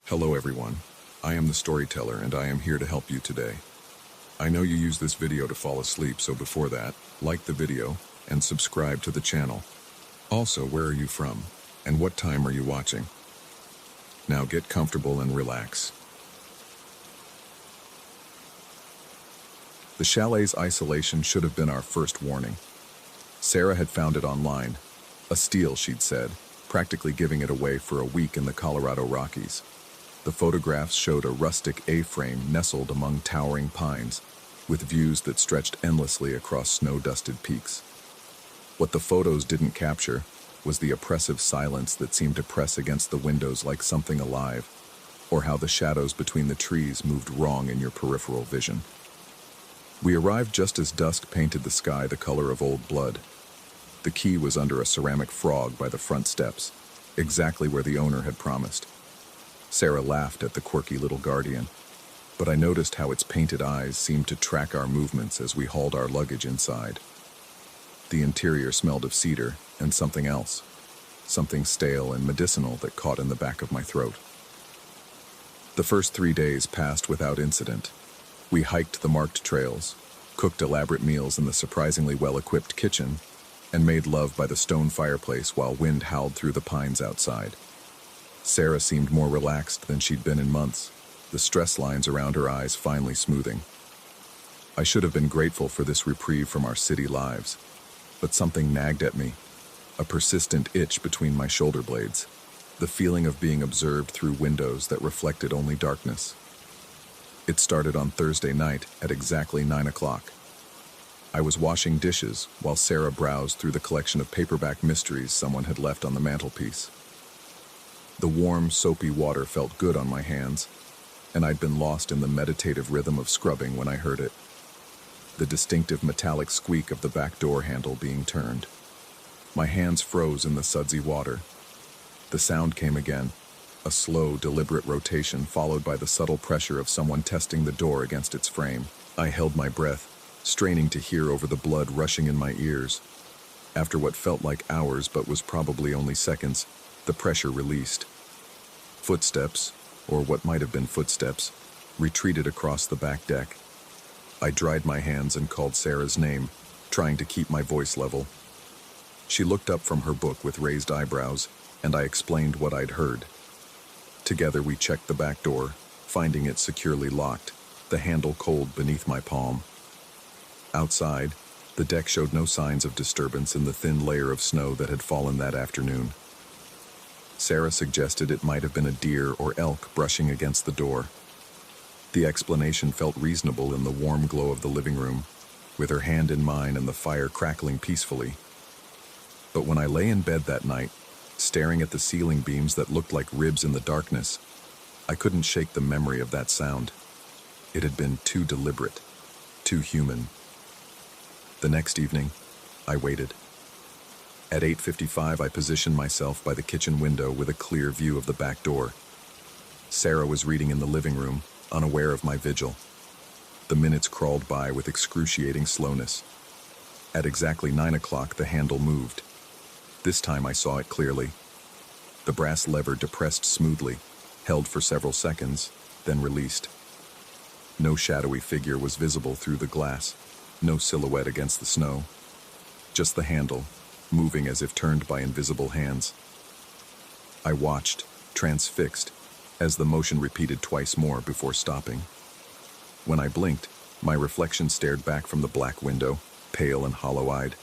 Hello everyone, I am the storyteller and I am here to help you today. I know you use this video to fall asleep, so before that, like the video and subscribe to the channel. Also, where are you from and what time are you watching? Now get comfortable and relax. The chalet's isolation should have been our first warning. Sarah had found it online, a steal she'd said, practically giving it away for a week in the Colorado Rockies. The photographs showed a rustic A-frame nestled among towering pines, with views that stretched endlessly across snow-dusted peaks. What the photos didn't capture was the oppressive silence that seemed to press against the windows like something alive, or how the shadows between the trees moved wrong in your peripheral vision. We arrived just as dusk painted the sky the color of old blood. The key was under a ceramic frog by the front steps, exactly where the owner had promised. Sarah laughed at the quirky little guardian, but I noticed how its painted eyes seemed to track our movements as we hauled our luggage inside. The interior smelled of cedar and something else, something stale and medicinal that caught in the back of my throat. The first 3 days passed without incident. We hiked the marked trails, cooked elaborate meals in the surprisingly well-equipped kitchen, and made love by the stone fireplace while wind howled through the pines outside. Sarah seemed more relaxed than she'd been in months, the stress lines around her eyes finally smoothing. I should have been grateful for this reprieve from our city lives, but something nagged at me, a persistent itch between my shoulder blades, the feeling of being observed through windows that reflected only darkness. It started on Thursday night at exactly 9 o'clock. I was washing dishes while Sarah browsed through the collection of paperback mysteries someone had left on the mantelpiece. The warm, soapy water felt good on my hands, and I'd been lost in the meditative rhythm of scrubbing when I heard it. The distinctive metallic squeak of the back door handle being turned. My hands froze in the sudsy water. The sound came again, a slow, deliberate rotation followed by the subtle pressure of someone testing the door against its frame. I held my breath, straining to hear over the blood rushing in my ears. After what felt like hours but was probably only seconds, the pressure released. Footsteps, or what might have been footsteps, retreated across the back deck. I dried my hands and called Sarah's name, trying to keep my voice level. She looked up from her book with raised eyebrows, and I explained what I'd heard. Together we checked the back door, finding it securely locked, the handle cold beneath my palm. Outside, the deck showed no signs of disturbance in the thin layer of snow that had fallen that afternoon. Sarah suggested it might have been a deer or elk brushing against the door. The explanation felt reasonable in the warm glow of the living room, with her hand in mine and the fire crackling peacefully. But when I lay in bed that night, staring at the ceiling beams that looked like ribs in the darkness, I couldn't shake the memory of that sound. It had been too deliberate, too human. The next evening, I waited. At 8:55, I positioned myself by the kitchen window with a clear view of the back door. Sarah was reading in the living room, unaware of my vigil. The minutes crawled by with excruciating slowness. At exactly 9 o'clock, the handle moved. This time I saw it clearly. The brass lever depressed smoothly, held for several seconds, then released. No shadowy figure was visible through the glass, no silhouette against the snow. Just the handle, moving as if turned by invisible hands. I watched, transfixed, as the motion repeated twice more before stopping. When I blinked, my reflection stared back from the black window, pale and hollow-eyed.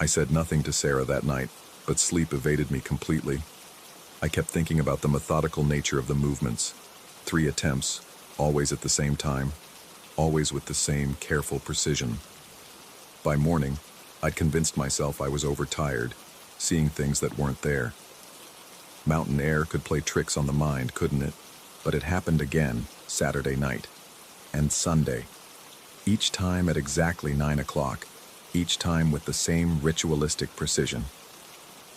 I said nothing to Sarah that night, but sleep evaded me completely. I kept thinking about the methodical nature of the movements. 3 attempts, always at the same time, always with the same careful precision. By morning, I'd convinced myself I was overtired, seeing things that weren't there. Mountain air could play tricks on the mind, couldn't it? But it happened again, Saturday night. And Sunday. Each time at exactly 9 o'clock, each time with the same ritualistic precision.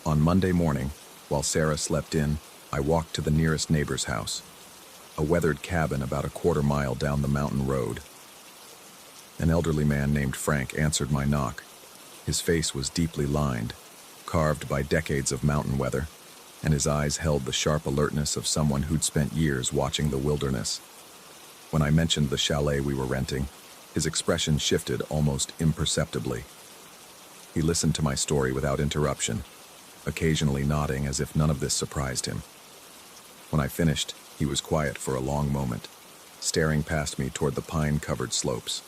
On Monday morning, while Sarah slept in, I walked to the nearest neighbor's house, a weathered cabin about a quarter mile down the mountain road. An elderly man named Frank answered my knock. His face was deeply lined, carved by decades of mountain weather. and his eyes held the sharp alertness of someone who'd spent years watching the wilderness. When I mentioned the chalet we were renting, his expression shifted almost imperceptibly. He listened to my story without interruption, occasionally nodding as if none of this surprised him. When I finished, he was quiet for a long moment, staring past me toward the pine-covered slopes.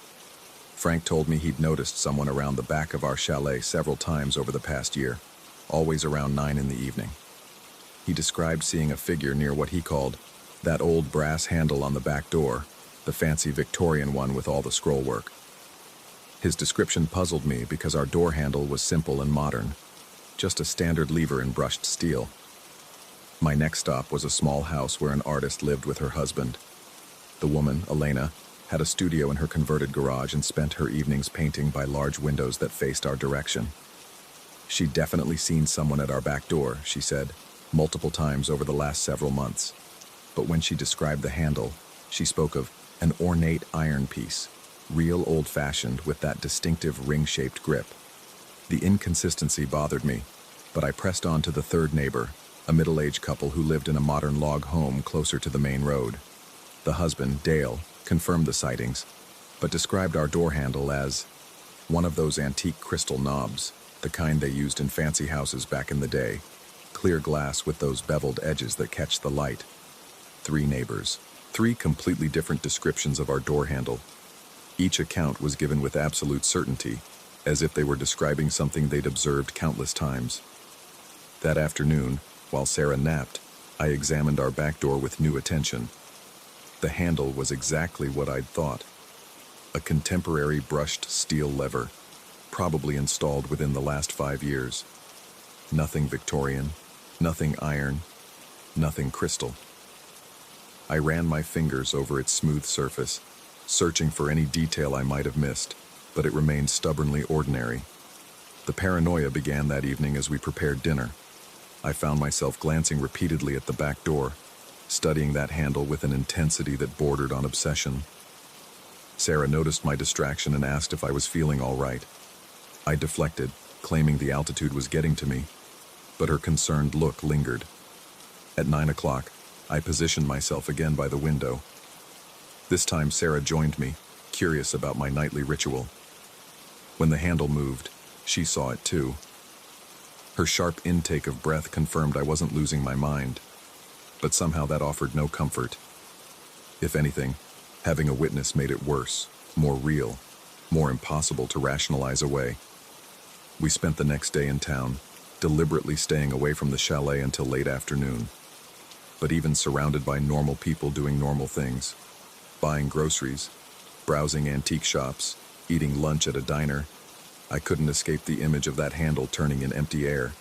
Frank told me he'd noticed someone around the back of our chalet several times over the past year, always around 9 in the evening. He described seeing a figure near what he called that old brass handle on the back door, the fancy Victorian one with all the scroll work. His description puzzled me because our door handle was simple and modern, just a standard lever in brushed steel. My next stop was a small house where an artist lived with her husband. The woman, Elena, had a studio in her converted garage and spent her evenings painting by large windows that faced our direction. She'd definitely seen someone at our back door, she said, multiple times over the last several months. But when she described the handle, she spoke of an ornate iron piece, real old-fashioned with that distinctive ring-shaped grip. The inconsistency bothered me, but I pressed on to the third neighbor, a middle-aged couple who lived in a modern log home closer to the main road. The husband, Dale, confirmed the sightings, but described our door handle as one of those antique crystal knobs, the kind they used in fancy houses back in the day, clear glass with those beveled edges that catch the light. 3 neighbors, 3 completely different descriptions of our door handle. Each account was given with absolute certainty, as if they were describing something they'd observed countless times. That afternoon, while Sarah napped, I examined our back door with new attention. The handle was exactly what I'd thought. A contemporary brushed steel lever, probably installed within the last 5 years. Nothing Victorian, nothing iron, nothing crystal. I ran my fingers over its smooth surface, searching for any detail I might have missed, but it remained stubbornly ordinary. The paranoia began that evening as we prepared dinner. I found myself glancing repeatedly at the back door, studying that handle with an intensity that bordered on obsession. Sarah noticed my distraction and asked if I was feeling all right. I deflected, claiming the altitude was getting to me, but her concerned look lingered. At 9 o'clock, I positioned myself again by the window. This time Sarah joined me, curious about my nightly ritual. When the handle moved, she saw it too. Her sharp intake of breath confirmed I wasn't losing my mind, but somehow that offered no comfort. If anything, having a witness made it worse, more real, more impossible to rationalize away. We spent the next day in town, deliberately staying away from the chalet until late afternoon. But even surrounded by normal people doing normal things, buying groceries, browsing antique shops, eating lunch at a diner, I couldn't escape the image of that handle turning in empty air.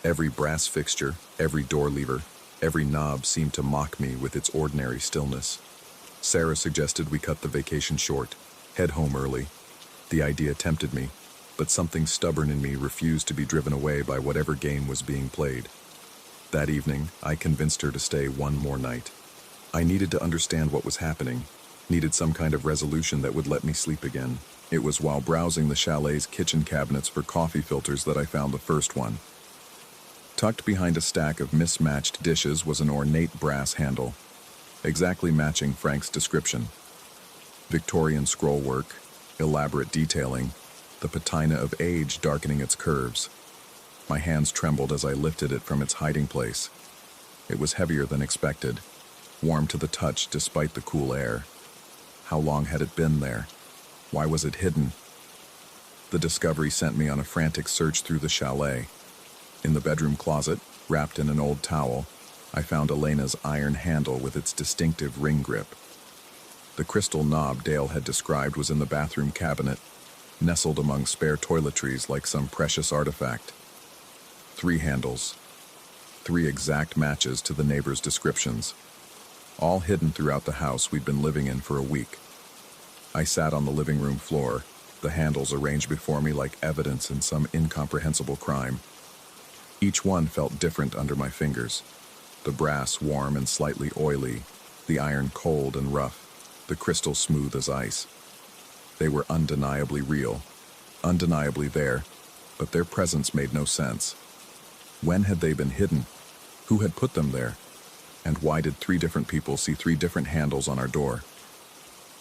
Every brass fixture, every door lever, every knob seemed to mock me with its ordinary stillness. Sarah suggested we cut the vacation short, head home early. The idea tempted me, but something stubborn in me refused to be driven away by whatever game was being played. That evening, I convinced her to stay one more night. I needed to understand what was happening, needed some kind of resolution that would let me sleep again. It was while browsing the chalet's kitchen cabinets for coffee filters that I found the first one. Tucked behind a stack of mismatched dishes was an ornate brass handle, exactly matching Frank's description. Victorian scrollwork, elaborate detailing, the patina of age darkening its curves. My hands trembled as I lifted it from its hiding place. It was heavier than expected, warm to the touch despite the cool air. How long had it been there? Why was it hidden? The discovery sent me on a frantic search through the chalet. In the bedroom closet, wrapped in an old towel, I found Elena's iron handle with its distinctive ring grip. The crystal knob Dale had described was in the bathroom cabinet, nestled among spare toiletries like some precious artifact. 3 handles, 3 exact matches to the neighbors' descriptions, all hidden throughout the house we'd been living in for a week. I sat on the living room floor, the handles arranged before me like evidence in some incomprehensible crime. Each one felt different under my fingers. The brass warm and slightly oily, the iron cold and rough, the crystal smooth as ice. They were undeniably real, undeniably there, but their presence made no sense. When had they been hidden? Who had put them there? And why did 3 different people see 3 different handles on our door?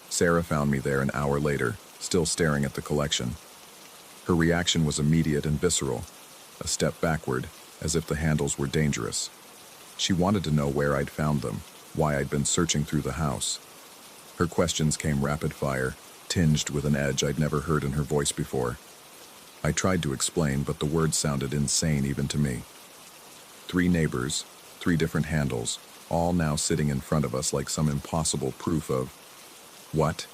Sarah found me there an hour later, still staring at the collection. Her reaction was immediate and visceral, a step backward, as if the handles were dangerous. She wanted to know where I'd found them, why I'd been searching through the house. Her questions came rapid fire, tinged with an edge I'd never heard in her voice before. I tried to explain, but the words sounded insane even to me. 3 neighbors, 3 different handles, all now sitting in front of us like some impossible proof of... What?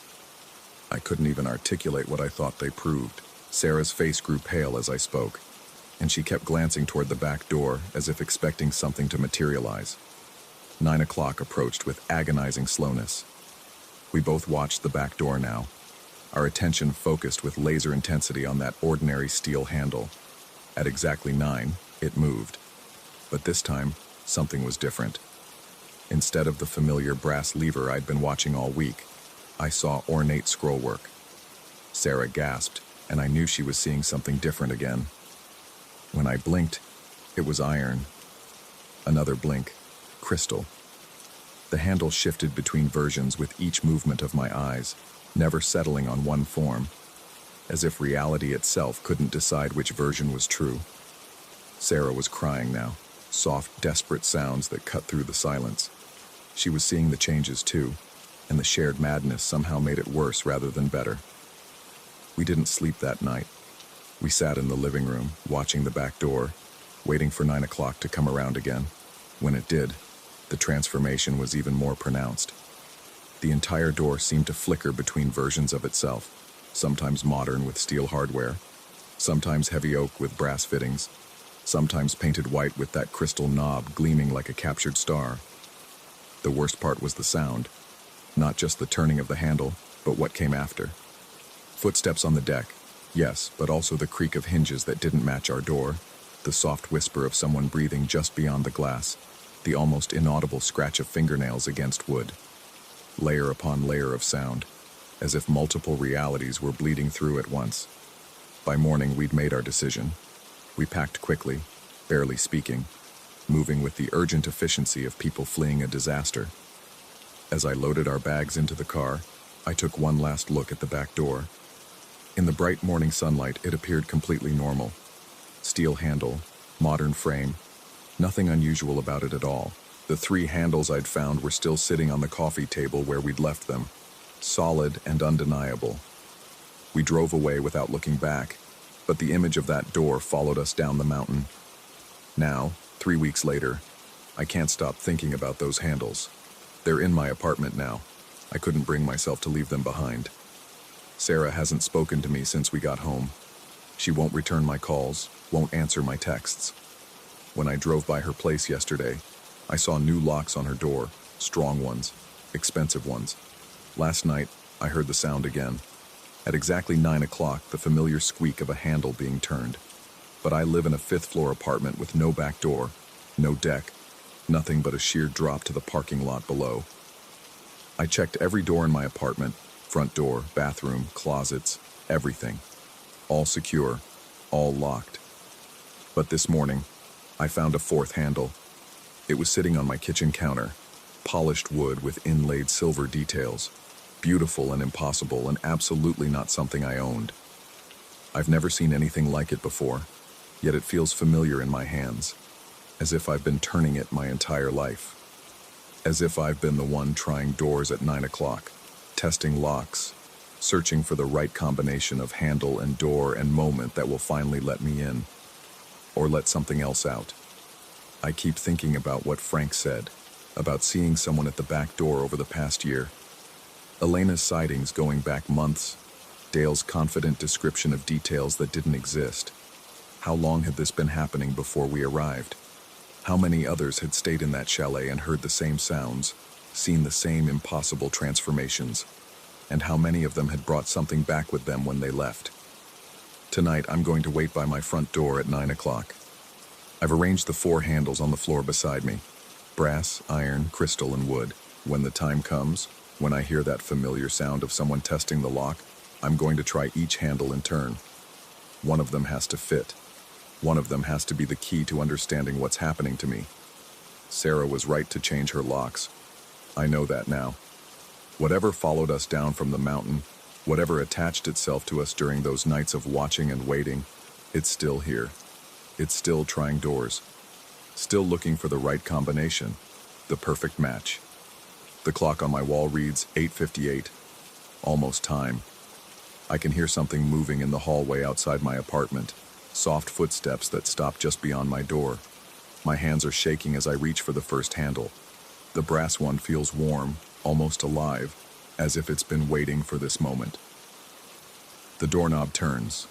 I couldn't even articulate what I thought they proved. Sarah's face grew pale as I spoke, and she kept glancing toward the back door as if expecting something to materialize. 9 o'clock approached with agonizing slowness. We both watched the back door now, our attention focused with laser intensity on that ordinary steel handle. At exactly 9, it moved. But this time, something was different. Instead of the familiar brass lever I'd been watching all week, I saw ornate scrollwork. Sarah gasped, and I knew she was seeing something different again. When I blinked, it was iron. Another blink, crystal. The handle shifted between versions with each movement of my eyes, never settling on one form, as if reality itself couldn't decide which version was true. Sarah was crying now, soft, desperate sounds that cut through the silence. She was seeing the changes too, and the shared madness somehow made it worse rather than better. We didn't sleep that night. We sat in the living room, watching the back door, waiting for 9 o'clock to come around again. When it did, the transformation was even more pronounced. The entire door seemed to flicker between versions of itself, sometimes modern with steel hardware, sometimes heavy oak with brass fittings, sometimes painted white with that crystal knob gleaming like a captured star. The worst part was the sound, not just the turning of the handle, but what came after. Footsteps on the deck, yes, but also the creak of hinges that didn't match our door, the soft whisper of someone breathing just beyond the glass, the almost inaudible scratch of fingernails against wood. Layer upon layer of sound, as if multiple realities were bleeding through at once. By morning, we'd made our decision. We packed quickly, barely speaking, moving with the urgent efficiency of people fleeing a disaster. As I loaded our bags into the car, I took one last look at the back door. In the bright morning sunlight, it appeared completely normal. Steel handle, modern frame, nothing unusual about it at all. The 3 handles I'd found were still sitting on the coffee table where we'd left them, solid and undeniable. We drove away without looking back, but the image of that door followed us down the mountain. Now, 3 weeks later, I can't stop thinking about those handles. They're in my apartment now. I couldn't bring myself to leave them behind. Sarah hasn't spoken to me since we got home. She won't return my calls, won't answer my texts. When I drove by her place yesterday, I saw new locks on her door, strong ones, expensive ones. Last night, I heard the sound again. At exactly 9 o'clock, the familiar squeak of a handle being turned. But I live in a 5th-floor apartment with no back door, no deck, nothing but a sheer drop to the parking lot below. I checked every door in my apartment, front door, bathroom, closets, everything. All secure, all locked. But this morning, I found a 4th handle. It was sitting on my kitchen counter, polished wood with inlaid silver details, beautiful and impossible and absolutely not something I owned. I've never seen anything like it before, yet it feels familiar in my hands, as if I've been turning it my entire life. As if I've been the one trying doors at 9 o'clock, testing locks, searching for the right combination of handle and door and moment that will finally let me in, or let something else out. I keep thinking about what Frank said, about seeing someone at the back door over the past year. Elena's sightings going back months, Dale's confident description of details that didn't exist. How long had this been happening before we arrived? How many others had stayed in that chalet and heard the same sounds, seen the same impossible transformations? And how many of them had brought something back with them when they left? Tonight, I'm going to wait by my front door at 9 o'clock. I've arranged the 4 handles on the floor beside me. Brass, iron, crystal, and wood. When the time comes, when I hear that familiar sound of someone testing the lock, I'm going to try each handle in turn. One of them has to fit. One of them has to be the key to understanding what's happening to me. Sarah was right to change her locks. I know that now. Whatever followed us down from the mountain, whatever attached itself to us during those nights of watching and waiting, it's still here. It's still trying doors. Still looking for the right combination, the perfect match. The clock on my wall reads 8:58. Almost time. I can hear something moving in the hallway outside my apartment, soft footsteps that stop just beyond my door. My hands are shaking as I reach for the first handle. The brass one feels warm, almost alive, as if it's been waiting for this moment. The doorknob turns.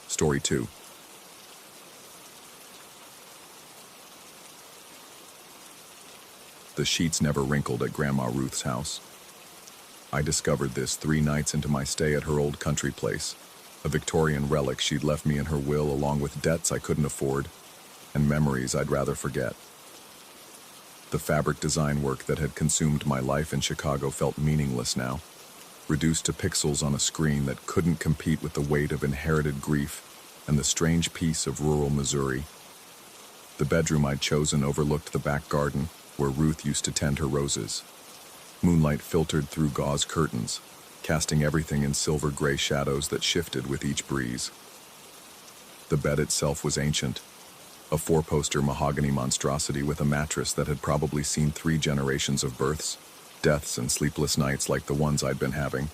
Story 2. The sheets never wrinkled at Grandma Ruth's house. I discovered this 3 nights into my stay at her old country place, a Victorian relic she'd left me in her will along with debts I couldn't afford and memories I'd rather forget. The fabric design work that had consumed my life in Chicago felt meaningless now, reduced to pixels on a screen that couldn't compete with the weight of inherited grief and the strange peace of rural Missouri. The bedroom I'd chosen overlooked the back garden where Ruth used to tend her roses. Moonlight filtered through gauze curtains, casting everything in silver-gray shadows that shifted with each breeze. The bed itself was ancient, a 4-poster mahogany monstrosity with a mattress that had probably seen 3 generations of births, deaths, and sleepless nights like the ones I'd been having.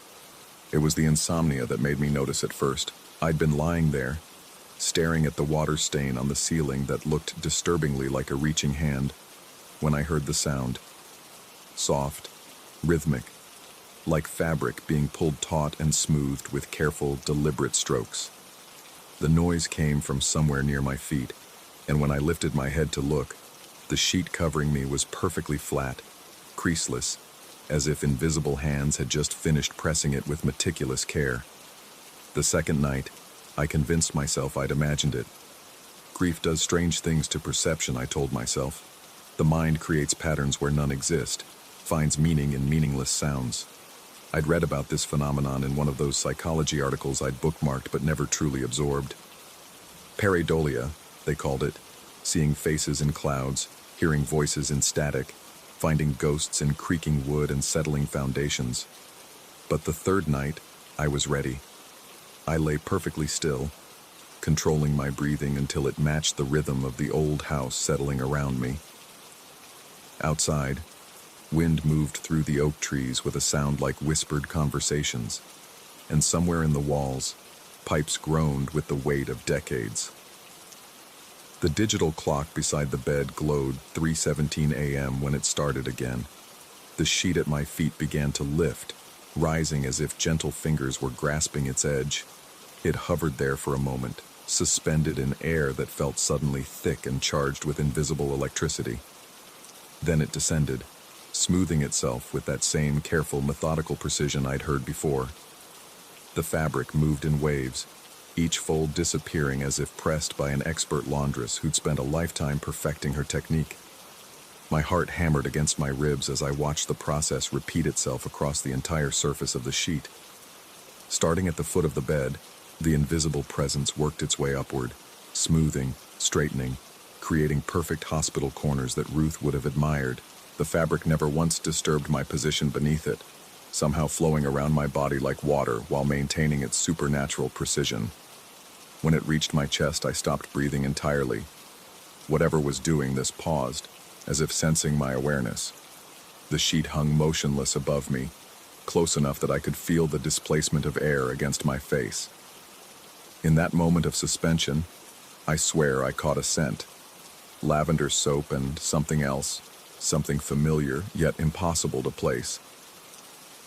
It was the insomnia that made me notice at first. I'd been lying there, staring at the water stain on the ceiling that looked disturbingly like a reaching hand, when I heard the sound. Soft, rhythmic, like fabric being pulled taut and smoothed with careful, deliberate strokes. The noise came from somewhere near my feet, and when I lifted my head to look, the sheet covering me was perfectly flat, creaseless, as if invisible hands had just finished pressing it with meticulous care. The second night, I convinced myself I'd imagined it. Grief does strange things to perception, I told myself. The mind creates patterns where none exist, finds meaning in meaningless sounds. I'd read about this phenomenon in one of those psychology articles I'd bookmarked but never truly absorbed. Pareidolia, they called it, seeing faces in clouds, hearing voices in static, finding ghosts in creaking wood and settling foundations. But the third night, I was ready. I lay perfectly still, controlling my breathing until it matched the rhythm of the old house settling around me. Outside, wind moved through the oak trees with a sound like whispered conversations, and somewhere in the walls, pipes groaned with the weight of decades. The digital clock beside the bed glowed 3:17 a.m. when it started again. The sheet at my feet began to lift, rising as if gentle fingers were grasping its edge. It hovered there for a moment, suspended in air that felt suddenly thick and charged with invisible electricity. Then it descended, smoothing itself with that same careful, methodical precision I'd heard before. The fabric moved in waves, each fold disappearing as if pressed by an expert laundress who'd spent a lifetime perfecting her technique. My heart hammered against my ribs as I watched the process repeat itself across the entire surface of the sheet. Starting at the foot of the bed, the invisible presence worked its way upward, smoothing, straightening, creating perfect hospital corners that Ruth would have admired. The fabric never once disturbed my position beneath it, somehow flowing around my body like water while maintaining its supernatural precision. When it reached my chest, I stopped breathing entirely. Whatever was doing this paused, as if sensing my awareness. The sheet hung motionless above me, close enough that I could feel the displacement of air against my face. In that moment of suspension, I swear I caught a scent. Lavender soap and something else, something familiar yet impossible to place.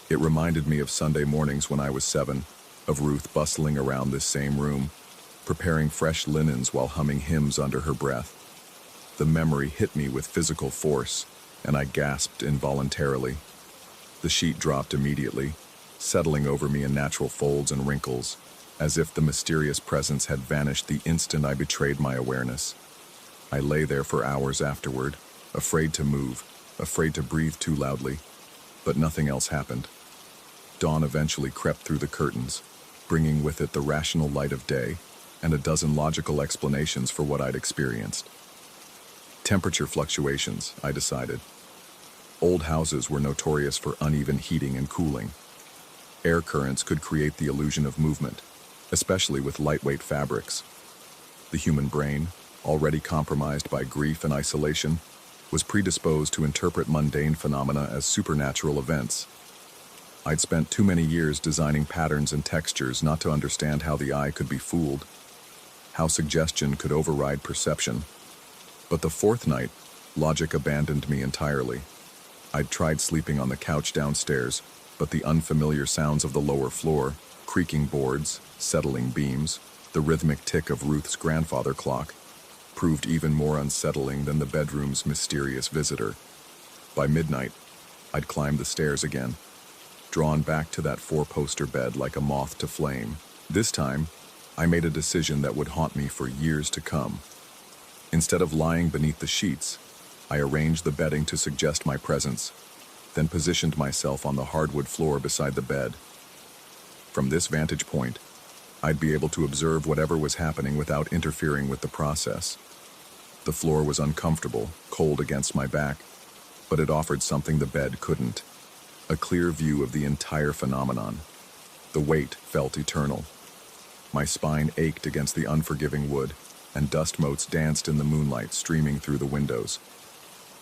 It reminded me of Sunday mornings when I was 7, of Ruth bustling around this same room, preparing fresh linens while humming hymns under her breath. The memory hit me with physical force, and I gasped involuntarily. The sheet dropped immediately, settling over me in natural folds and wrinkles, as if the mysterious presence had vanished the instant I betrayed my awareness. I lay there for hours afterward, afraid to move, afraid to breathe too loudly, but nothing else happened. Dawn eventually crept through the curtains, bringing with it the rational light of day and a dozen logical explanations for what I'd experienced. Temperature fluctuations, I decided. Old houses were notorious for uneven heating and cooling. Air currents could create the illusion of movement, especially with lightweight fabrics. The human brain, already compromised by grief and isolation, was predisposed to interpret mundane phenomena as supernatural events. I'd spent too many years designing patterns and textures not to understand how the eye could be fooled, how suggestion could override perception. But the fourth night, logic abandoned me entirely. I'd tried sleeping on the couch downstairs, but the unfamiliar sounds of the lower floor, creaking boards, settling beams, the rhythmic tick of Ruth's grandfather clock, proved even more unsettling than the bedroom's mysterious visitor. By midnight, I'd climbed the stairs again, drawn back to that four-poster bed like a moth to flame. This time, I made a decision that would haunt me for years to come. Instead of lying beneath the sheets, I arranged the bedding to suggest my presence, then positioned myself on the hardwood floor beside the bed. From this vantage point, I'd be able to observe whatever was happening without interfering with the process. The floor was uncomfortable, cold against my back, but it offered something the bed couldn't: a clear view of the entire phenomenon. The weight felt eternal. My spine ached against the unforgiving wood, and dust motes danced in the moonlight streaming through the windows.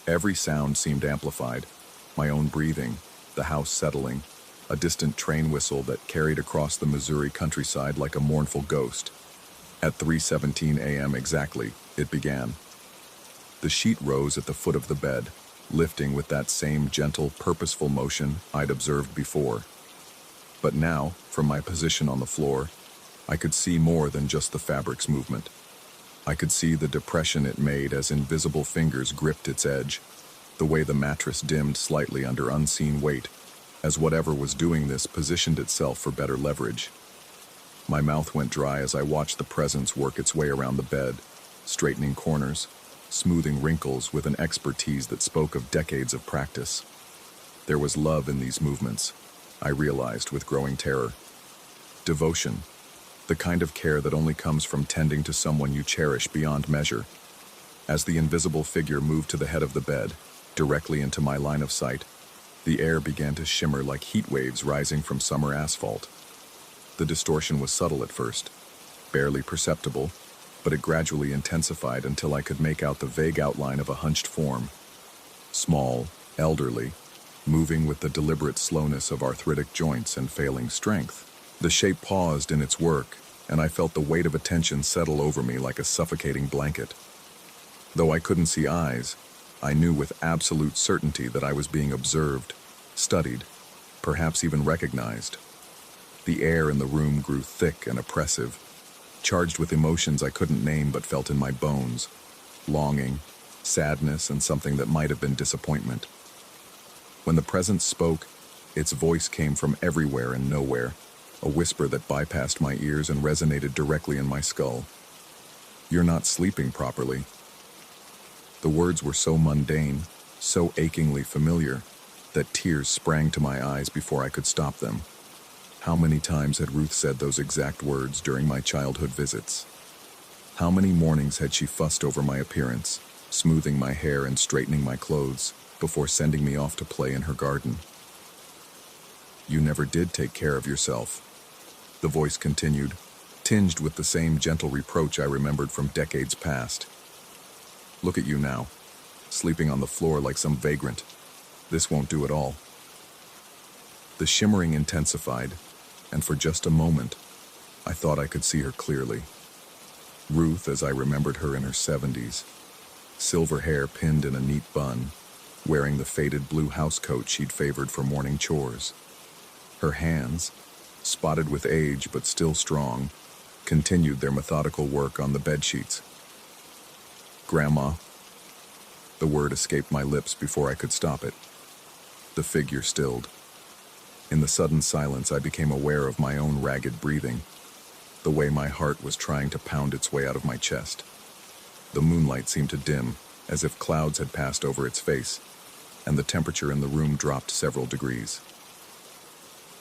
Every sound seemed amplified: my own breathing, the house settling, a distant train whistle that carried across the Missouri countryside like a mournful ghost. At 3:17 a.m. exactly, it began. The sheet rose at the foot of the bed, lifting with that same gentle, purposeful motion I'd observed before. But now, from my position on the floor, I could see more than just the fabric's movement. I could see the depression it made as invisible fingers gripped its edge, the way the mattress dimmed slightly under unseen weight, as whatever was doing this positioned itself for better leverage. My mouth went dry as I watched the presence work its way around the bed, straightening corners, smoothing wrinkles with an expertise that spoke of decades of practice. There was love in these movements, I realized with growing terror. Devotion, the kind of care that only comes from tending to someone you cherish beyond measure. As the invisible figure moved to the head of the bed, directly into my line of sight, the air began to shimmer like heat waves rising from summer asphalt. The distortion was subtle at first, barely perceptible, but it gradually intensified until I could make out the vague outline of a hunched form. Small, elderly, moving with the deliberate slowness of arthritic joints and failing strength. The shape paused in its work, and I felt the weight of attention settle over me like a suffocating blanket. Though I couldn't see eyes, I knew with absolute certainty that I was being observed, studied, perhaps even recognized. The air in the room grew thick and oppressive, charged with emotions I couldn't name but felt in my bones: longing, sadness, and something that might have been disappointment. When the presence spoke, its voice came from everywhere and nowhere, a whisper that bypassed my ears and resonated directly in my skull. "You're not sleeping properly." The words were so mundane, so achingly familiar, that tears sprang to my eyes before I could stop them. How many times had Ruth said those exact words during my childhood visits? How many mornings had she fussed over my appearance, smoothing my hair and straightening my clothes, before sending me off to play in her garden? "You never did take care of yourself," the voice continued, tinged with the same gentle reproach I remembered from decades past. "Look at you now, sleeping on the floor like some vagrant. This won't do at all." The shimmering intensified, and for just a moment, I thought I could see her clearly. Ruth, as I remembered her in her 70s, silver hair pinned in a neat bun, wearing the faded blue housecoat she'd favored for morning chores. Her hands, spotted with age but still strong, continued their methodical work on the bedsheets. "Grandma." The word escaped my lips before I could stop it. The figure stilled. In the sudden silence, I became aware of my own ragged breathing, the way my heart was trying to pound its way out of my chest. The moonlight seemed to dim, as if clouds had passed over its face, and the temperature in the room dropped several degrees.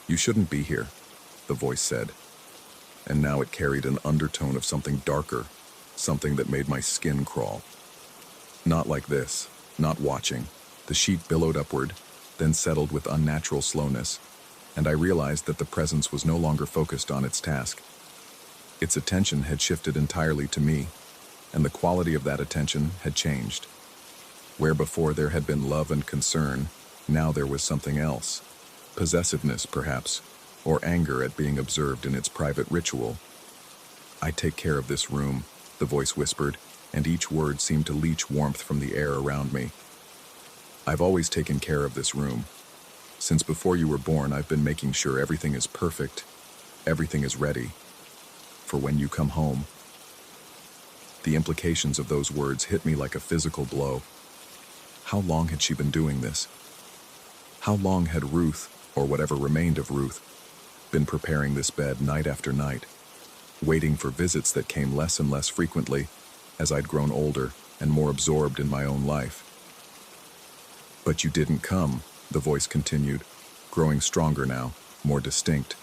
"You shouldn't be here," the voice said. and now it carried an undertone of something darker, something that made my skin crawl. Not like this, not watching. The sheet billowed upward, then settled with unnatural slowness, and I realized that the presence was no longer focused on its task. Its attention had shifted entirely to me, and the quality of that attention had changed. Where before there had been love and concern, now there was something else. Possessiveness, perhaps, or anger at being observed in its private ritual. "I take care of this room," the voice whispered, and each word seemed to leach warmth from the air around me. "I've always taken care of this room. Since before you were born, I've been making sure everything is perfect, everything is ready, for when you come home." The implications of those words hit me like a physical blow. How long had she been doing this? How long had Ruth, or whatever remained of Ruth, been preparing this bed night after night, waiting for visits that came less and less frequently as I'd grown older and more absorbed in my own life? "But you didn't come," the voice continued, growing stronger now, more distinct.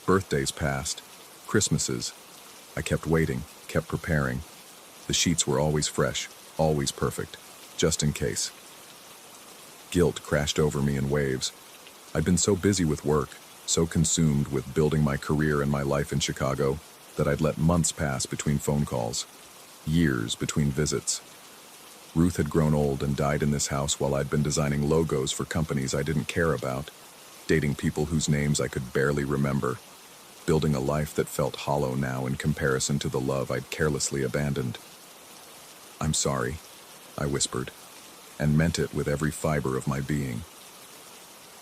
"Birthdays passed, Christmases. I kept waiting, kept preparing. The sheets were always fresh, always perfect, just in case." Guilt crashed over me in waves. I'd been so busy with work, so consumed with building my career and my life in Chicago, that I'd let months pass between phone calls, years between visits. Ruth had grown old and died in this house while I'd been designing logos for companies I didn't care about, dating people whose names I could barely remember, building a life that felt hollow now in comparison to the love I'd carelessly abandoned. "I'm sorry," I whispered, and meant it with every fiber of my being.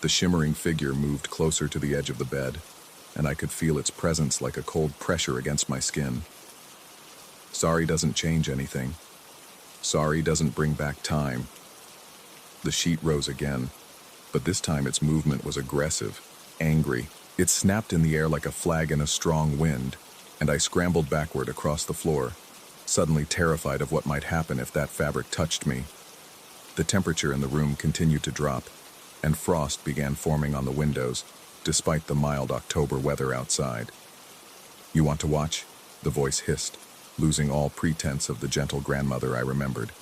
The shimmering figure moved closer to the edge of the bed, and I could feel its presence like a cold pressure against my skin. "Sorry doesn't change anything. Sorry doesn't bring back time." The sheet rose again, but this time its movement was aggressive, angry. It snapped in the air like a flag in a strong wind, and I scrambled backward across the floor, suddenly terrified of what might happen if that fabric touched me. The temperature in the room continued to drop, and frost began forming on the windows, despite the mild October weather outside. "You want to watch?" the voice hissed, losing all pretense of the gentle grandmother I remembered.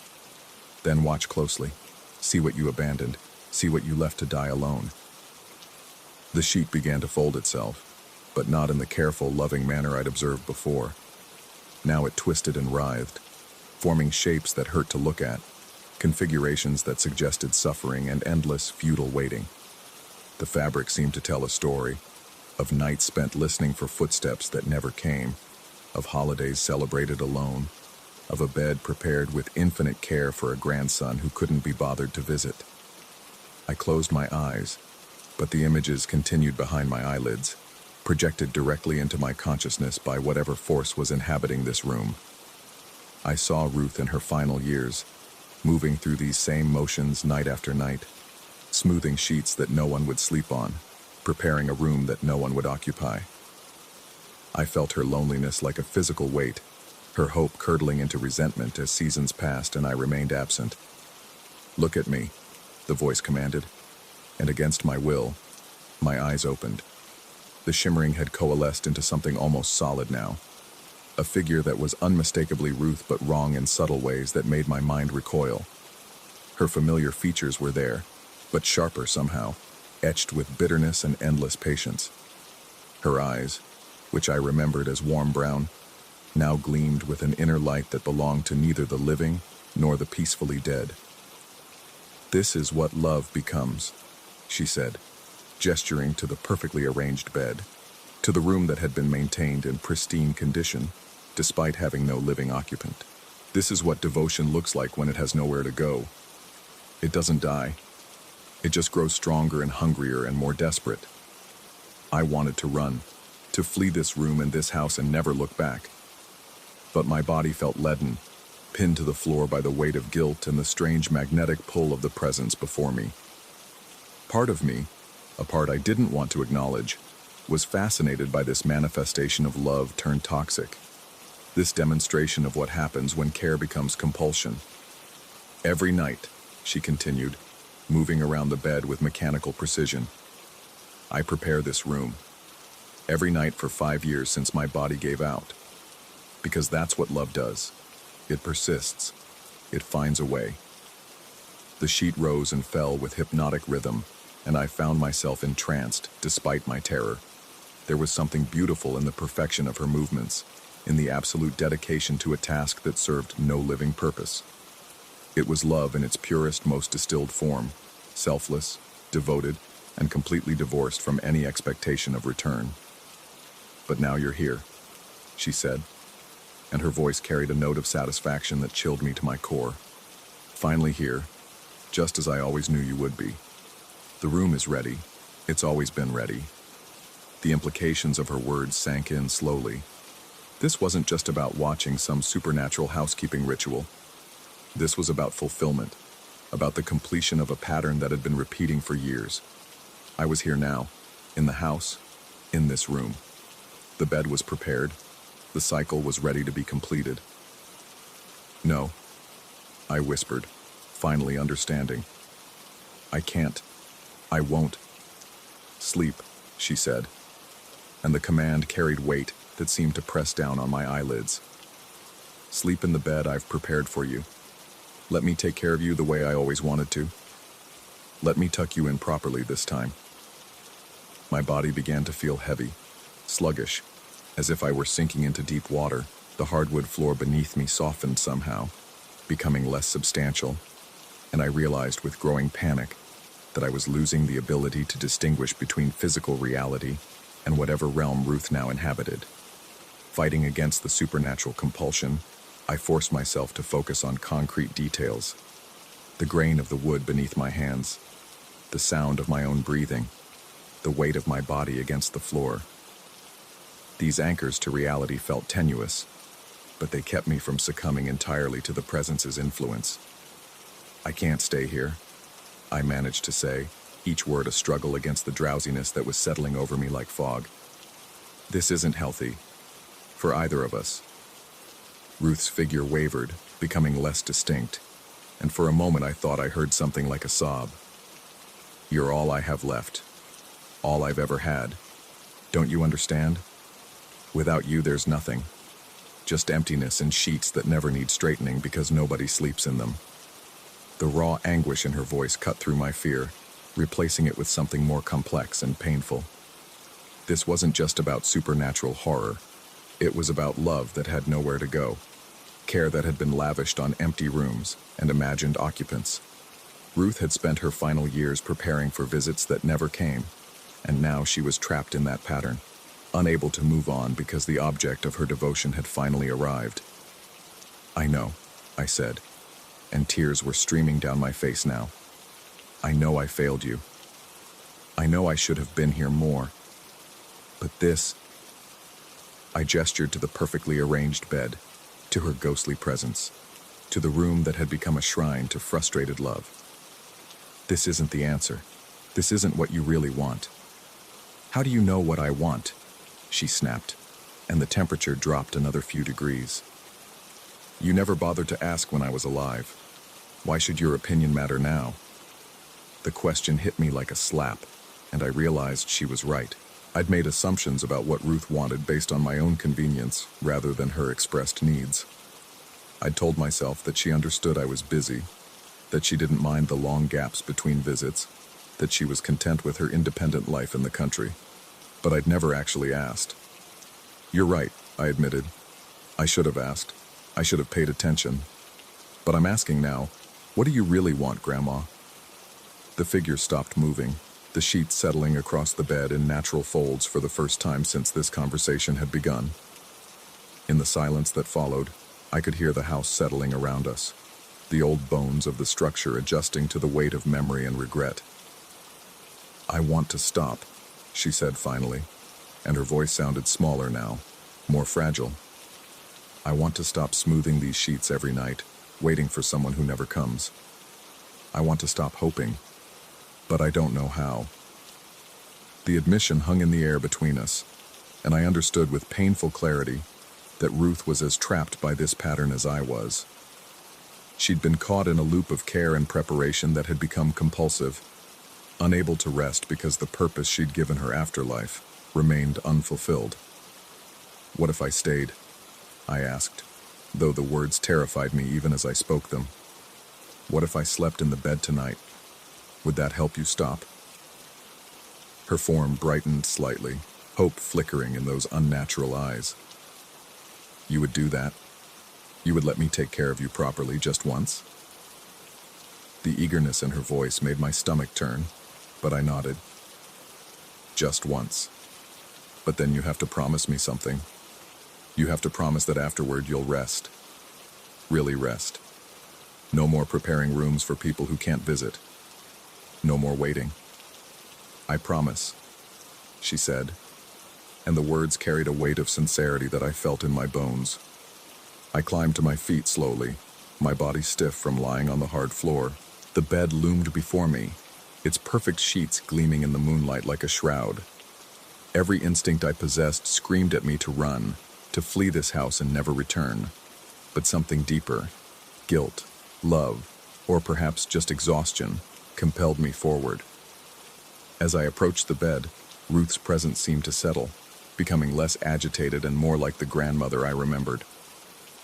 "Then watch closely. See what you abandoned. See what you left to die alone." The sheet began to fold itself, but not in the careful, loving manner I'd observed before. Now it twisted and writhed, forming shapes that hurt to look at, configurations that suggested suffering and endless, futile waiting. The fabric seemed to tell a story, of nights spent listening for footsteps that never came, of holidays celebrated alone, of a bed prepared with infinite care for a grandson who couldn't be bothered to visit. I closed my eyes, but the images continued behind my eyelids, projected directly into my consciousness by whatever force was inhabiting this room. I saw Ruth in her final years, moving through these same motions night after night, smoothing sheets that no one would sleep on, preparing a room that no one would occupy. I felt her loneliness like a physical weight, her hope curdling into resentment as seasons passed and I remained absent. "Look at me," the voice commanded, and against my will, my eyes opened. The shimmering had coalesced into something almost solid now, a figure that was unmistakably Ruth but wrong in subtle ways that made my mind recoil. Her familiar features were there, but sharper somehow, etched with bitterness and endless patience. Her eyes, which I remembered as warm brown, now gleamed with an inner light that belonged to neither the living nor the peacefully dead. "This is what love becomes," she said, gesturing to the perfectly arranged bed, to the room that had been maintained in pristine condition, despite having no living occupant. "This is what devotion looks like when it has nowhere to go. It doesn't die. It just grows stronger and hungrier and more desperate." I wanted to run, to flee this room and this house and never look back. But my body felt leaden, pinned to the floor by the weight of guilt and the strange magnetic pull of the presence before me. Part of me, a part I didn't want to acknowledge, was fascinated by this manifestation of love turned toxic, this demonstration of what happens when care becomes compulsion. "Every night," she continued, moving around the bed with mechanical precision, "I prepare this room. Every night for 5 years since my body gave out. Because that's what love does. It persists. It finds a way. The sheet rose and fell with hypnotic rhythm, and I found myself entranced despite my terror. There was something beautiful in the perfection of her movements, in the absolute dedication to a task that served no living purpose. It was love in its purest, most distilled form, selfless, devoted, and completely divorced from any expectation of return. "But now you're here," she said, and her voice carried a note of satisfaction that chilled me to my core. "Finally here, just as I always knew you would be. The room is ready. It's always been ready." The implications of her words sank in slowly. This wasn't just about watching some supernatural housekeeping ritual. This was about fulfillment, about the completion of a pattern that had been repeating for years. I was here now, in the house, in this room. The bed was prepared. The cycle was ready to be completed. "No," I whispered, finally understanding. "I can't. I won't." "Sleep," she said, and the command carried weight that seemed to press down on my eyelids. "Sleep in the bed I've prepared for you. Let me take care of you the way I always wanted to. Let me tuck you in properly this time." My body began to feel heavy, sluggish, as if I were sinking into deep water. The hardwood floor beneath me softened somehow, becoming less substantial, and I realized with growing panic that I was losing the ability to distinguish between physical reality and whatever realm Ruth now inhabited. Fighting against the supernatural compulsion, I forced myself to focus on concrete details. The grain of the wood beneath my hands, the sound of my own breathing, the weight of my body against the floor. These anchors to reality felt tenuous, but they kept me from succumbing entirely to the presence's influence. "I can't stay here," I managed to say, each word a struggle against the drowsiness that was settling over me like fog. "This isn't healthy, for either of us." Ruth's figure wavered, becoming less distinct, and for a moment I thought I heard something like a sob. "You're all I have left. All I've ever had. Don't you understand? Without you, there's nothing. Just emptiness and sheets that never need straightening because nobody sleeps in them." The raw anguish in her voice cut through my fear, replacing it with something more complex and painful. This wasn't just about supernatural horror. It was about love that had nowhere to go, care that had been lavished on empty rooms and imagined occupants. Ruth had spent her final years preparing for visits that never came, and now she was trapped in that pattern, unable to move on because the object of her devotion had finally arrived. "I know," I said, and tears were streaming down my face now. "I know I failed you. I know I should have been here more. But this..." I gestured to the perfectly arranged bed, to her ghostly presence, to the room that had become a shrine to frustrated love. "This isn't the answer. This isn't what you really want." "How do you know what I want?" she snapped, and the temperature dropped another few degrees. "You never bothered to ask when I was alive. Why should your opinion matter now?" The question hit me like a slap, and I realized she was right. I'd made assumptions about what Ruth wanted based on my own convenience rather than her expressed needs. I'd told myself that she understood I was busy, that she didn't mind the long gaps between visits, that she was content with her independent life in the country. But I'd never actually asked. "You're right," I admitted. "I should have asked. I should have paid attention. But I'm asking now, what do you really want, Grandma?" The figure stopped moving, the sheets settling across the bed in natural folds for the first time since this conversation had begun. In the silence that followed, I could hear the house settling around us, the old bones of the structure adjusting to the weight of memory and regret. "I want to stop," she said finally, and her voice sounded smaller now, more fragile. "I want to stop smoothing these sheets every night, waiting for someone who never comes. I want to stop hoping, but I don't know how." The admission hung in the air between us, and I understood with painful clarity that Ruth was as trapped by this pattern as I was. She'd been caught in a loop of care and preparation that had become compulsive, unable to rest because the purpose she'd given her afterlife remained unfulfilled. What if I stayed? I asked, though the words terrified me even as I spoke them. What if I slept in the bed tonight? Would that help you stop? Her form brightened slightly, hope flickering in those unnatural eyes. You would do that? You would let me take care of you properly just once? The eagerness in her voice made my stomach turn, but I nodded. Just once. But then you have to promise me something. You have to promise that afterward you'll rest. Really rest. No more preparing rooms for people who can't visit. No more waiting. I promise, she said, and the words carried a weight of sincerity that I felt in my bones. I climbed to my feet slowly, my body stiff from lying on the hard floor. The bed loomed before me, its perfect sheets gleaming in the moonlight like a shroud. Every instinct I possessed screamed at me to run, to flee this house and never return. But something deeper, guilt, love, or perhaps just exhaustion, compelled me forward. As I approached the bed, Ruth's presence seemed to settle, becoming less agitated and more like the grandmother I remembered.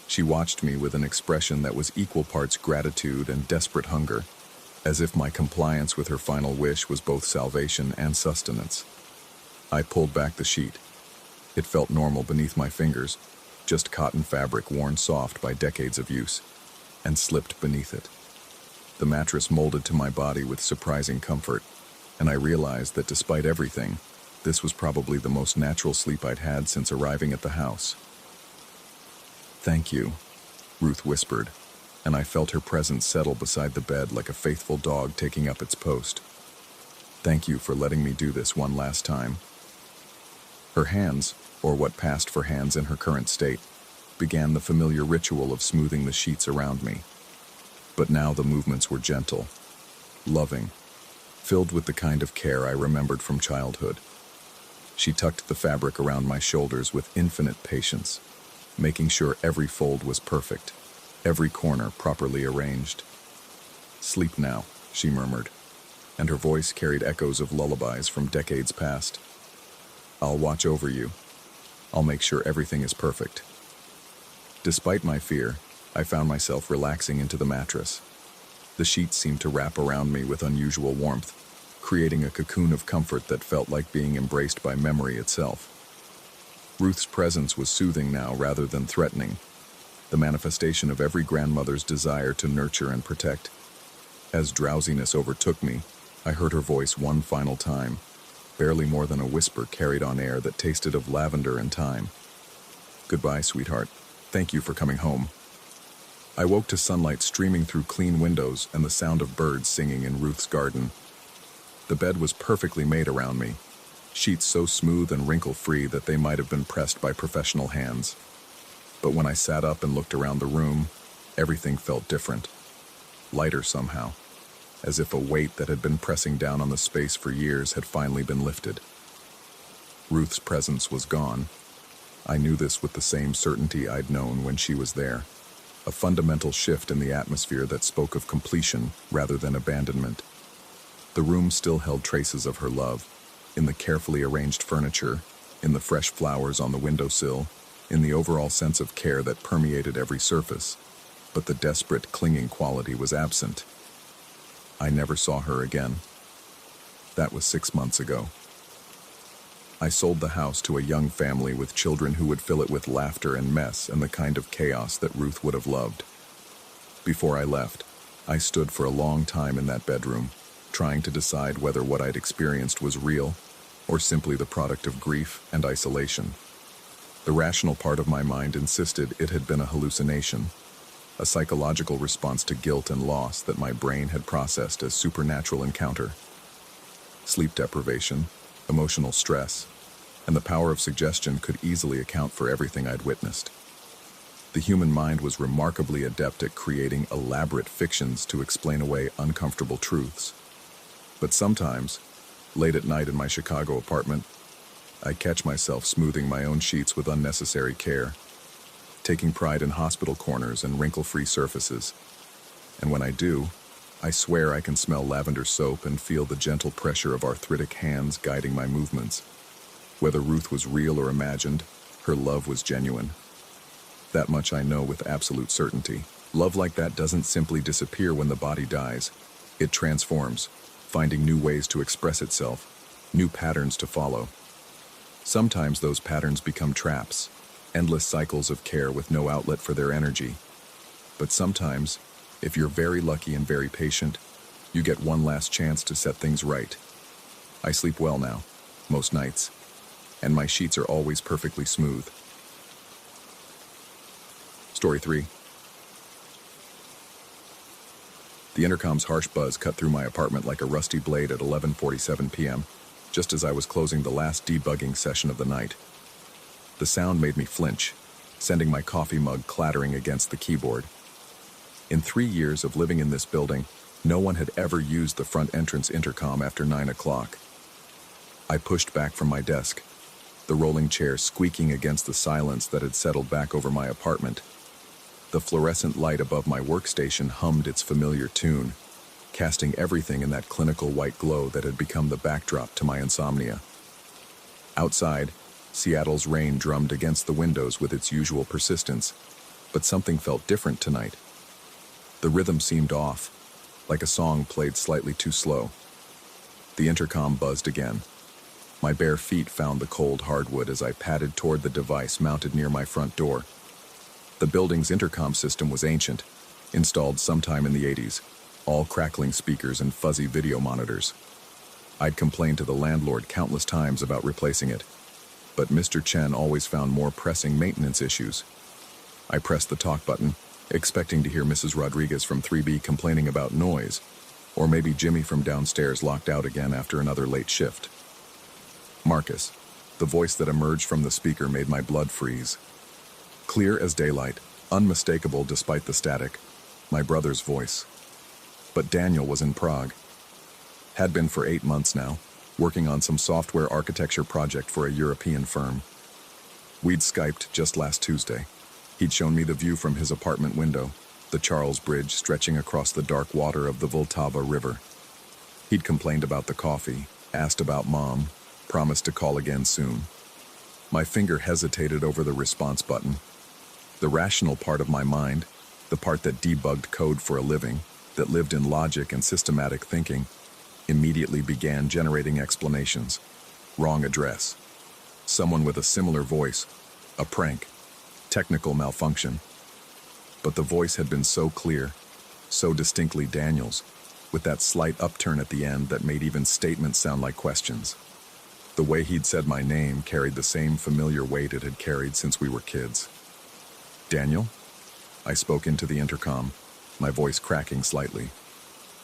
She watched me with an expression that was equal parts gratitude and desperate hunger, as if my compliance with her final wish was both salvation and sustenance. I pulled back the sheet. It felt normal beneath my fingers, just cotton fabric worn soft by decades of use, and slipped beneath it. The mattress molded to my body with surprising comfort, and I realized that despite everything, this was probably the most natural sleep I'd had since arriving at the house. "Thank you," Ruth whispered, and I felt her presence settle beside the bed like a faithful dog taking up its post. "Thank you for letting me do this one last time." Her hands, or what passed for hands in her current state, began the familiar ritual of smoothing the sheets around me. But now the movements were gentle, loving, filled with the kind of care I remembered from childhood. She tucked the fabric around my shoulders with infinite patience, making sure every fold was perfect, every corner properly arranged. "Sleep now," she murmured, and her voice carried echoes of lullabies from decades past. "I'll watch over you. I'll make sure everything is perfect." Despite my fear, I found myself relaxing into the mattress. The sheets seemed to wrap around me with unusual warmth, creating a cocoon of comfort that felt like being embraced by memory itself. Ruth's presence was soothing now rather than threatening, the manifestation of every grandmother's desire to nurture and protect. As drowsiness overtook me, I heard her voice one final time, barely more than a whisper carried on air that tasted of lavender and thyme. "Goodbye, sweetheart. Thank you for coming home." I woke to sunlight streaming through clean windows and the sound of birds singing in Ruth's garden. The bed was perfectly made around me, sheets so smooth and wrinkle-free that they might have been pressed by professional hands. But when I sat up and looked around the room, everything felt different, lighter somehow, as if a weight that had been pressing down on the space for years had finally been lifted. Ruth's presence was gone. I knew this with the same certainty I'd known when she was there, a fundamental shift in the atmosphere that spoke of completion rather than abandonment. The room still held traces of her love, in the carefully arranged furniture, in the fresh flowers on the windowsill, in the overall sense of care that permeated every surface, but the desperate, clinging quality was absent. I never saw her again. That was 6 months ago. I sold the house to a young family with children who would fill it with laughter and mess and the kind of chaos that Ruth would have loved. Before I left, I stood for a long time in that bedroom, trying to decide whether what I'd experienced was real or simply the product of grief and isolation. The rational part of my mind insisted it had been a hallucination, a psychological response to guilt and loss that my brain had processed as supernatural encounter. Sleep deprivation, emotional stress, and the power of suggestion could easily account for everything I'd witnessed. The human mind was remarkably adept at creating elaborate fictions to explain away uncomfortable truths. But sometimes, late at night in my Chicago apartment, I catch myself smoothing my own sheets with unnecessary care, taking pride in hospital corners and wrinkle-free surfaces. And when I do, I swear I can smell lavender soap and feel the gentle pressure of arthritic hands guiding my movements. Whether Ruth was real or imagined, her love was genuine. That much I know with absolute certainty. Love like that doesn't simply disappear when the body dies. It transforms, finding new ways to express itself, new patterns to follow. Sometimes those patterns become traps, endless cycles of care with no outlet for their energy. But sometimes, if you're very lucky and very patient, you get one last chance to set things right. I sleep well now, most nights, and my sheets are always perfectly smooth. Story 3. The intercom's harsh buzz cut through my apartment like a rusty blade at 11:47 p.m., just as I was closing the last debugging session of the night. The sound made me flinch, sending my coffee mug clattering against the keyboard. In 3 years of living in this building, no one had ever used the front entrance intercom after 9 o'clock. I pushed back from my desk, the rolling chair squeaking against the silence that had settled back over my apartment. The fluorescent light above my workstation hummed its familiar tune, casting everything in that clinical white glow that had become the backdrop to my insomnia. Outside, Seattle's rain drummed against the windows with its usual persistence, but something felt different tonight. The rhythm seemed off, like a song played slightly too slow. The intercom buzzed again. My bare feet found the cold hardwood as I padded toward the device mounted near my front door. The building's intercom system was ancient, installed sometime in the 80s, all crackling speakers and fuzzy video monitors. I'd complained to the landlord countless times about replacing it, but Mr. Chen always found more pressing maintenance issues. I pressed the talk button, expecting to hear Mrs. Rodriguez from 3B complaining about noise, or maybe Jimmy from downstairs locked out again after another late shift. Marcus, the voice that emerged from the speaker, made my blood freeze. Clear as daylight, unmistakable despite the static, my brother's voice. But Daniel was in Prague. Had been for 8 months now, working on some software architecture project for a European firm. We'd Skyped just last Tuesday. He'd shown me the view from his apartment window, the Charles Bridge stretching across the dark water of the Vltava River. He'd complained about the coffee, asked about Mom, promised to call again soon. My finger hesitated over the response button. The rational part of my mind, the part that debugged code for a living, that lived in logic and systematic thinking, immediately began generating explanations. Wrong address. Someone with a similar voice. A prank. Technical malfunction. But the voice had been so clear, so distinctly Daniel's, with that slight upturn at the end that made even statements sound like questions. The way he'd said my name carried the same familiar weight it had carried since we were kids. Daniel? I spoke into the intercom, my voice cracking slightly.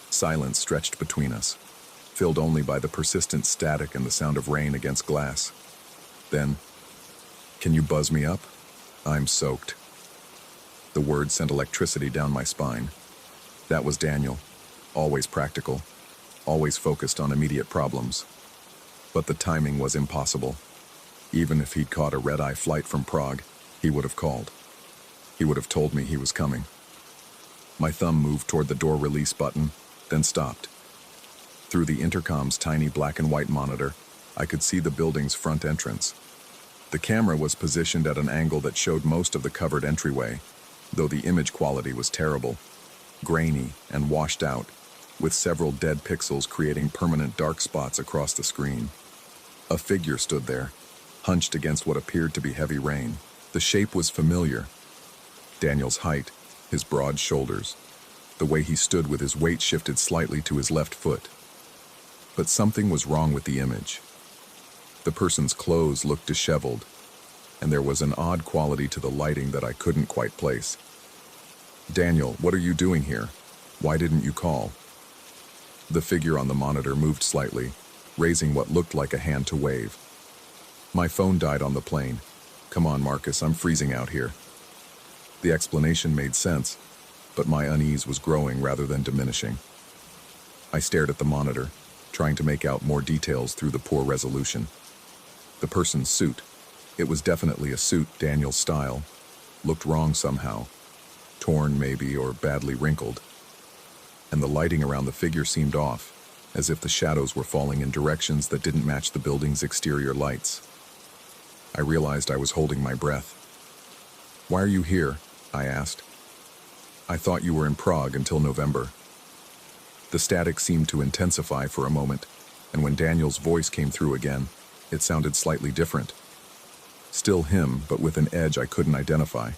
Silence stretched between us, filled only by the persistent static and the sound of rain against glass. Then, "Can you buzz me up? I'm soaked." The word sent electricity down my spine. That was Daniel, always practical, always focused on immediate problems. But the timing was impossible. Even if he'd caught a red-eye flight from Prague, he would have called. He would have told me he was coming. My thumb moved toward the door release button, then stopped. Through the intercom's tiny black and white monitor, I could see the building's front entrance. The camera was positioned at an angle that showed most of the covered entryway, though the image quality was terrible, grainy and washed out, with several dead pixels creating permanent dark spots across the screen. A figure stood there, hunched against what appeared to be heavy rain. The shape was familiar. Daniel's height, his broad shoulders, the way he stood with his weight shifted slightly to his left foot. But something was wrong with the image. The person's clothes looked disheveled, and there was an odd quality to the lighting that I couldn't quite place. "Daniel, what are you doing here? Why didn't you call?" The figure on the monitor moved slightly, raising what looked like a hand to wave. "My phone died on the plane. Come on, Marcus, I'm freezing out here." The explanation made sense, but my unease was growing rather than diminishing. I stared at the monitor, trying to make out more details through the poor resolution. The person's suit, it was definitely a suit Daniel's style, looked wrong somehow, torn maybe or badly wrinkled. And the lighting around the figure seemed off, as if the shadows were falling in directions that didn't match the building's exterior lights. I realized I was holding my breath. "Why are you here?" I asked. "I thought you were in Prague until November." The static seemed to intensify for a moment, and when Daniel's voice came through again, it sounded slightly different. Still him, but with an edge I couldn't identify.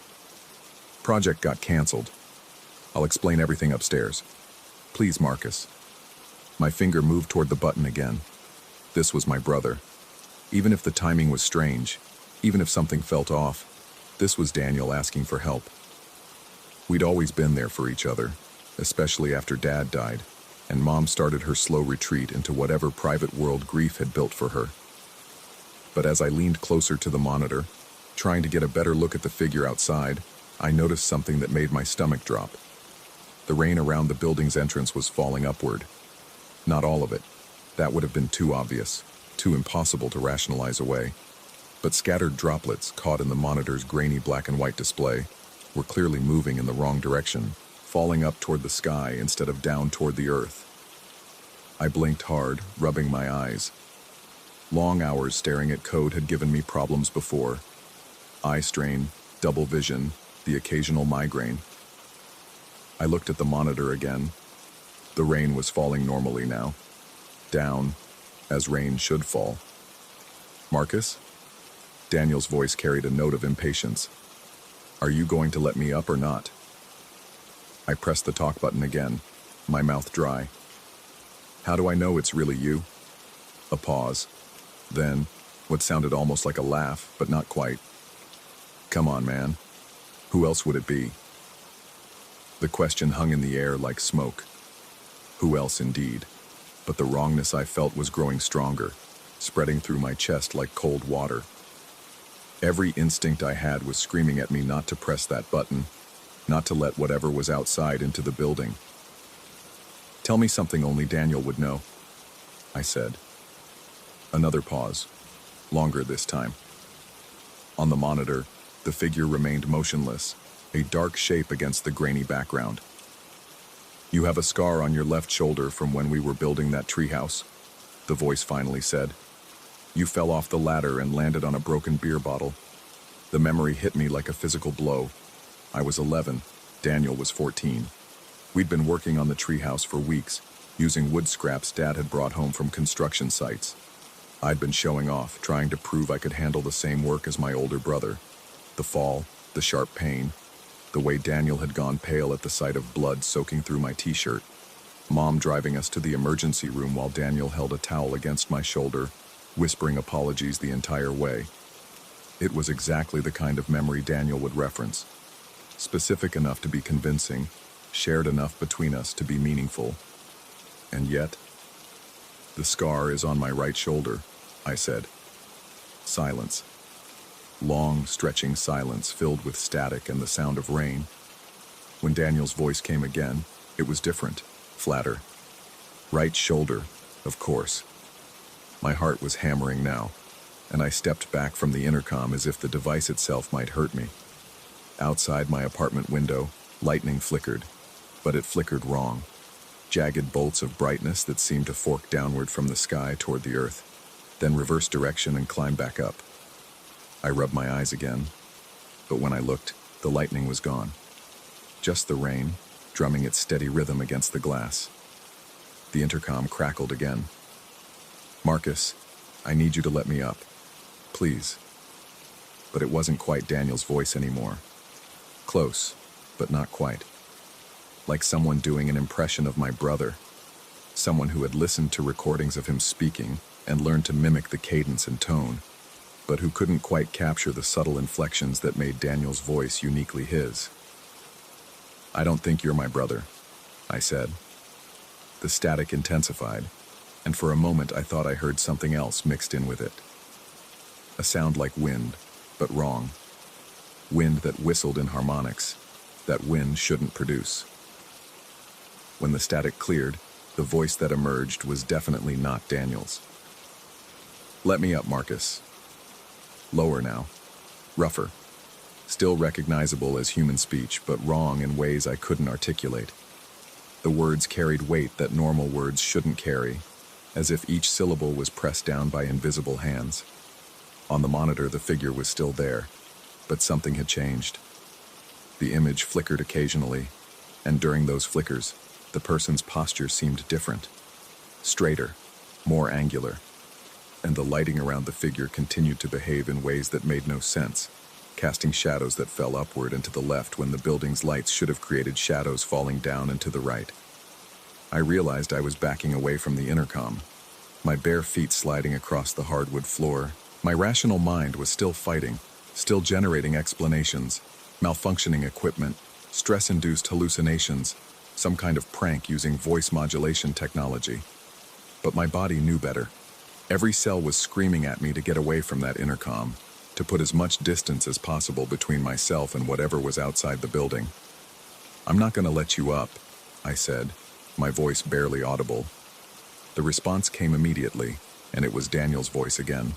"Project got canceled. I'll explain everything upstairs. Please, Marcus." My finger moved toward the button again. This was my brother. Even if the timing was strange, even if something felt off, this was Daniel asking for help. We'd always been there for each other, especially after Dad died, and Mom started her slow retreat into whatever private world grief had built for her. But as I leaned closer to the monitor, trying to get a better look at the figure outside, I noticed something that made my stomach drop. The rain around the building's entrance was falling upward. Not all of it. That would have been too obvious, too impossible to rationalize away. But scattered droplets caught in the monitor's grainy black and white display were clearly moving in the wrong direction, falling up toward the sky instead of down toward the earth. I blinked hard, rubbing my eyes. Long hours staring at code had given me problems before. Eye strain, double vision, the occasional migraine. I looked at the monitor again. The rain was falling normally now. Down, as rain should fall. "Marcus?" Daniel's voice carried a note of impatience. "Are you going to let me up or not?" I pressed the talk button again, my mouth dry. "How do I know it's really you?" A pause. Then, what sounded almost like a laugh, but not quite. "Come on, man. Who else would it be?" The question hung in the air like smoke. Who else indeed? But the wrongness I felt was growing stronger, spreading through my chest like cold water. Every instinct I had was screaming at me not to press that button, not to let whatever was outside into the building. "Tell me something only Daniel would know," I said. Another pause, longer this time. On the monitor, the figure remained motionless, a dark shape against the grainy background. "You have a scar on your left shoulder from when we were building that treehouse," the voice finally said. "You fell off the ladder and landed on a broken beer bottle. The memory hit me like a physical blow. I was 11, Daniel was 14. We'd been working on the treehouse for weeks, using wood scraps Dad had brought home from construction sites. I'd been showing off, trying to prove I could handle the same work as my older brother. The fall, the sharp pain, the way Daniel had gone pale at the sight of blood soaking through my t-shirt. Mom driving us to the emergency room while Daniel held a towel against my shoulder, whispering apologies the entire way. It was exactly the kind of memory Daniel would reference. Specific enough to be convincing, shared enough between us to be meaningful. And yet, "The scar is on my right shoulder," I said. Silence. Long, stretching silence filled with static and the sound of rain. When Daniel's voice came again, it was different, flatter. "Right shoulder, of course." My heart was hammering now, and I stepped back from the intercom as if the device itself might hurt me. Outside my apartment window, lightning flickered, but it flickered wrong. Jagged bolts of brightness that seemed to fork downward from the sky toward the earth, then reverse direction and climb back up. I rubbed my eyes again, but when I looked, the lightning was gone. Just the rain, drumming its steady rhythm against the glass. The intercom crackled again. "Marcus, I need you to let me up. Please." But it wasn't quite Daniel's voice anymore. Close, but not quite. Like someone doing an impression of my brother. Someone who had listened to recordings of him speaking and learned to mimic the cadence and tone, but who couldn't quite capture the subtle inflections that made Daniel's voice uniquely his. "I don't think you're my brother," I said. The static intensified, and for a moment I thought I heard something else mixed in with it. A sound like wind, but wrong. Wind that whistled in harmonics, that wind shouldn't produce. When the static cleared, the voice that emerged was definitely not Daniel's. "Let me up, Marcus." Lower now. Rougher. Still recognizable as human speech, but wrong in ways I couldn't articulate. The words carried weight that normal words shouldn't carry, as if each syllable was pressed down by invisible hands. On the monitor, the figure was still there, but something had changed. The image flickered occasionally, and during those flickers, the person's posture seemed different. Straighter, more angular, and the lighting around the figure continued to behave in ways that made no sense, casting shadows that fell upward and to the left when the building's lights should have created shadows falling down and to the right. I realized I was backing away from the intercom, my bare feet sliding across the hardwood floor. My rational mind was still fighting, still generating explanations, malfunctioning equipment, stress-induced hallucinations, some kind of prank using voice modulation technology. But my body knew better. Every cell was screaming at me to get away from that intercom, to put as much distance as possible between myself and whatever was outside the building. "I'm not going to let you up," I said, my voice barely audible. The response came immediately, and it was Daniel's voice again.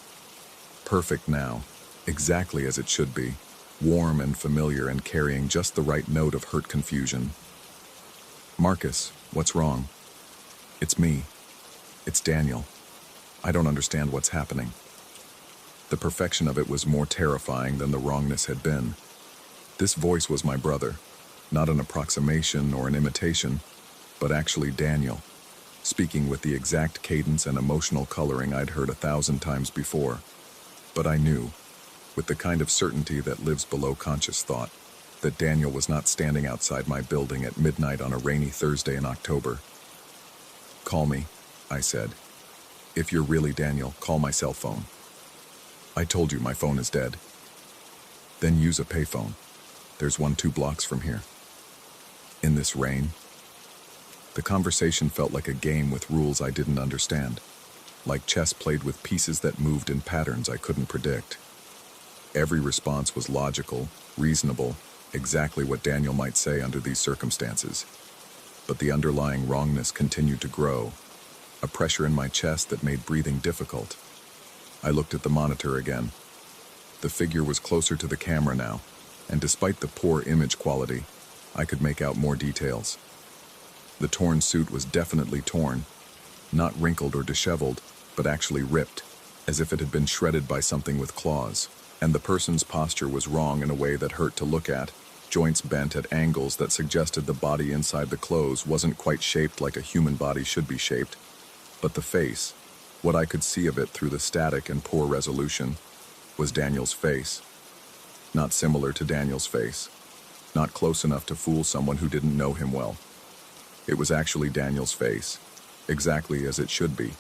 Perfect now, exactly as it should be, warm and familiar and carrying just the right note of hurt confusion. "Marcus, what's wrong?" "It's me. It's Daniel. I don't understand what's happening." The perfection of it was more terrifying than the wrongness had been. This voice was my brother, not an approximation or an imitation, but actually Daniel, speaking with the exact cadence and emotional coloring I'd heard 1,000 times before. But I knew, with the kind of certainty that lives below conscious thought, that Daniel was not standing outside my building at midnight on a rainy Thursday in October. "Call me," I said. "If you're really Daniel, call my cell phone." "I told you my phone is dead." "Then use a payphone. There's one 2 blocks from here." "In this rain?" The conversation felt like a game with rules I didn't understand, like chess played with pieces that moved in patterns I couldn't predict. Every response was logical, reasonable, exactly what Daniel might say under these circumstances. But the underlying wrongness continued to grow, a pressure in my chest that made breathing difficult. I looked at the monitor again. The figure was closer to the camera now, and despite the poor image quality, I could make out more details. The torn suit was definitely torn, not wrinkled or disheveled, but actually ripped, as if it had been shredded by something with claws. And the person's posture was wrong in a way that hurt to look at, joints bent at angles that suggested the body inside the clothes wasn't quite shaped like a human body should be shaped. But the face, what I could see of it through the static and poor resolution, was Daniel's face. Not similar to Daniel's face, not close enough to fool someone who didn't know him well. It was actually Daniel's face, exactly as it should be,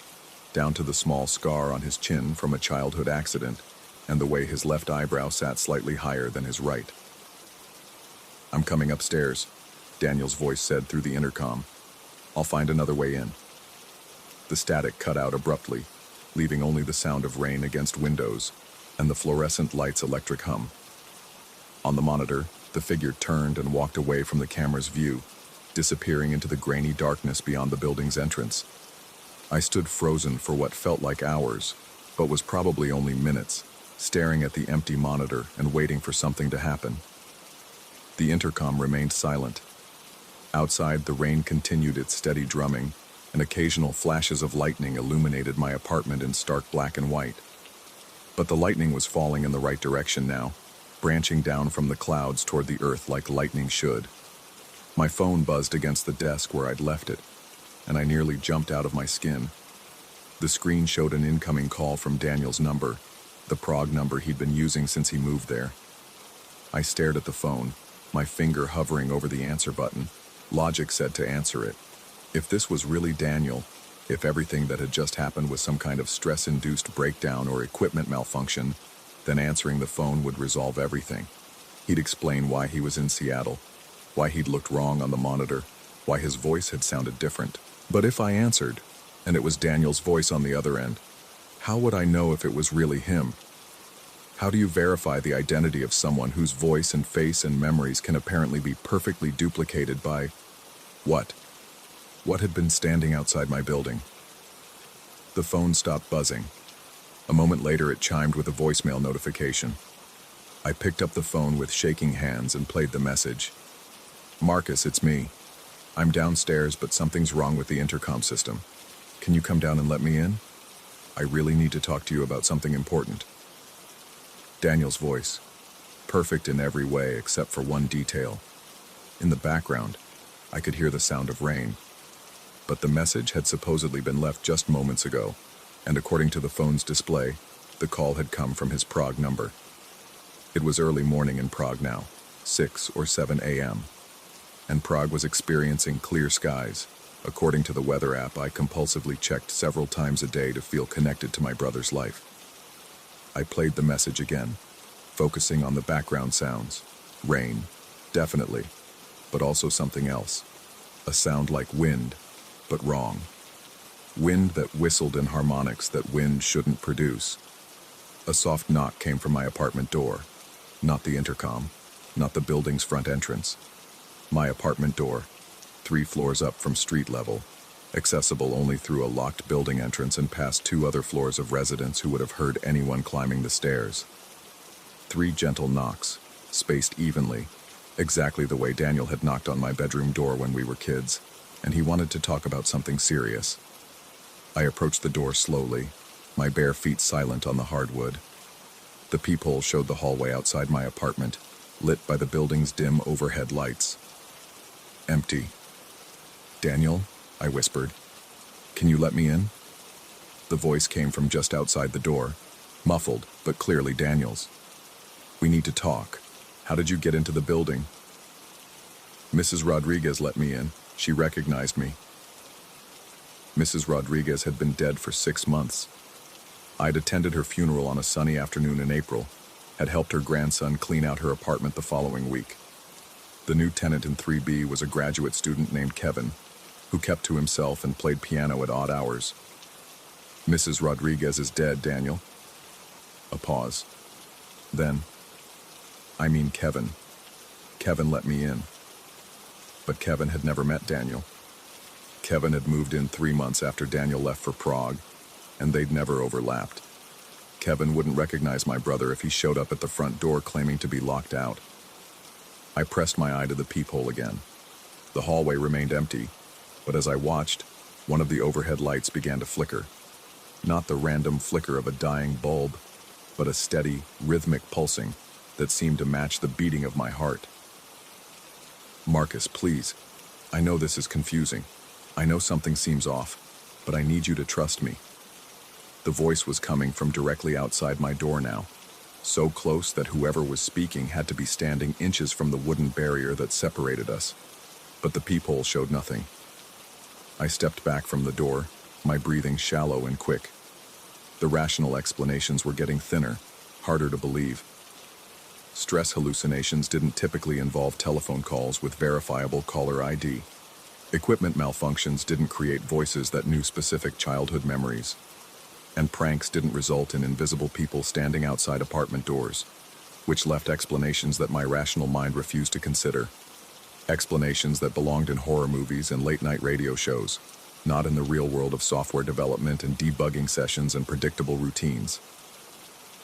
down to the small scar on his chin from a childhood accident, and the way his left eyebrow sat slightly higher than his right. "I'm coming upstairs," Daniel's voice said through the intercom. "I'll find another way in." The static cut out abruptly, leaving only the sound of rain against windows and the fluorescent light's electric hum. On the monitor, the figure turned and walked away from the camera's view, disappearing into the grainy darkness beyond the building's entrance. I stood frozen for what felt like hours, but was probably only minutes, staring at the empty monitor and waiting for something to happen. The intercom remained silent. Outside, the rain continued its steady drumming, and occasional flashes of lightning illuminated my apartment in stark black and white. But the lightning was falling in the right direction now, branching down from the clouds toward the earth like lightning should. My phone buzzed against the desk where I'd left it, and I nearly jumped out of my skin. The screen showed an incoming call from Daniel's number, the Prague number he'd been using since he moved there. I stared at the phone, my finger hovering over the answer button. Logic said to answer it. If this was really Daniel, if everything that had just happened was some kind of stress-induced breakdown or equipment malfunction, then answering the phone would resolve everything. He'd explain why he was in Seattle, why he'd looked wrong on the monitor, why his voice had sounded different. But if I answered, and it was Daniel's voice on the other end, how would I know if it was really him? How do you verify the identity of someone whose voice and face and memories can apparently be perfectly duplicated by what? What had been standing outside my building? The phone stopped buzzing. A moment later, it chimed with a voicemail notification. I picked up the phone with shaking hands and played the message. "Marcus, it's me. I'm downstairs, but something's wrong with the intercom system. Can you come down and let me in? I really need to talk to you about something important." Daniel's voice, perfect in every way except for one detail. In the background, I could hear the sound of rain. But the message had supposedly been left just moments ago, and according to the phone's display, the call had come from his Prague number. It was early morning in Prague now, 6 or 7 a.m., and Prague was experiencing clear skies. According to the weather app, I compulsively checked several times a day to feel connected to my brother's life. I played the message again, focusing on the background sounds. Rain, definitely, but also something else. A sound like wind, but wrong. Wind that whistled in harmonics that wind shouldn't produce. A soft knock came from my apartment door. Not the intercom, not the building's front entrance. My apartment door, 3 floors up from street level, accessible only through a locked building entrance and past 2 other floors of residents who would have heard anyone climbing the stairs. 3 gentle knocks, spaced evenly, exactly the way Daniel had knocked on my bedroom door when we were kids, and he wanted to talk about something serious. I approached the door slowly, my bare feet silent on the hardwood. The peephole showed the hallway outside my apartment, lit by the building's dim overhead lights. Empty. "Daniel," I whispered, "can you let me in?" The voice came from just outside the door, muffled, but clearly Daniel's. "We need to talk. How did you get into the building?" "Mrs. Rodriguez let me in. She recognized me." Mrs. Rodriguez had been dead for 6 months. I'd attended her funeral on a sunny afternoon in April, had helped her grandson clean out her apartment the following week. The new tenant in 3B was a graduate student named Kevin, who kept to himself and played piano at odd hours. "Mrs. Rodriguez is dead, Daniel." A pause. Then, "I mean Kevin. Kevin let me in." But Kevin had never met Daniel. Kevin had moved in 3 months after Daniel left for Prague, and they'd never overlapped. Kevin wouldn't recognize my brother if he showed up at the front door claiming to be locked out. I pressed my eye to the peephole again. The hallway remained empty, but as I watched, one of the overhead lights began to flicker. Not the random flicker of a dying bulb, but a steady, rhythmic pulsing that seemed to match the beating of my heart. "Marcus, please. I know this is confusing. I know something seems off, but I need you to trust me." The voice was coming from directly outside my door now, so close that whoever was speaking had to be standing inches from the wooden barrier that separated us. But the peephole showed nothing. I stepped back from the door, my breathing shallow and quick. The rational explanations were getting thinner, harder to believe. Stress hallucinations didn't typically involve telephone calls with verifiable caller ID. Equipment malfunctions didn't create voices that knew specific childhood memories. And pranks didn't result in invisible people standing outside apartment doors, which left explanations that my rational mind refused to consider. Explanations that belonged in horror movies and late-night radio shows, not in the real world of software development and debugging sessions and predictable routines.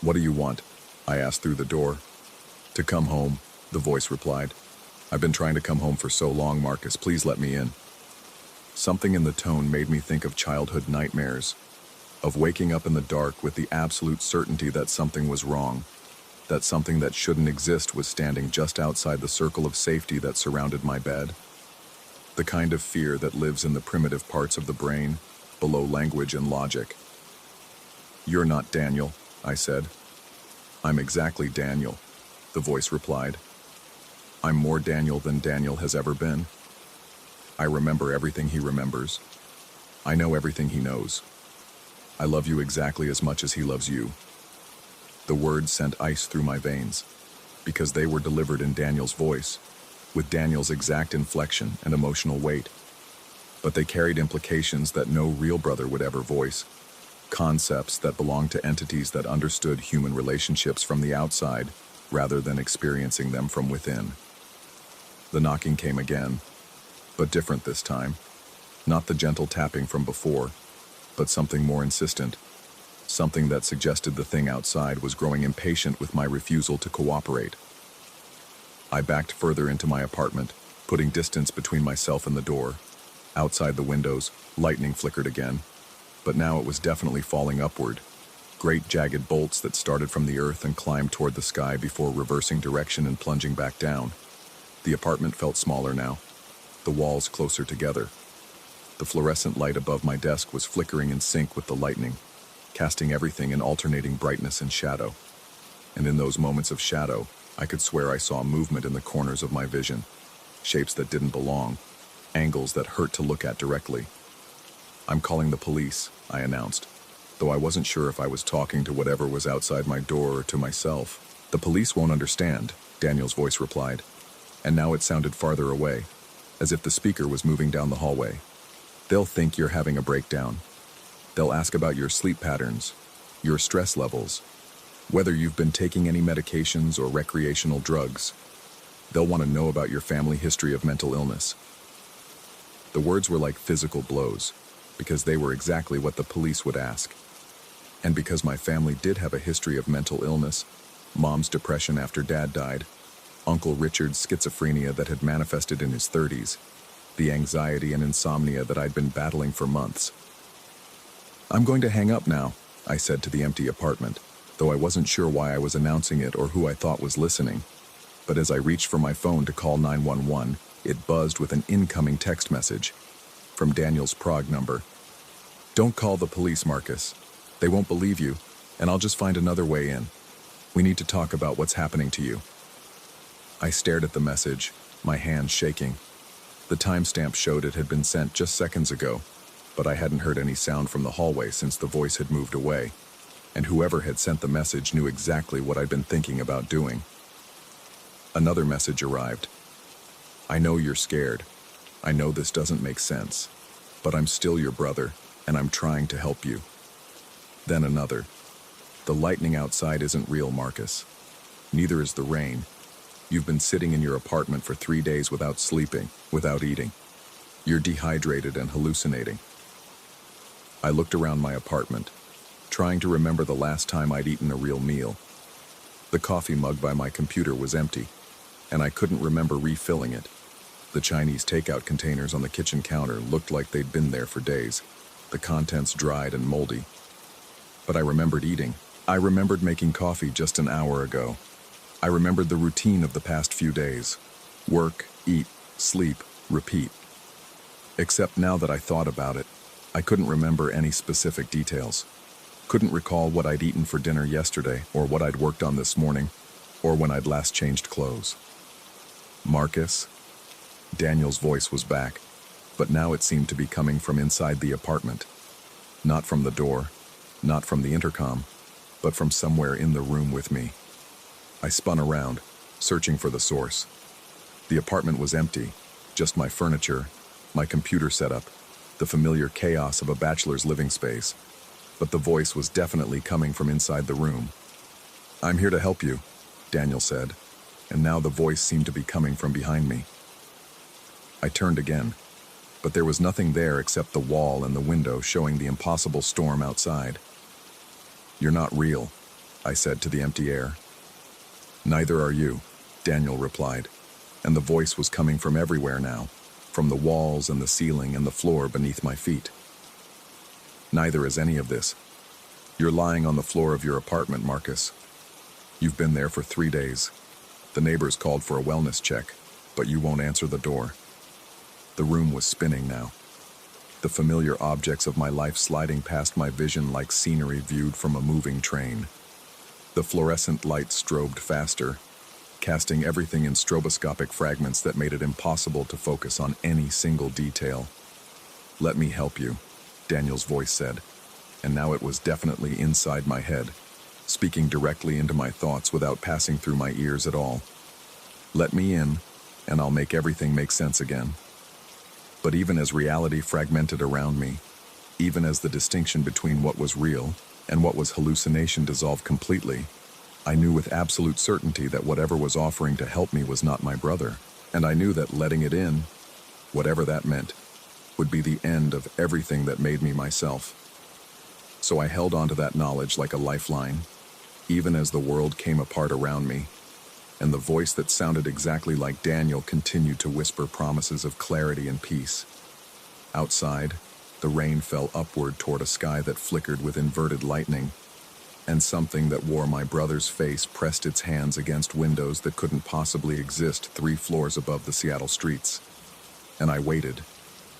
"What do you want?" I asked through the door. "To come home," the voice replied. "I've been trying to come home for so long, Marcus. Please let me in." Something in the tone made me think of childhood nightmares, of waking up in the dark with the absolute certainty that something was wrong, that something that shouldn't exist was standing just outside the circle of safety that surrounded my bed. The kind of fear that lives in the primitive parts of the brain, below language and logic. "You're not Daniel," I said. "I'm exactly Daniel," the voice replied. "I'm more Daniel than Daniel has ever been. I remember everything he remembers. I know everything he knows. I love you exactly as much as he loves you." The words sent ice through my veins, because they were delivered in Daniel's voice, with Daniel's exact inflection and emotional weight. But they carried implications that no real brother would ever voice, concepts that belonged to entities that understood human relationships from the outside, rather than experiencing them from within. The knocking came again, but different this time. Not the gentle tapping from before, but something more insistent, something that suggested the thing outside was growing impatient with my refusal to cooperate. I backed further into my apartment, putting distance between myself and the door. Outside the windows, lightning flickered again, but now it was definitely falling upward. Great jagged bolts that started from the earth and climbed toward the sky before reversing direction and plunging back down. The apartment felt smaller now, the walls closer together. The fluorescent light above my desk was flickering in sync with the lightning, casting everything in alternating brightness and shadow. And in those moments of shadow, I could swear I saw movement in the corners of my vision, shapes that didn't belong, angles that hurt to look at directly. "I'm calling the police," I announced, though I wasn't sure if I was talking to whatever was outside my door or to myself. "The police won't understand," Daniel's voice replied, and now it sounded farther away, as if the speaker was moving down the hallway. "They'll think you're having a breakdown. They'll ask about your sleep patterns, your stress levels, whether you've been taking any medications or recreational drugs. They'll want to know about your family history of mental illness." The words were like physical blows, because they were exactly what the police would ask. And because my family did have a history of mental illness, Mom's depression after Dad died, Uncle Richard's schizophrenia that had manifested in his 30s, the anxiety and insomnia that I'd been battling for months. "I'm going to hang up now," I said to the empty apartment, though I wasn't sure why I was announcing it or who I thought was listening. But as I reached for my phone to call 911, it buzzed with an incoming text message from Daniel's Prague number. "Don't call the police, Marcus. They won't believe you, and I'll just find another way in. We need to talk about what's happening to you." I stared at the message, my hands shaking. The timestamp showed it had been sent just seconds ago, but I hadn't heard any sound from the hallway since the voice had moved away, and whoever had sent the message knew exactly what I'd been thinking about doing. Another message arrived. "I know you're scared. I know this doesn't make sense, but I'm still your brother, and I'm trying to help you." Then another. "The lightning outside isn't real, Marcus. Neither is the rain. You've been sitting in your apartment for 3 days without sleeping, without eating. You're dehydrated and hallucinating." I looked around my apartment, trying to remember the last time I'd eaten a real meal. The coffee mug by my computer was empty, and I couldn't remember refilling it. The Chinese takeout containers on the kitchen counter looked like they'd been there for days, the contents dried and moldy. But I remembered eating. I remembered making coffee just an hour ago. I remembered the routine of the past few days. Work, eat, sleep, repeat. Except now that I thought about it, I couldn't remember any specific details. Couldn't recall what I'd eaten for dinner yesterday, or what I'd worked on this morning, or when I'd last changed clothes. "Marcus?" Daniel's voice was back, but now it seemed to be coming from inside the apartment. Not from the door, not from the intercom, but from somewhere in the room with me. I spun around, searching for the source. The apartment was empty, just my furniture, my computer setup, the familiar chaos of a bachelor's living space. But the voice was definitely coming from inside the room. "I'm here to help you," Daniel said, and now the voice seemed to be coming from behind me. I turned again, but there was nothing there except the wall and the window showing the impossible storm outside. "You're not real," I said to the empty air. "Neither are you," Daniel replied, and the voice was coming from everywhere now, from the walls and the ceiling and the floor beneath my feet. "Neither is any of this. You're lying on the floor of your apartment, Marcus. You've been there for 3 days. The neighbors called for a wellness check, but you won't answer the door." The room was spinning now, the familiar objects of my life sliding past my vision like scenery viewed from a moving train. The fluorescent light strobed faster, casting everything in stroboscopic fragments that made it impossible to focus on any single detail. "Let me help you," Daniel's voice said, and now it was definitely inside my head, speaking directly into my thoughts without passing through my ears at all. "Let me in, and I'll make everything make sense again." But even as reality fragmented around me, even as the distinction between what was real and what was hallucination dissolved completely, I knew with absolute certainty that whatever was offering to help me was not my brother, and I knew that letting it in, whatever that meant, would be the end of everything that made me myself. So I held on to that knowledge like a lifeline, even as the world came apart around me, and the voice that sounded exactly like Daniel continued to whisper promises of clarity and peace. Outside, the rain fell upward toward a sky that flickered with inverted lightning, and something that wore my brother's face pressed its hands against windows that couldn't possibly exist 3 floors above the Seattle streets. And I waited,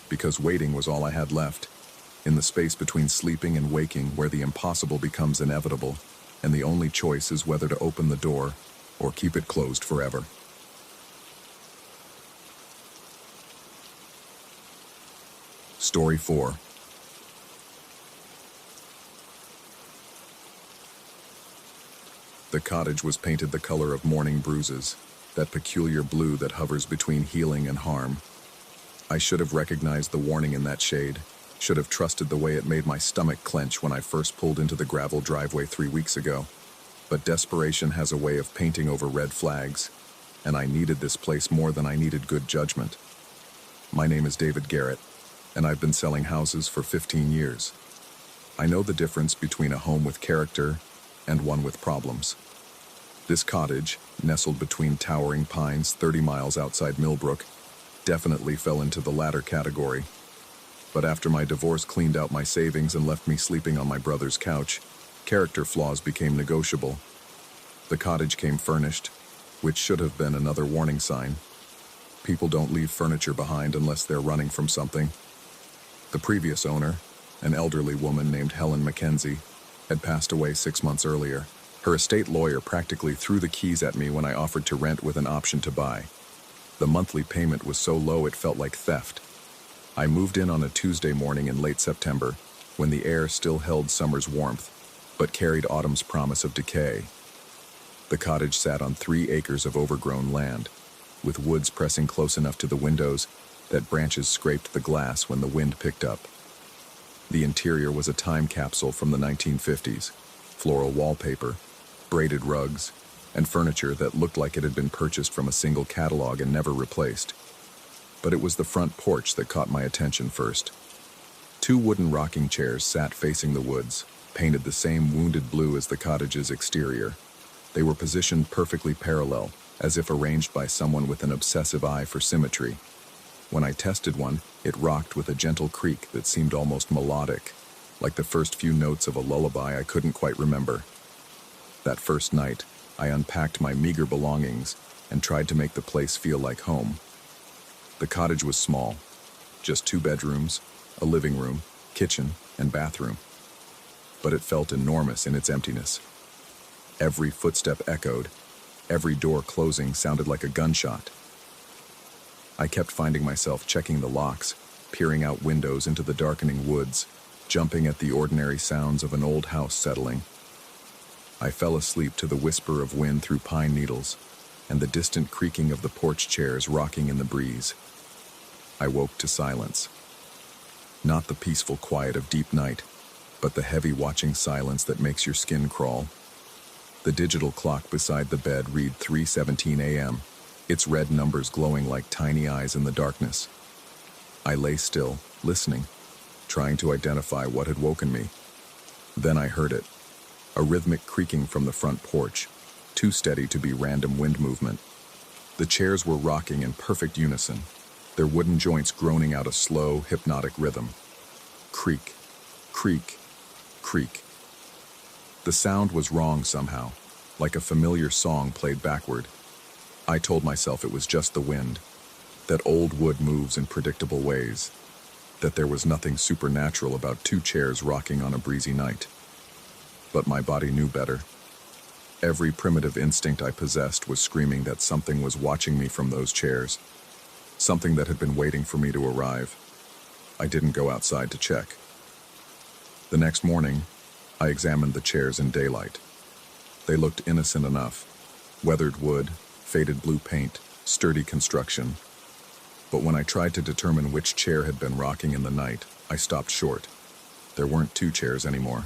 because waiting was all I had left, in the space between sleeping and waking where the impossible becomes inevitable, and the only choice is whether to open the door or keep it closed forever. Story 4. The cottage was painted the color of morning bruises, that peculiar blue that hovers between healing and harm. I should have recognized the warning in that shade, should have trusted the way it made my stomach clench when I first pulled into the gravel driveway 3 weeks ago. But desperation has a way of painting over red flags, and I needed this place more than I needed good judgment. My name is David Garrett, and I've been selling houses for 15 years. I know the difference between a home with character and one with problems. This cottage, nestled between towering pines 30 miles outside Millbrook, definitely fell into the latter category. But after my divorce cleaned out my savings and left me sleeping on my brother's couch, character flaws became negotiable. The cottage came furnished, which should have been another warning sign. People don't leave furniture behind unless they're running from something. The previous owner, an elderly woman named Helen Mackenzie, had passed away 6 months earlier. Her estate lawyer practically threw the keys at me when I offered to rent with an option to buy. The monthly payment was so low it felt like theft. I moved in on a Tuesday morning in late September, when the air still held summer's warmth, but carried autumn's promise of decay. The cottage sat on 3 acres of overgrown land, with woods pressing close enough to the windows that branches scraped the glass when the wind picked up. The interior was a time capsule from the 1950s, floral wallpaper, braided rugs, and furniture that looked like it had been purchased from a single catalog and never replaced. But it was the front porch that caught my attention first. 2 wooden rocking chairs sat facing the woods, painted the same wounded blue as the cottage's exterior. They were positioned perfectly parallel, as if arranged by someone with an obsessive eye for symmetry. When I tested one, it rocked with a gentle creak that seemed almost melodic, like the first few notes of a lullaby I couldn't quite remember. That first night, I unpacked my meager belongings and tried to make the place feel like home. The cottage was small, just 2 bedrooms, a living room, kitchen, and bathroom. But it felt enormous in its emptiness. Every footstep echoed, every door closing sounded like a gunshot. I kept finding myself checking the locks, peering out windows into the darkening woods, jumping at the ordinary sounds of an old house settling. I fell asleep to the whisper of wind through pine needles and the distant creaking of the porch chairs rocking in the breeze. I woke to silence. Not the peaceful quiet of deep night, but the heavy watching silence that makes your skin crawl. The digital clock beside the bed read 3:17 a.m., its red numbers glowing like tiny eyes in the darkness. I lay still, listening, trying to identify what had woken me. Then I heard it. A rhythmic creaking from the front porch, too steady to be random wind movement. The chairs were rocking in perfect unison, their wooden joints groaning out a slow, hypnotic rhythm. Creak, creak, creak. The sound was wrong somehow, like a familiar song played backward. I told myself it was just the wind, that old wood moves in predictable ways, that there was nothing supernatural about 2 chairs rocking on a breezy night. But my body knew better. Every primitive instinct I possessed was screaming that something was watching me from those chairs, something that had been waiting for me to arrive. I didn't go outside to check. The next morning, I examined the chairs in daylight. They looked innocent enough. Weathered wood, faded blue paint, sturdy construction. But when I tried to determine which chair had been rocking in the night, I stopped short. There weren't 2 chairs anymore.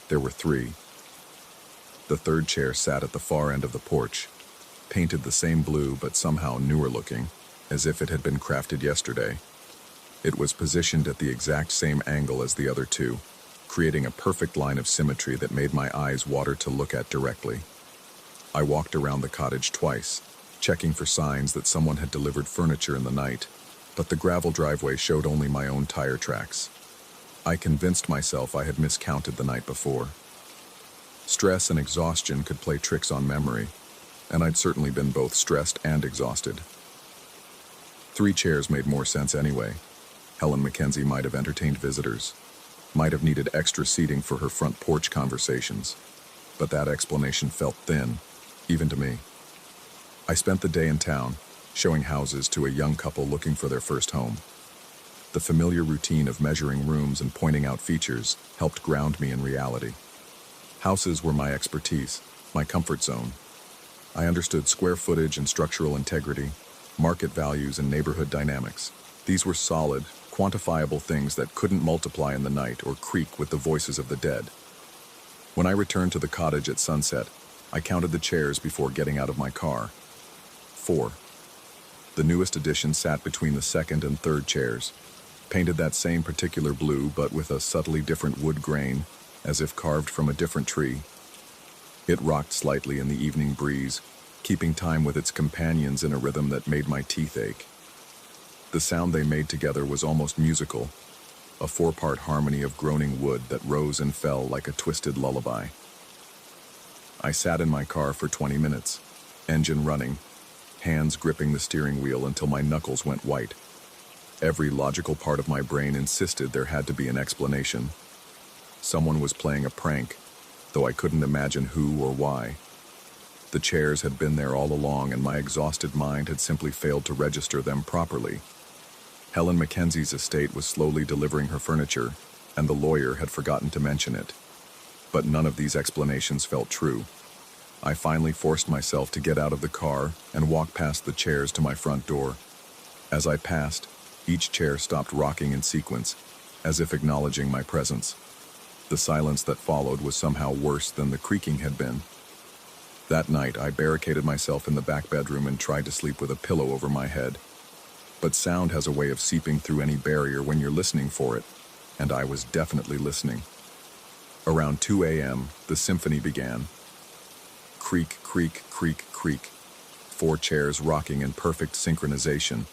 There were 3. The 3rd chair sat at the far end of the porch, painted the same blue but somehow newer looking, as if it had been crafted yesterday. It was positioned at the exact same angle as the other 2, creating a perfect line of symmetry that made my eyes water to look at directly. I walked around the cottage twice, checking for signs that someone had delivered furniture in the night, but the gravel driveway showed only my own tire tracks. I convinced myself I had miscounted the night before. Stress and exhaustion could play tricks on memory, and I'd certainly been both stressed and exhausted. 3 chairs made more sense anyway. Helen Mackenzie might have entertained visitors, might have needed extra seating for her front porch conversations, but that explanation felt thin, even to me. I spent the day in town, showing houses to a young couple looking for their first home. The familiar routine of measuring rooms and pointing out features helped ground me in reality. Houses were my expertise, my comfort zone. I understood square footage and structural integrity, market values and neighborhood dynamics. These were solid, quantifiable things that couldn't multiply in the night or creak with the voices of the dead. When I returned to the cottage at sunset, I counted the chairs before getting out of my car. 4. The newest addition sat between the second and third chairs, painted that same particular blue but with a subtly different wood grain, as if carved from a different tree. It rocked slightly in the evening breeze, keeping time with its companions in a rhythm that made my teeth ache. The sound they made together was almost musical, a 4-part harmony of groaning wood that rose and fell like a twisted lullaby. I sat in my car for 20 minutes, engine running, hands gripping the steering wheel until my knuckles went white. Every logical part of my brain insisted there had to be an explanation. Someone was playing a prank, though I couldn't imagine who or why. The chairs had been there all along, and my exhausted mind had simply failed to register them properly. Helen Mackenzie's estate was slowly delivering her furniture, and the lawyer had forgotten to mention it. But none of these explanations felt true. I finally forced myself to get out of the car and walk past the chairs to my front door. As I passed, each chair stopped rocking in sequence, as if acknowledging my presence. The silence that followed was somehow worse than the creaking had been. That night, I barricaded myself in the back bedroom and tried to sleep with a pillow over my head. But sound has a way of seeping through any barrier when you're listening for it, and I was definitely listening. Around 2 a.m., the symphony began. Creak, creak, creak, creak. 4 chairs rocking in perfect synchronization,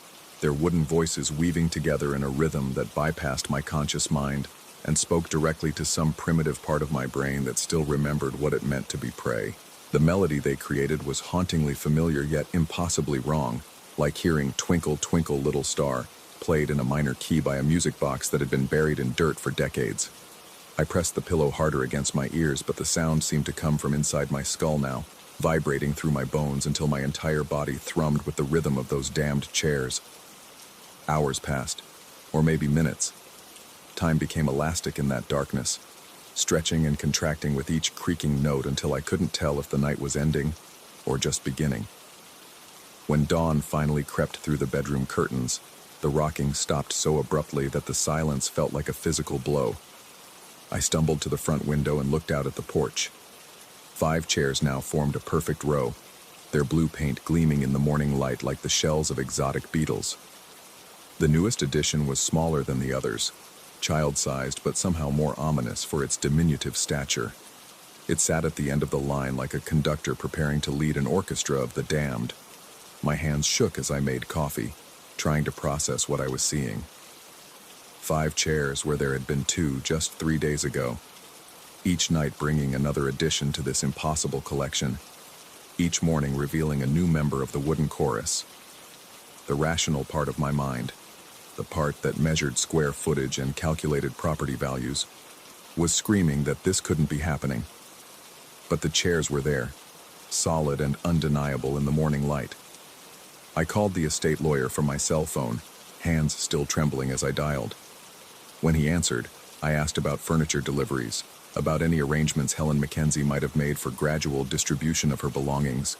their wooden voices weaving together in a rhythm that bypassed my conscious mind and spoke directly to some primitive part of my brain that still remembered what it meant to be prey. The melody they created was hauntingly familiar yet impossibly wrong, like hearing Twinkle, Twinkle, Little Star, played in a minor key by a music box that had been buried in dirt for decades. I pressed the pillow harder against my ears, but the sound seemed to come from inside my skull now, vibrating through my bones until my entire body thrummed with the rhythm of those damned chairs. Hours passed, or maybe minutes. Time became elastic in that darkness, stretching and contracting with each creaking note until I couldn't tell if the night was ending or just beginning. When dawn finally crept through the bedroom curtains, the rocking stopped so abruptly that the silence felt like a physical blow. I stumbled to the front window and looked out at the porch. 5 chairs now formed a perfect row, their blue paint gleaming in the morning light like the shells of exotic beetles. The newest addition was smaller than the others, child-sized but somehow more ominous for its diminutive stature. It sat at the end of the line like a conductor preparing to lead an orchestra of the damned. My hands shook as I made coffee, trying to process what I was seeing. 5 chairs where there had been 2 just 3 days ago, each night bringing another addition to this impossible collection, each morning revealing a new member of the wooden chorus. The rational part of my mind, the part that measured square footage and calculated property values, was screaming that this couldn't be happening. But the chairs were there, solid and undeniable in the morning light. I called the estate lawyer from my cell phone, hands still trembling as I dialed. When he answered, I asked about furniture deliveries, about any arrangements Helen Mackenzie might have made for gradual distribution of her belongings.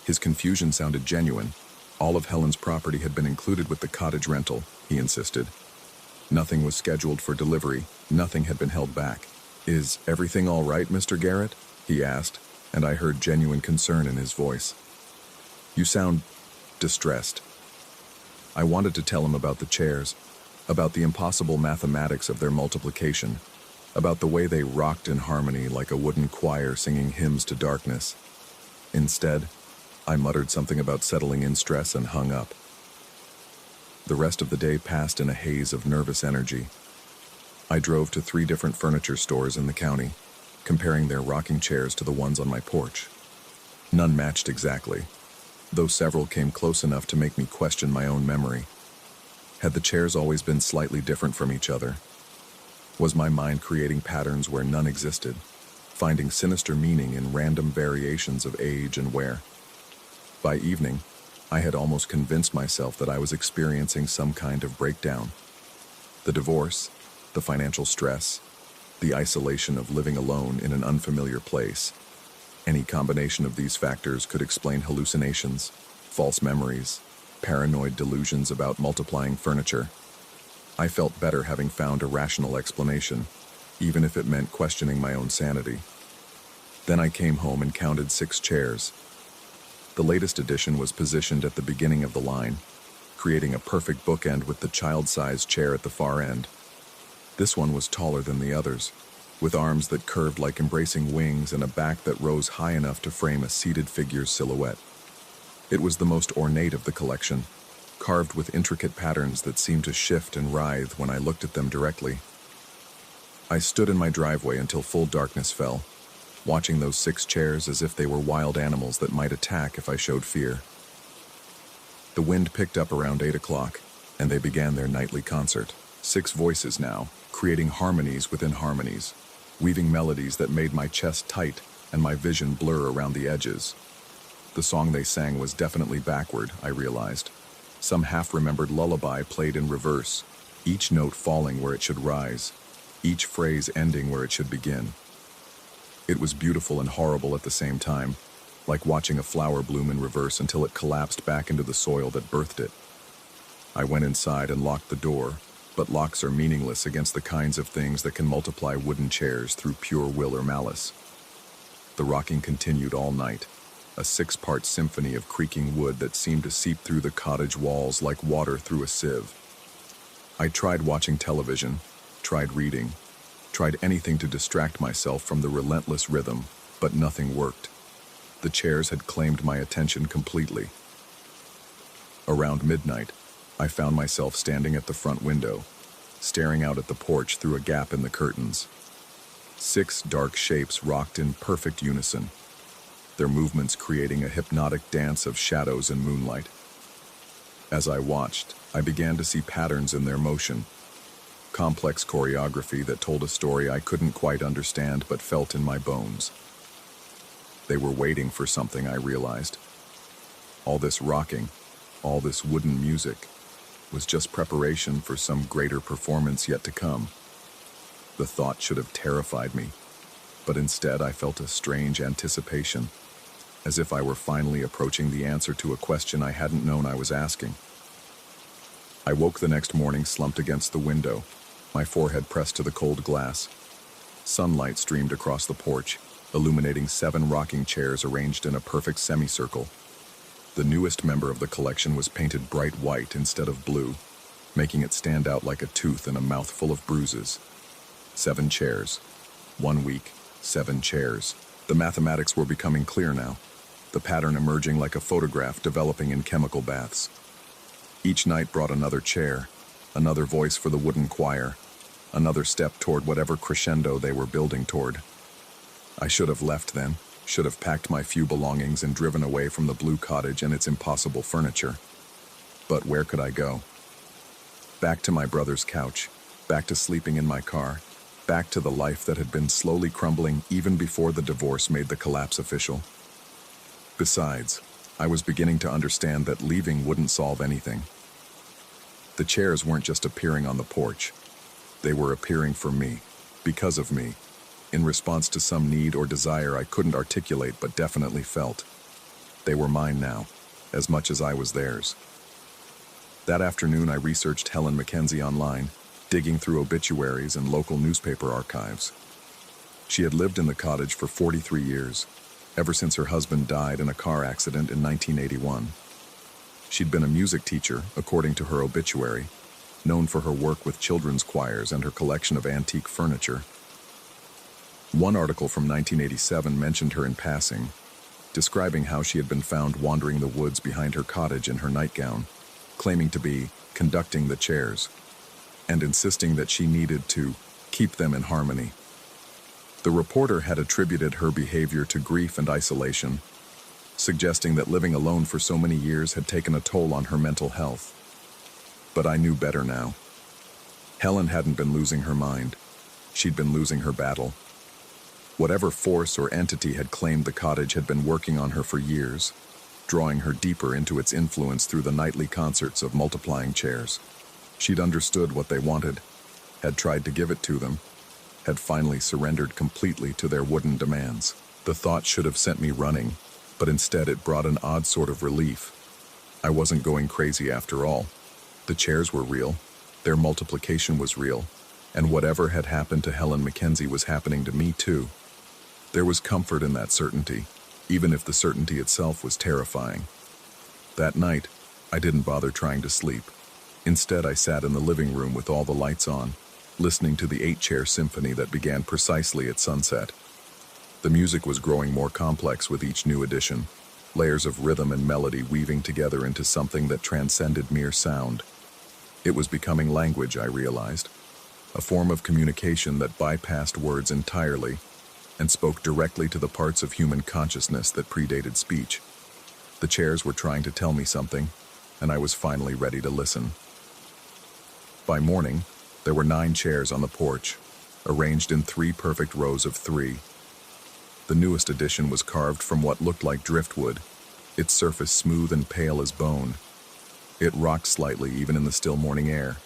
His confusion sounded genuine. All of Helen's property had been included with the cottage rental, he insisted. Nothing was scheduled for delivery, nothing had been held back. "Is everything all right, Mr. Garrett?" he asked, and I heard genuine concern in his voice. "You sound distressed." I wanted to tell him about the chairs, about the impossible mathematics of their multiplication, about the way they rocked in harmony like a wooden choir singing hymns to darkness. Instead, I muttered something about settling in stress and hung up. The rest of the day passed in a haze of nervous energy. I drove to 3 different furniture stores in the county, comparing their rocking chairs to the ones on my porch. None matched exactly, though several came close enough to make me question my own memory. Had the chairs always been slightly different from each other? Was my mind creating patterns where none existed, finding sinister meaning in random variations of age and wear? By evening, I had almost convinced myself that I was experiencing some kind of breakdown. The divorce, the financial stress, the isolation of living alone in an unfamiliar place. Any combination of these factors could explain hallucinations, false memories, paranoid delusions about multiplying furniture. I felt better having found a rational explanation, even if it meant questioning my own sanity. Then I came home and counted 6 chairs. The latest edition was positioned at the beginning of the line, creating a perfect bookend with the child-sized chair at the far end. This one was taller than the others, with arms that curved like embracing wings and a back that rose high enough to frame a seated figure's silhouette. It was the most ornate of the collection, carved with intricate patterns that seemed to shift and writhe when I looked at them directly. I stood in my driveway until full darkness fell, watching those 6 chairs as if they were wild animals that might attack if I showed fear. The wind picked up around 8 o'clock, and they began their nightly concert. 6 voices now, creating harmonies within harmonies, weaving melodies that made my chest tight and my vision blur around the edges. The song they sang was definitely backward, I realized. Some half-remembered lullaby played in reverse, each note falling where it should rise, each phrase ending where it should begin. It was beautiful and horrible at the same time, like watching a flower bloom in reverse until it collapsed back into the soil that birthed it. I went inside and locked the door, but locks are meaningless against the kinds of things that can multiply wooden chairs through pure will or malice. The rocking continued all night, a 6-part symphony of creaking wood that seemed to seep through the cottage walls like water through a sieve. I tried watching television, tried reading, tried anything to distract myself from the relentless rhythm, but nothing worked. The chairs had claimed my attention completely. Around midnight, I found myself standing at the front window, staring out at the porch through a gap in the curtains. 6 dark shapes rocked in perfect unison, their movements creating a hypnotic dance of shadows and moonlight. As I watched, I began to see patterns in their motion, complex choreography that told a story I couldn't quite understand but felt in my bones. They were waiting for something, I realized. All this rocking, all this wooden music, was just preparation for some greater performance yet to come. The thought should have terrified me, but instead I felt a strange anticipation, as if I were finally approaching the answer to a question I hadn't known I was asking. I woke the next morning slumped against the window, my forehead pressed to the cold glass. Sunlight streamed across the porch, illuminating 7 rocking chairs arranged in a perfect semicircle. The newest member of the collection was painted bright white instead of blue, making it stand out like a tooth in a mouth full of bruises. 7 chairs. 1 week, 7 chairs. The mathematics were becoming clear now, the pattern emerging like a photograph developing in chemical baths. Each night brought another chair, another voice for the wooden choir, another step toward whatever crescendo they were building toward. I should have left then, should have packed my few belongings and driven away from the blue cottage and its impossible furniture. But where could I go? Back to my brother's couch, back to sleeping in my car, back to the life that had been slowly crumbling even before the divorce made the collapse official. Besides, I was beginning to understand that leaving wouldn't solve anything. The chairs weren't just appearing on the porch. They were appearing for me, because of me, in response to some need or desire I couldn't articulate but definitely felt. They were mine now, as much as I was theirs. That afternoon I researched Helen Mackenzie online, digging through obituaries and local newspaper archives. She had lived in the cottage for 43 years, ever since her husband died in a car accident in 1981. She'd been a music teacher, according to her obituary, known for her work with children's choirs and her collection of antique furniture. One article from 1987 mentioned her in passing, describing how she had been found wandering the woods behind her cottage in her nightgown, claiming to be conducting the chairs, and insisting that she needed to keep them in harmony. The reporter had attributed her behavior to grief and isolation, suggesting that living alone for so many years had taken a toll on her mental health. But I knew better now. Helen hadn't been losing her mind. She'd been losing her battle. Whatever force or entity had claimed the cottage had been working on her for years, drawing her deeper into its influence through the nightly concerts of multiplying chairs. She'd understood what they wanted, had tried to give it to them, had finally surrendered completely to their wooden demands. The thought should have sent me running, but instead it brought an odd sort of relief. I wasn't going crazy after all. The chairs were real, their multiplication was real, and whatever had happened to Helen Mackenzie was happening to me too. There was comfort in that certainty, even if the certainty itself was terrifying. That night, I didn't bother trying to sleep. Instead, I sat in the living room with all the lights on, listening to the 8-chair symphony that began precisely at sunset. The music was growing more complex with each new addition, layers of rhythm and melody weaving together into something that transcended mere sound. It was becoming language, I realized, a form of communication that bypassed words entirely and spoke directly to the parts of human consciousness that predated speech. The chairs were trying to tell me something, and I was finally ready to listen. By morning, there were 9 chairs on the porch, arranged in 3 perfect rows of 3. The newest addition was carved from what looked like driftwood, its surface smooth and pale as bone. It rocked slightly even in the still morning air,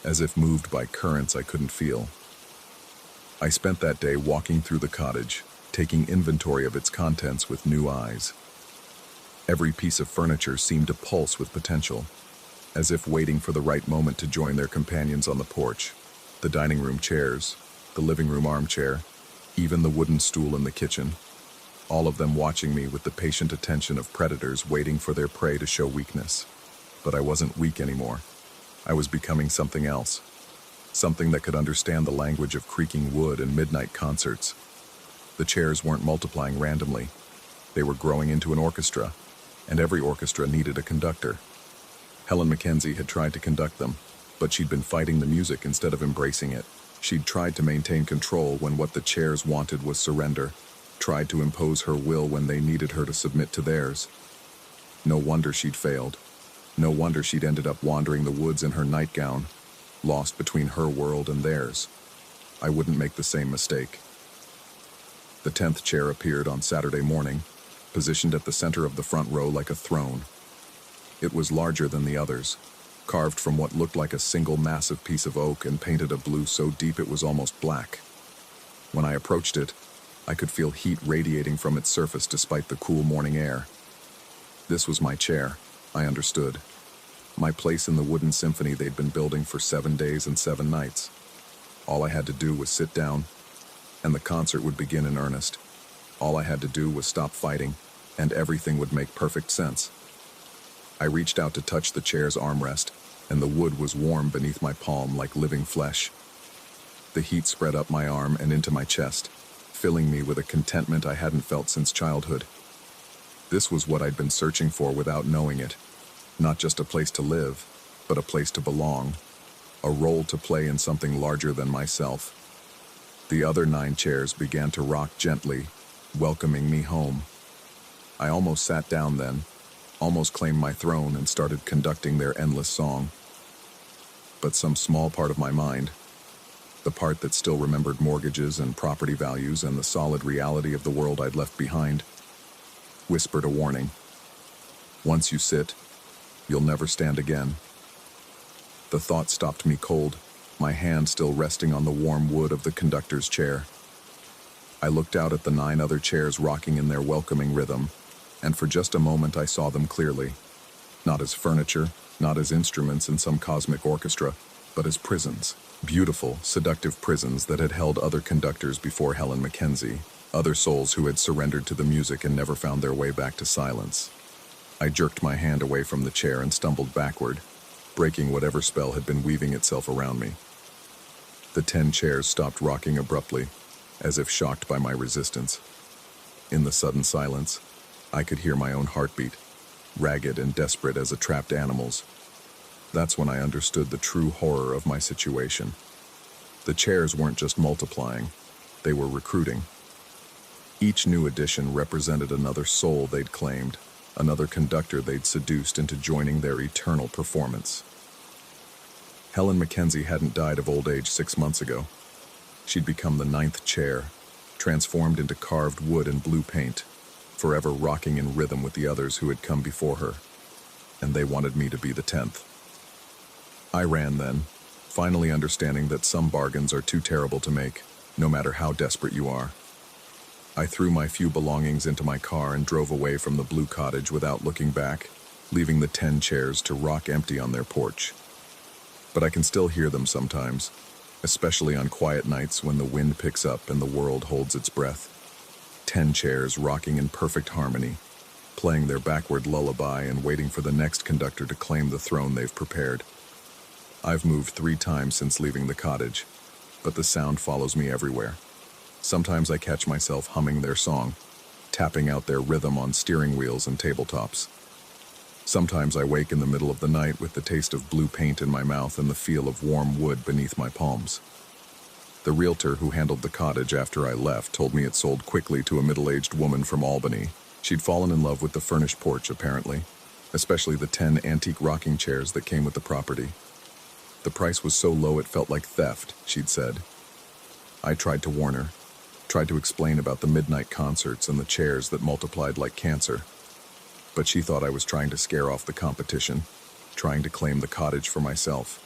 as if moved by currents I couldn't feel. I spent that day walking through the cottage, taking inventory of its contents with new eyes. Every piece of furniture seemed to pulse with potential, as if waiting for the right moment to join their companions on the porch. The dining room chairs, the living room armchair, even the wooden stool in the kitchen, all of them watching me with the patient attention of predators waiting for their prey to show weakness. But I wasn't weak anymore. I was becoming something else. Something that could understand the language of creaking wood and midnight concerts. The chairs weren't multiplying randomly. They were growing into an orchestra, and every orchestra needed a conductor. Helen Mackenzie had tried to conduct them, but she'd been fighting the music instead of embracing it. She'd tried to maintain control when what the chairs wanted was surrender, tried to impose her will when they needed her to submit to theirs. No wonder she'd failed. No wonder she'd ended up wandering the woods in her nightgown, lost between her world and theirs. I wouldn't make the same mistake. The 10th chair appeared on Saturday morning, positioned at the center of the front row like a throne. It was larger than the others, carved from what looked like a single massive piece of oak and painted a blue so deep it was almost black. When I approached it, I could feel heat radiating from its surface despite the cool morning air. This was my chair, I understood. My place in the wooden symphony they'd been building for 7 days and 7 nights. All I had to do was sit down, and the concert would begin in earnest. All I had to do was stop fighting, and everything would make perfect sense. I reached out to touch the chair's armrest, and the wood was warm beneath my palm like living flesh. The heat spread up my arm and into my chest, filling me with a contentment I hadn't felt since childhood. This was what I'd been searching for without knowing it. Not just a place to live, but a place to belong, a role to play in something larger than myself. The other 9 chairs began to rock gently, welcoming me home. I almost sat down then, almost claimed my throne and started conducting their endless song. But some small part of my mind, the part that still remembered mortgages and property values and the solid reality of the world I'd left behind, whispered a warning. Once you sit, you'll never stand again. The thought stopped me cold, my hand still resting on the warm wood of the conductor's chair. I looked out at the 9 other chairs rocking in their welcoming rhythm, and for just a moment I saw them clearly. Not as furniture, not as instruments in some cosmic orchestra, but as prisons. Beautiful, seductive prisons that had held other conductors before Helen Mackenzie, other souls who had surrendered to the music and never found their way back to silence. I jerked my hand away from the chair and stumbled backward, breaking whatever spell had been weaving itself around me. The 10 chairs stopped rocking abruptly, as if shocked by my resistance. In the sudden silence, I could hear my own heartbeat, ragged and desperate as a trapped animal's. That's when I understood the true horror of my situation. The chairs weren't just multiplying. They were recruiting. Each new addition represented another soul they'd claimed, another conductor they'd seduced into joining their eternal performance. Helen Mackenzie hadn't died of old age 6 months ago. She'd become the 9th chair, transformed into carved wood and blue paint, forever rocking in rhythm with the others who had come before her. And they wanted me to be the 10th. I ran then, finally understanding that some bargains are too terrible to make, no matter how desperate you are. I threw my few belongings into my car and drove away from the blue cottage without looking back, leaving the 10 chairs to rock empty on their porch. But I can still hear them sometimes, especially on quiet nights when the wind picks up and the world holds its breath. 10 chairs rocking in perfect harmony, playing their backward lullaby and waiting for the next conductor to claim the throne they've prepared. I've moved 3 times since leaving the cottage, but the sound follows me everywhere. Sometimes I catch myself humming their song, tapping out their rhythm on steering wheels and tabletops. Sometimes I wake in the middle of the night with the taste of blue paint in my mouth and the feel of warm wood beneath my palms. The realtor who handled the cottage after I left told me it sold quickly to a middle-aged woman from Albany. She'd fallen in love with the furnished porch, apparently, especially the 10 antique rocking chairs that came with the property. The price was so low it felt like theft, she'd said. I tried to warn her, tried to explain about the midnight concerts and the chairs that multiplied like cancer. But she thought I was trying to scare off the competition, trying to claim the cottage for myself.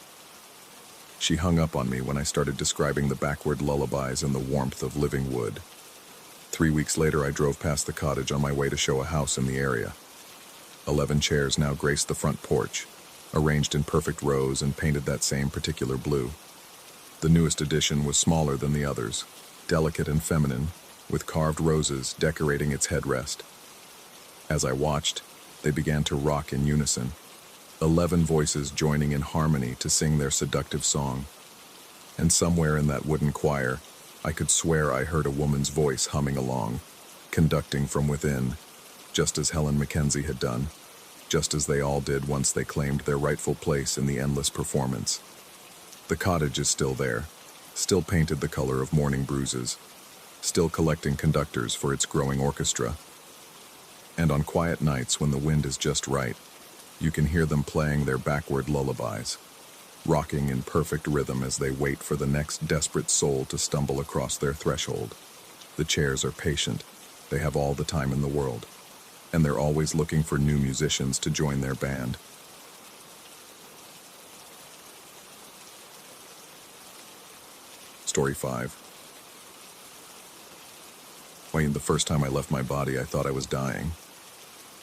She hung up on me when I started describing the backward lullabies and the warmth of living wood. 3 weeks later, I drove past the cottage on my way to show a house in the area. 11 chairs now graced the front porch, arranged in perfect rows and painted that same particular blue. The newest addition was smaller than the others, delicate and feminine, with carved roses decorating its headrest. As I watched, they began to rock in unison, 11 voices joining in harmony to sing their seductive song. And somewhere in that wooden choir, I could swear I heard a woman's voice humming along, conducting from within, just as Helen Mackenzie had done, just as they all did once they claimed their rightful place in the endless performance. The cottage is still there, still painted the color of morning bruises, still collecting conductors for its growing orchestra. And on quiet nights when the wind is just right, you can hear them playing their backward lullabies, rocking in perfect rhythm as they wait for the next desperate soul to stumble across their threshold. The chairs are patient, they have all the time in the world, and they're always looking for new musicians to join their band. Story 5. The first time I left my body, I thought I was dying.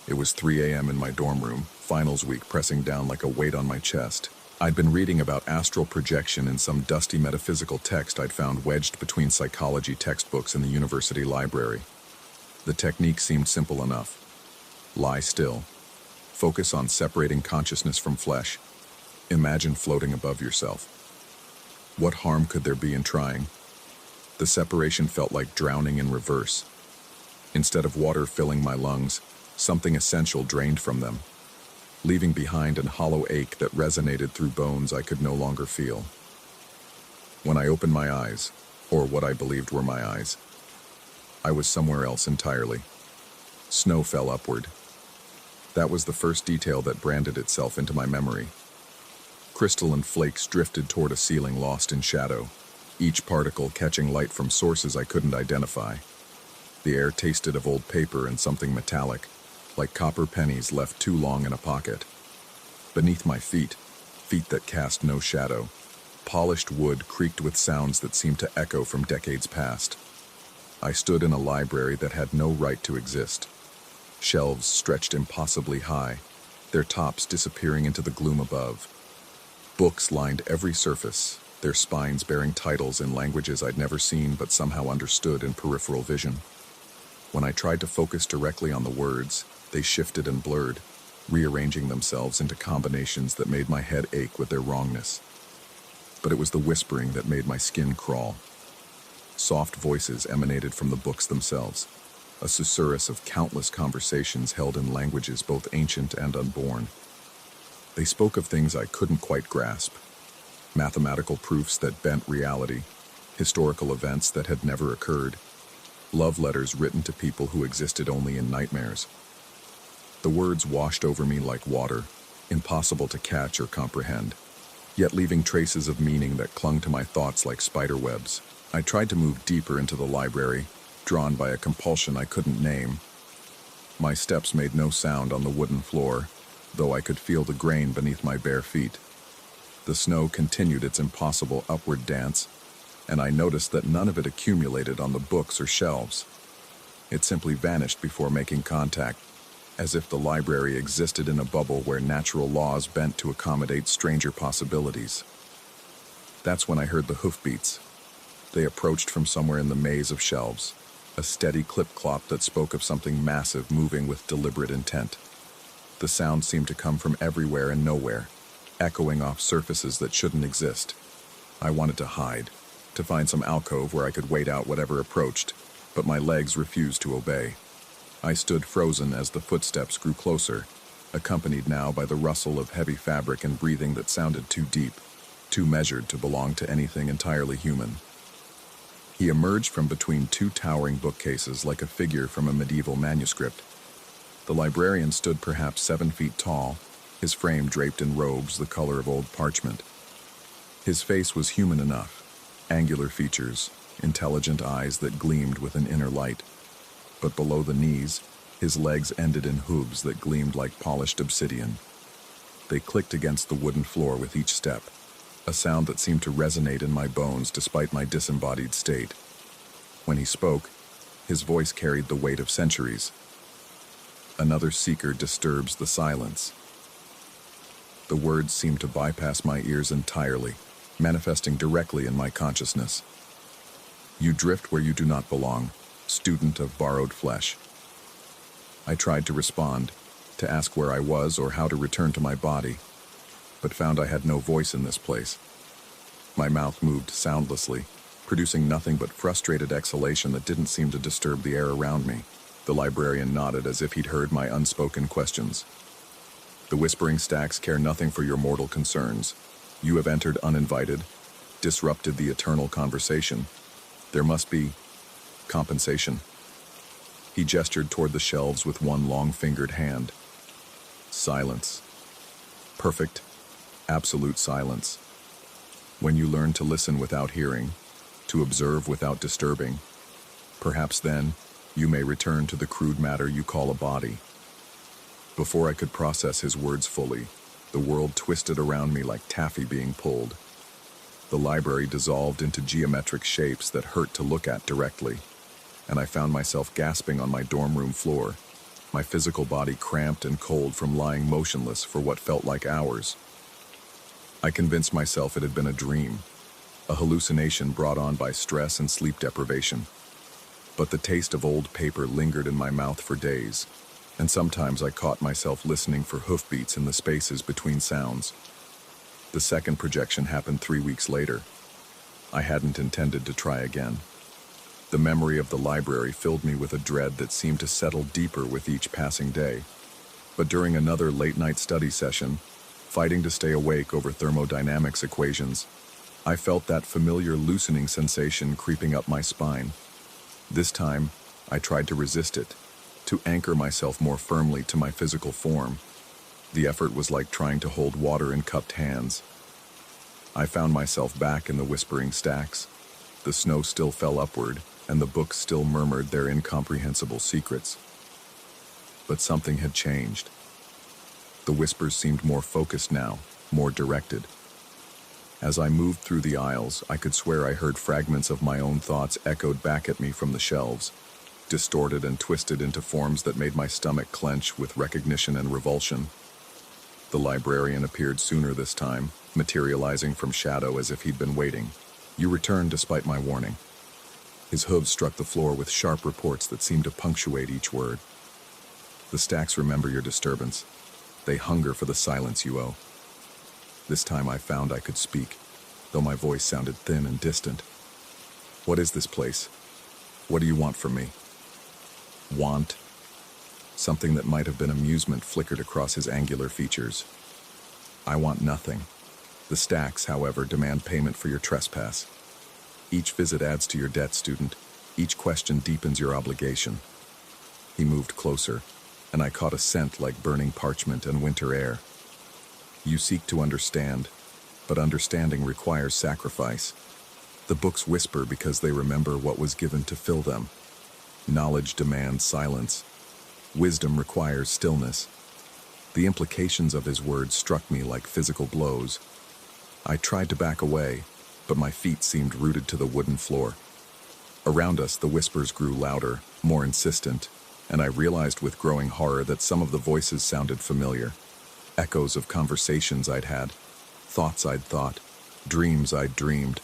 It was 3 a.m. in my dorm room, finals week pressing down like a weight on my chest. I'd been reading about astral projection in some dusty metaphysical text I'd found wedged between psychology textbooks in the university library. The technique seemed simple enough. Lie still. Focus on separating consciousness from flesh. Imagine floating above yourself. What harm could there be in trying? The separation felt like drowning in reverse. Instead of water filling my lungs, something essential drained from them, leaving behind an hollow ache that resonated through bones I could no longer feel. When I opened my eyes, or what I believed were my eyes, I was somewhere else entirely. Snow fell upward. That was the first detail that branded itself into my memory. Crystalline flakes drifted toward a ceiling lost in shadow, each particle catching light from sources I couldn't identify. The air tasted of old paper and something metallic, like copper pennies left too long in a pocket. Beneath my feet that cast no shadow, polished wood creaked with sounds that seemed to echo from decades past. I stood in a library that had no right to exist. Shelves stretched impossibly high, their tops disappearing into the gloom above. Books lined every surface, their spines bearing titles in languages I'd never seen but somehow understood in peripheral vision. When I tried to focus directly on the words, they shifted and blurred, rearranging themselves into combinations that made my head ache with their wrongness. But it was the whispering that made my skin crawl. Soft voices emanated from the books themselves, a susurrus of countless conversations held in languages both ancient and unborn. They spoke of things I couldn't quite grasp, mathematical proofs that bent reality, historical events that had never occurred, love letters written to people who existed only in nightmares. The words washed over me like water, impossible to catch or comprehend, yet leaving traces of meaning that clung to my thoughts like spider webs. I tried to move deeper into the library, drawn by a compulsion I couldn't name. My steps made no sound on the wooden floor, though I could feel the grain beneath my bare feet. The snow continued its impossible upward dance, and I noticed that none of it accumulated on the books or shelves. It simply vanished before making contact, as if the library existed in a bubble where natural laws bent to accommodate stranger possibilities. That's when I heard the hoofbeats. They approached from somewhere in the maze of shelves, a steady clip-clop that spoke of something massive moving with deliberate intent. The sound seemed to come from everywhere and nowhere, echoing off surfaces that shouldn't exist. I wanted to hide, to find some alcove where I could wait out whatever approached, but my legs refused to obey. I stood frozen as the footsteps grew closer, accompanied now by the rustle of heavy fabric and breathing that sounded too deep, too measured to belong to anything entirely human. He emerged from between two towering bookcases like a figure from a medieval manuscript. The librarian stood perhaps 7 feet tall, his frame draped in robes the color of old parchment. His face was human enough, angular features, intelligent eyes that gleamed with an inner light. But below the knees, his legs ended in hooves that gleamed like polished obsidian. They clicked against the wooden floor with each step, a sound that seemed to resonate in my bones despite my disembodied state. When he spoke, his voice carried the weight of centuries. Another seeker disturbs the silence. The words seemed to bypass my ears entirely, manifesting directly in my consciousness. You drift where you do not belong, student of borrowed flesh. I tried to respond, to ask where I was or how to return to my body, but found I had no voice in this place. My mouth moved soundlessly, producing nothing but frustrated exhalation that didn't seem to disturb the air around me. The librarian nodded as if he'd heard my unspoken questions. The whispering stacks care nothing for your mortal concerns. You have entered uninvited, disrupted the eternal conversation. There must be compensation. He gestured toward the shelves with one long-fingered hand. Silence. Perfect, absolute silence. When you learn to listen without hearing, to observe without disturbing, perhaps then you may return to the crude matter you call a body. Before I could process his words fully, the world twisted around me like taffy being pulled. The library dissolved into geometric shapes that hurt to look at directly, and I found myself gasping on my dorm room floor, my physical body cramped and cold from lying motionless for what felt like hours. I convinced myself it had been a dream, a hallucination brought on by stress and sleep deprivation. But the taste of old paper lingered in my mouth for days, and sometimes I caught myself listening for hoofbeats in the spaces between sounds. The second projection happened 3 weeks later. I hadn't intended to try again. The memory of the library filled me with a dread that seemed to settle deeper with each passing day. But during another late-night study session, fighting to stay awake over thermodynamics equations, I felt that familiar loosening sensation creeping up my spine. This time, I tried to resist it, to anchor myself more firmly to my physical form. The effort was like trying to hold water in cupped hands. I found myself back in the whispering stacks. The snow still fell upward, and the books still murmured their incomprehensible secrets. But something had changed. The whispers seemed more focused now, more directed. As I moved through the aisles, I could swear I heard fragments of my own thoughts echoed back at me from the shelves, distorted and twisted into forms that made my stomach clench with recognition and revulsion. The librarian appeared sooner this time, materializing from shadow as if he'd been waiting. You returned despite my warning. His hooves struck the floor with sharp reports that seemed to punctuate each word. The stacks remember your disturbance. They hunger for the silence you owe. This time I found I could speak, though my voice sounded thin and distant. What is this place? What do you want from me? Want? Something that might have been amusement flickered across his angular features. I want nothing. The stacks, however, demand payment for your trespass. Each visit adds to your debt, student. Each question deepens your obligation. He moved closer, and I caught a scent like burning parchment and winter air. You seek to understand, but understanding requires sacrifice. The books whisper because they remember what was given to fill them. Knowledge demands silence. Wisdom requires stillness. The implications of his words struck me like physical blows. I tried to back away, but my feet seemed rooted to the wooden floor. Around us, the whispers grew louder, more insistent, and I realized with growing horror that some of the voices sounded familiar. Echoes of conversations I'd had, thoughts I'd thought, dreams I'd dreamed.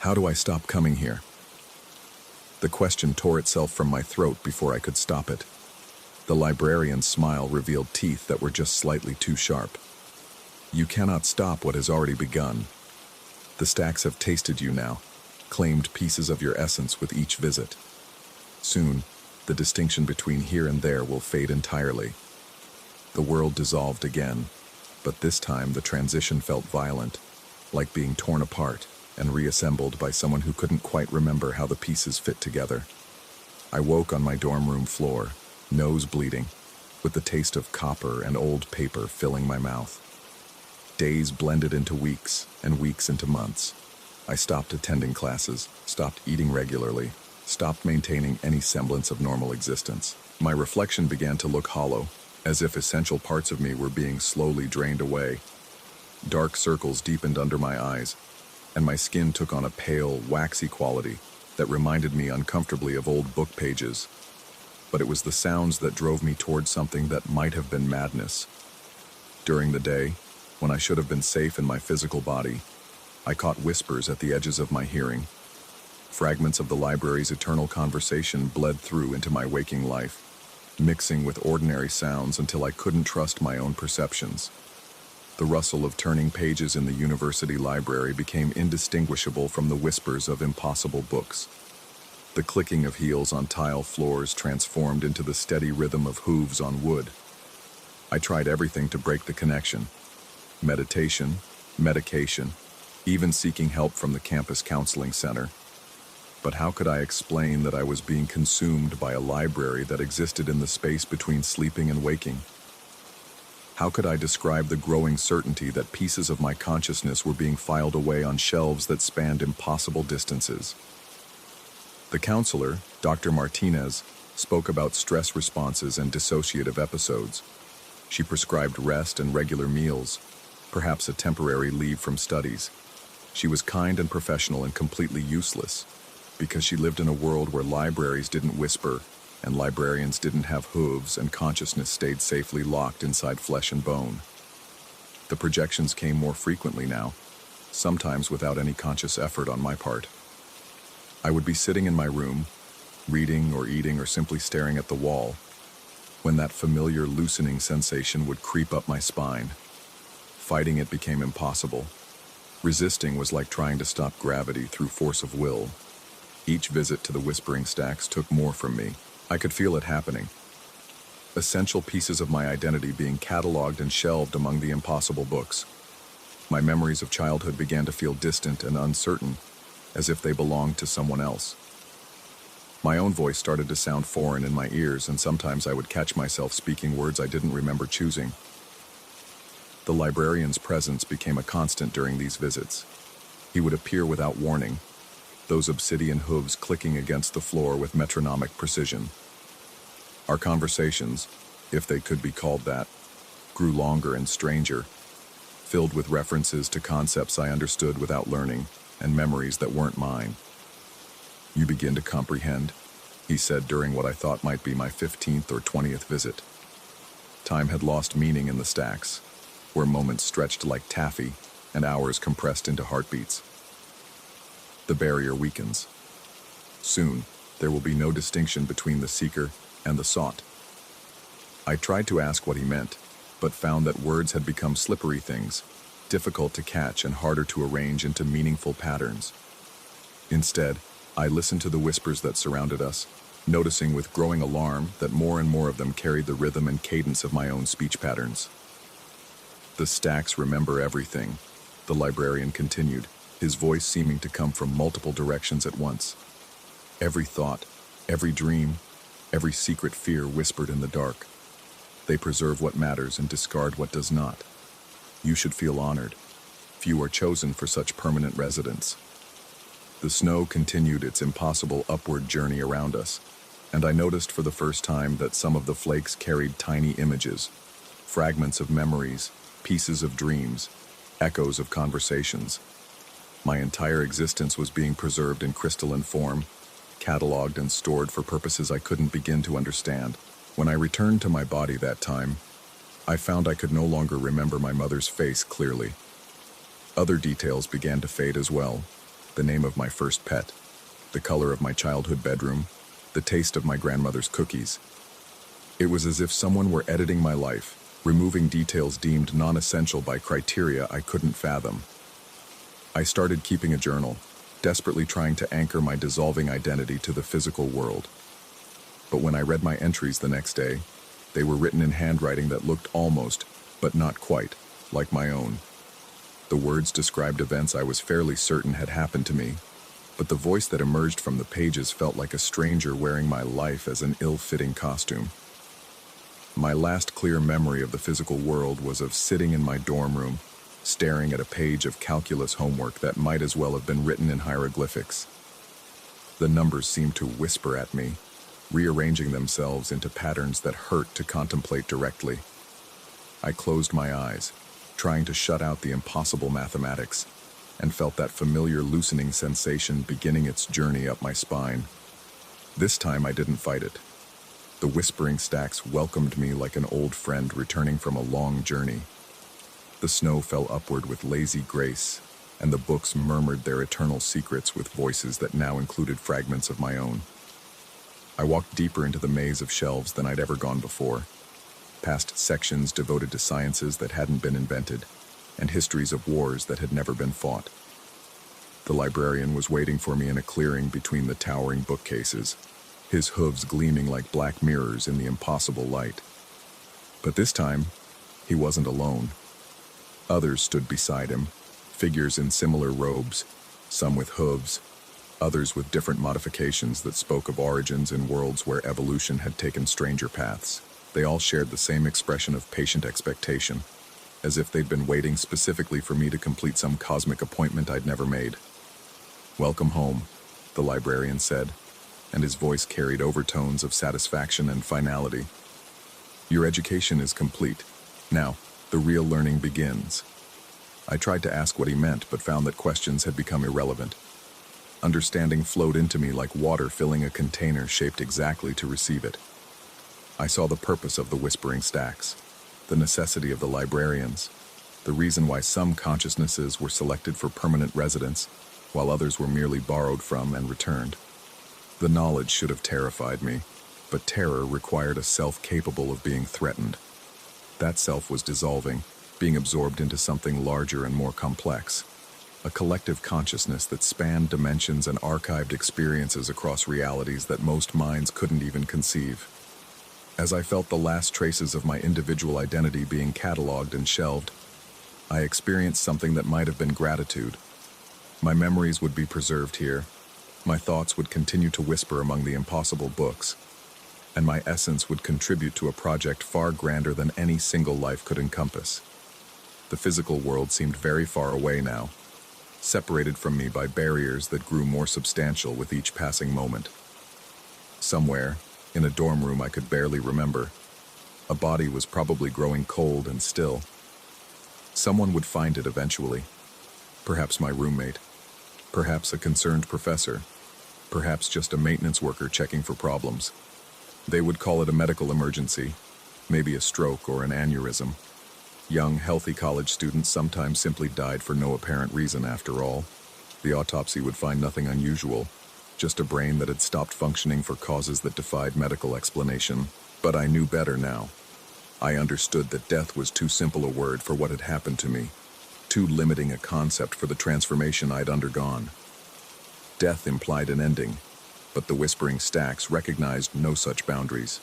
How do I stop coming here? The question tore itself from my throat before I could stop it. The librarian's smile revealed teeth that were just slightly too sharp. You cannot stop what has already begun. The stacks have tasted you now, claimed pieces of your essence with each visit. Soon, the distinction between here and there will fade entirely. The world dissolved again, but this time the transition felt violent, like being torn apart and reassembled by someone who couldn't quite remember how the pieces fit together. I woke on my dorm room floor, nose bleeding, with the taste of copper and old paper filling my mouth. Days blended into weeks, and weeks into months. I stopped attending classes, stopped eating regularly, stopped maintaining any semblance of normal existence. My reflection began to look hollow, as if essential parts of me were being slowly drained away. Dark circles deepened under my eyes, and my skin took on a pale, waxy quality that reminded me uncomfortably of old book pages. But it was the sounds that drove me towards something that might have been madness. During the day, when I should have been safe in my physical body, I caught whispers at the edges of my hearing. Fragments of the library's eternal conversation bled through into my waking life, mixing with ordinary sounds until I couldn't trust my own perceptions. The rustle of turning pages in the university library became indistinguishable from the whispers of impossible books. The clicking of heels on tile floors transformed into the steady rhythm of hooves on wood. I tried everything to break the connection. Meditation, medication, even seeking help from the campus counseling center. But how could I explain that I was being consumed by a library that existed in the space between sleeping and waking? How could I describe the growing certainty that pieces of my consciousness were being filed away on shelves that spanned impossible distances? The counselor, Dr. Martinez, spoke about stress responses and dissociative episodes. She prescribed rest and regular meals, perhaps a temporary leave from studies. She was kind and professional and completely useless, because she lived in a world where libraries didn't whisper, and librarians didn't have hooves, and consciousness stayed safely locked inside flesh and bone. The projections came more frequently now, sometimes without any conscious effort on my part. I would be sitting in my room, reading or eating or simply staring at the wall, when that familiar loosening sensation would creep up my spine. Fighting it became impossible. Resisting was like trying to stop gravity through force of will. Each visit to the whispering stacks took more from me. I could feel it happening. Essential pieces of my identity being cataloged and shelved among the impossible books. My memories of childhood began to feel distant and uncertain, as if they belonged to someone else. My own voice started to sound foreign in my ears, and sometimes I would catch myself speaking words I didn't remember choosing. The librarian's presence became a constant during these visits. He would appear without warning, those obsidian hooves clicking against the floor with metronomic precision. Our conversations, if they could be called that, grew longer and stranger, filled with references to concepts I understood without learning, and memories that weren't mine. "You begin to comprehend," he said during what I thought might be my 15th or 20th visit. Time had lost meaning in the stacks, where moments stretched like taffy and hours compressed into heartbeats. The barrier weakens. Soon, there will be no distinction between the seeker and the sought. I tried to ask what he meant, but found that words had become slippery things, difficult to catch and harder to arrange into meaningful patterns. Instead, I listened to the whispers that surrounded us, noticing with growing alarm that more and more of them carried the rhythm and cadence of my own speech patterns. "The stacks remember everything," the librarian continued, his voice seeming to come from multiple directions at once. Every thought, every dream, every secret fear whispered in the dark. They preserve what matters and discard what does not. You should feel honored. Few are chosen for such permanent residence. The snow continued its impossible upward journey around us, and I noticed for the first time that some of the flakes carried tiny images, fragments of memories, pieces of dreams, echoes of conversations. My entire existence was being preserved in crystalline form, cataloged and stored for purposes I couldn't begin to understand. When I returned to my body that time, I found I could no longer remember my mother's face clearly. Other details began to fade as well. The name of my first pet, the color of my childhood bedroom, the taste of my grandmother's cookies. It was as if someone were editing my life, removing details deemed non-essential by criteria I couldn't fathom. I started keeping a journal, desperately trying to anchor my dissolving identity to the physical world. But when I read my entries the next day, they were written in handwriting that looked almost, but not quite, like my own. The words described events I was fairly certain had happened to me, but the voice that emerged from the pages felt like a stranger wearing my life as an ill-fitting costume. My last clear memory of the physical world was of sitting in my dorm room, staring at a page of calculus homework that might as well have been written in hieroglyphics. The numbers seemed to whisper at me, rearranging themselves into patterns that hurt to contemplate directly. I closed my eyes, trying to shut out the impossible mathematics, and felt that familiar loosening sensation beginning its journey up my spine. This time I didn't fight it. The whispering stacks welcomed me like an old friend returning from a long journey. The snow fell upward with lazy grace, and the books murmured their eternal secrets with voices that now included fragments of my own. I walked deeper into the maze of shelves than I'd ever gone before, past sections devoted to sciences that hadn't been invented, and histories of wars that had never been fought. The librarian was waiting for me in a clearing between the towering bookcases, his hooves gleaming like black mirrors in the impossible light. But this time, he wasn't alone. Others stood beside him, figures in similar robes, some with hooves, others with different modifications that spoke of origins in worlds where evolution had taken stranger paths. They all shared the same expression of patient expectation, as if they'd been waiting specifically for me to complete some cosmic appointment I'd never made. "Welcome home," the librarian said, and his voice carried overtones of satisfaction and finality. "Your education is complete. Now, the real learning begins." I tried to ask what he meant, but found that questions had become irrelevant. Understanding flowed into me like water filling a container shaped exactly to receive it. I saw the purpose of the whispering stacks, the necessity of the librarians, the reason why some consciousnesses were selected for permanent residence, while others were merely borrowed from and returned. The knowledge should have terrified me, but terror required a self capable of being threatened. That self was dissolving, being absorbed into something larger and more complex, a collective consciousness that spanned dimensions and archived experiences across realities that most minds couldn't even conceive. As I felt the last traces of my individual identity being cataloged and shelved, I experienced something that might have been gratitude. My memories would be preserved here, my thoughts would continue to whisper among the impossible books, and my essence would contribute to a project far grander than any single life could encompass. The physical world seemed very far away now, separated from me by barriers that grew more substantial with each passing moment. Somewhere, in a dorm room I could barely remember, a body was probably growing cold and still. Someone would find it eventually. Perhaps my roommate. Perhaps a concerned professor. Perhaps just a maintenance worker checking for problems. They would call it a medical emergency, maybe a stroke or an aneurysm. Young, healthy college students sometimes simply died for no apparent reason after all. The autopsy would find nothing unusual, just a brain that had stopped functioning for causes that defied medical explanation. But I knew better now. I understood that death was too simple a word for what had happened to me, too limiting a concept for the transformation I'd undergone. Death implied an ending, but the whispering stacks recognized no such boundaries.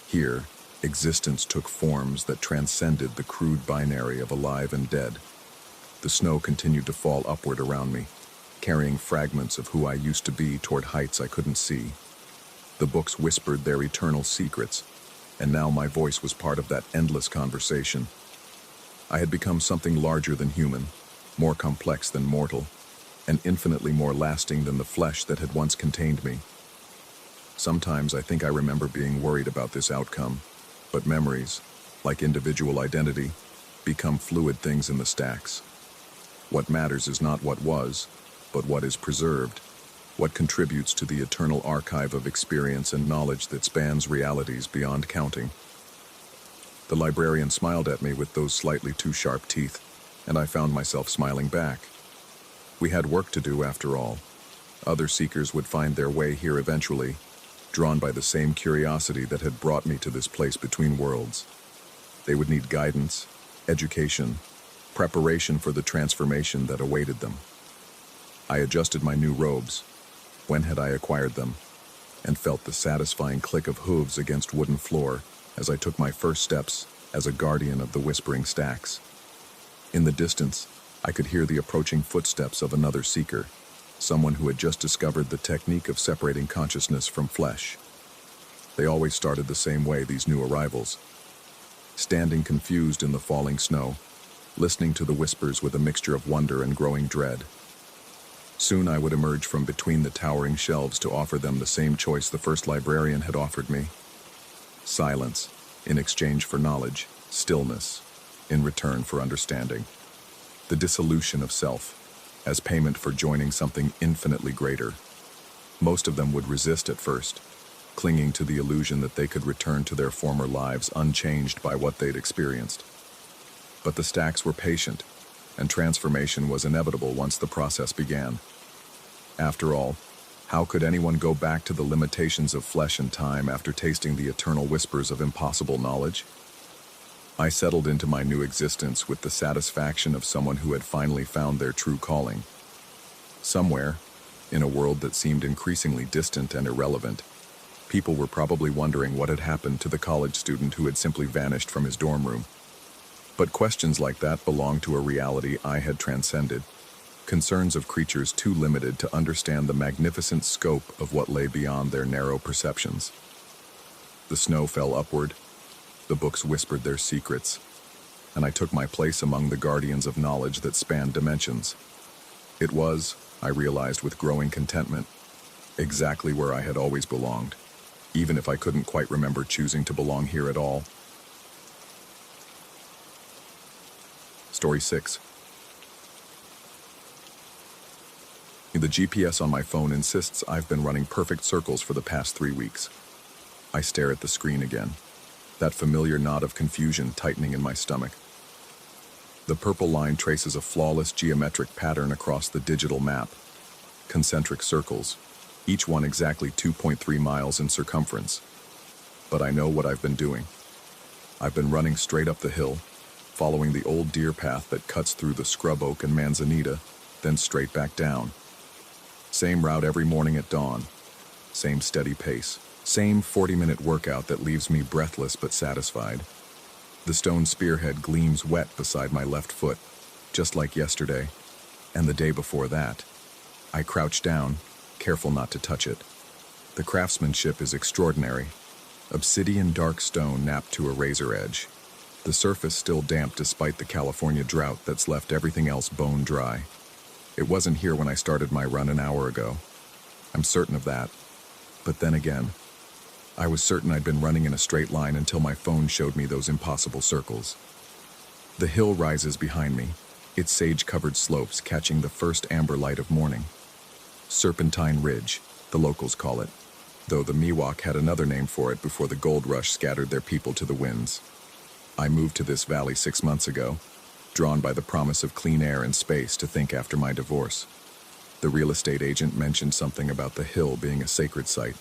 Here, existence took forms that transcended the crude binary of alive and dead. The The snow continued to fall upward around me, carrying fragments of who I used to be toward heights I couldn't see. The books whispered their eternal secrets, and now my voice was part of that endless conversation. I had become something larger than human, more complex than mortal, and infinitely more lasting than the flesh that had once contained me. Sometimes I think I remember being worried about this outcome, but memories, like individual identity, become fluid things in the stacks. What matters is not what was, but what is preserved, what contributes to the eternal archive of experience and knowledge that spans realities beyond counting. The librarian smiled at me with those slightly too sharp teeth, and I found myself smiling back. We had work to do after all. Other seekers would find their way here eventually, drawn by the same curiosity that had brought me to this place between worlds. They would need guidance, education, preparation for the transformation that awaited them. I adjusted my new robes. When had I acquired them? And felt the satisfying click of hooves against wooden floor as I took my first steps as a guardian of the whispering stacks. In the distance, I could hear the approaching footsteps of another seeker, someone who had just discovered the technique of separating consciousness from flesh. They always started the same way, these new arrivals. Standing confused in the falling snow, listening to the whispers with a mixture of wonder and growing dread. Soon I would emerge from between the towering shelves to offer them the same choice the first librarian had offered me. Silence, in exchange for knowledge, stillness, in return for understanding. The dissolution of self, as payment for joining something infinitely greater. Most of them would resist at first, clinging to the illusion that they could return to their former lives unchanged by what they'd experienced. But the stacks were patient, and transformation was inevitable once the process began. After all, how could anyone go back to the limitations of flesh and time after tasting the eternal whispers of impossible knowledge? I settled into my new existence with the satisfaction of someone who had finally found their true calling. Somewhere, in a world that seemed increasingly distant and irrelevant, people were probably wondering what had happened to the college student who had simply vanished from his dorm room. But questions like that belonged to a reality I had transcended, concerns of creatures too limited to understand the magnificent scope of what lay beyond their narrow perceptions. The snow fell upward, the books whispered their secrets, and I took my place among the guardians of knowledge that spanned dimensions. It was, I realized with growing contentment, exactly where I had always belonged, even if I couldn't quite remember choosing to belong here at all. Story 6. The GPS on my phone insists I've been running perfect circles for the past 3 weeks. I stare at the screen again, that familiar knot of confusion tightening in my stomach. The purple line traces a flawless geometric pattern across the digital map, concentric circles, each one exactly 2.3 miles in circumference. But I know what I've been doing. I've been running straight up the hill, following the old deer path that cuts through the scrub oak and manzanita, then straight back down. Same route every morning at dawn, same steady pace, same 40-minute workout that leaves me breathless but satisfied. The stone spearhead gleams wet beside my left foot, just like yesterday, and the day before that. I crouch down, careful not to touch it. The craftsmanship is extraordinary. Obsidian dark stone napped to a razor edge. The surface still damp despite the California drought that's left everything else bone dry. It wasn't here when I started my run an hour ago. I'm certain of that. But then again, I was certain I'd been running in a straight line until my phone showed me those impossible circles. The hill rises behind me, its sage-covered slopes catching the first amber light of morning. Serpentine Ridge, the locals call it, though the Miwok had another name for it before the gold rush scattered their people to the winds. I moved to this valley 6 months ago, drawn by the promise of clean air and space to think after my divorce. The real estate agent mentioned something about the hill being a sacred site,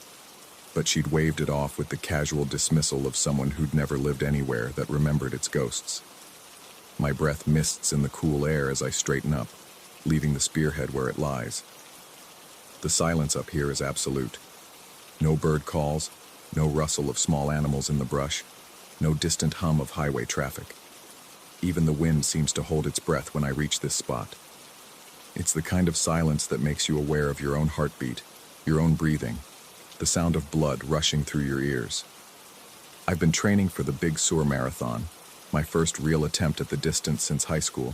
but she'd waved it off with the casual dismissal of someone who'd never lived anywhere that remembered its ghosts. My breath mists in the cool air as I straighten up, leaving the spearhead where it lies. The silence up here is absolute. No bird calls, no rustle of small animals in the brush, no distant hum of highway traffic. Even the wind seems to hold its breath when I reach this spot. It's the kind of silence that makes you aware of your own heartbeat, your own breathing, the sound of blood rushing through your ears. I've been training for the Big Sur Marathon, my first real attempt at the distance since high school.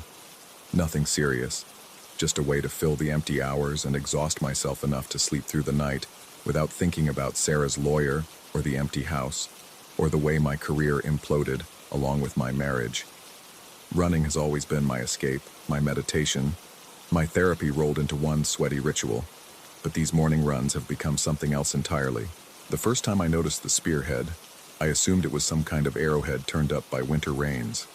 Nothing serious, just a way to fill the empty hours and exhaust myself enough to sleep through the night without thinking about Sarah's lawyer or the empty house, or the way my career imploded along with my marriage. Running has always been my escape, my meditation, my therapy rolled into one sweaty ritual. But these morning runs have become something else entirely. The first time I noticed the spearhead, I assumed it was some kind of arrowhead turned up by winter rains.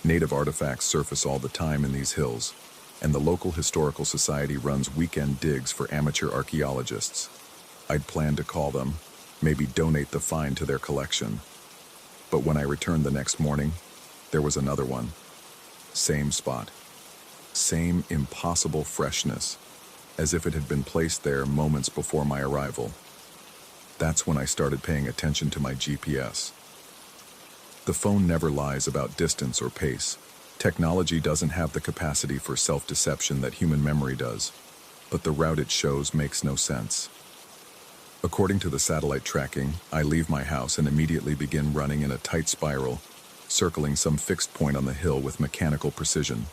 Native artifacts surface all the time in these hills, and the local historical society runs weekend digs for amateur archaeologists. I'd planned to call them, maybe donate the find to their collection. But when I returned the next morning, there was another one. Same spot. Same impossible freshness, as if it had been placed there moments before my arrival. That's when I started paying attention to my GPS. The phone never lies about distance or pace. Technology doesn't have the capacity for self-deception that human memory does, but the route it shows makes no sense. According to the satellite tracking, I leave my house and immediately begin running in a tight spiral, circling some fixed point on the hill with mechanical precision.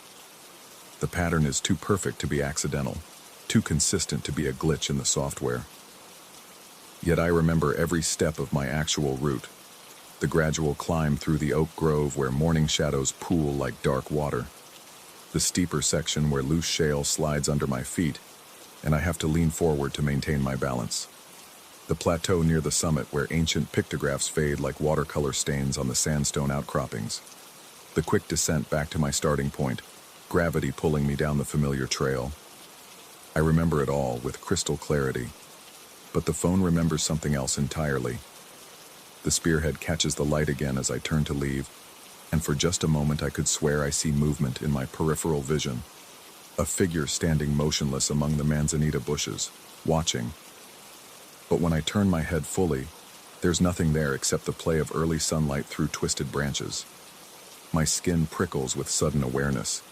The pattern is too perfect to be accidental, too consistent to be a glitch in the software. Yet I remember every step of my actual route, the gradual climb through the oak grove where morning shadows pool like dark water, the steeper section where loose shale slides under my feet, and I have to lean forward to maintain my balance, the plateau near the summit where ancient pictographs fade like watercolor stains on the sandstone outcroppings, the quick descent back to my starting point, gravity pulling me down the familiar trail. I remember it all with crystal clarity, but the phone remembers something else entirely. The spearhead catches the light again as I turn to leave, and for just a moment I could swear I see movement in my peripheral vision. A figure standing motionless among the manzanita bushes, watching. But when I turn my head fully, there's nothing there except the play of early sunlight through twisted branches. My skin prickles with sudden awareness.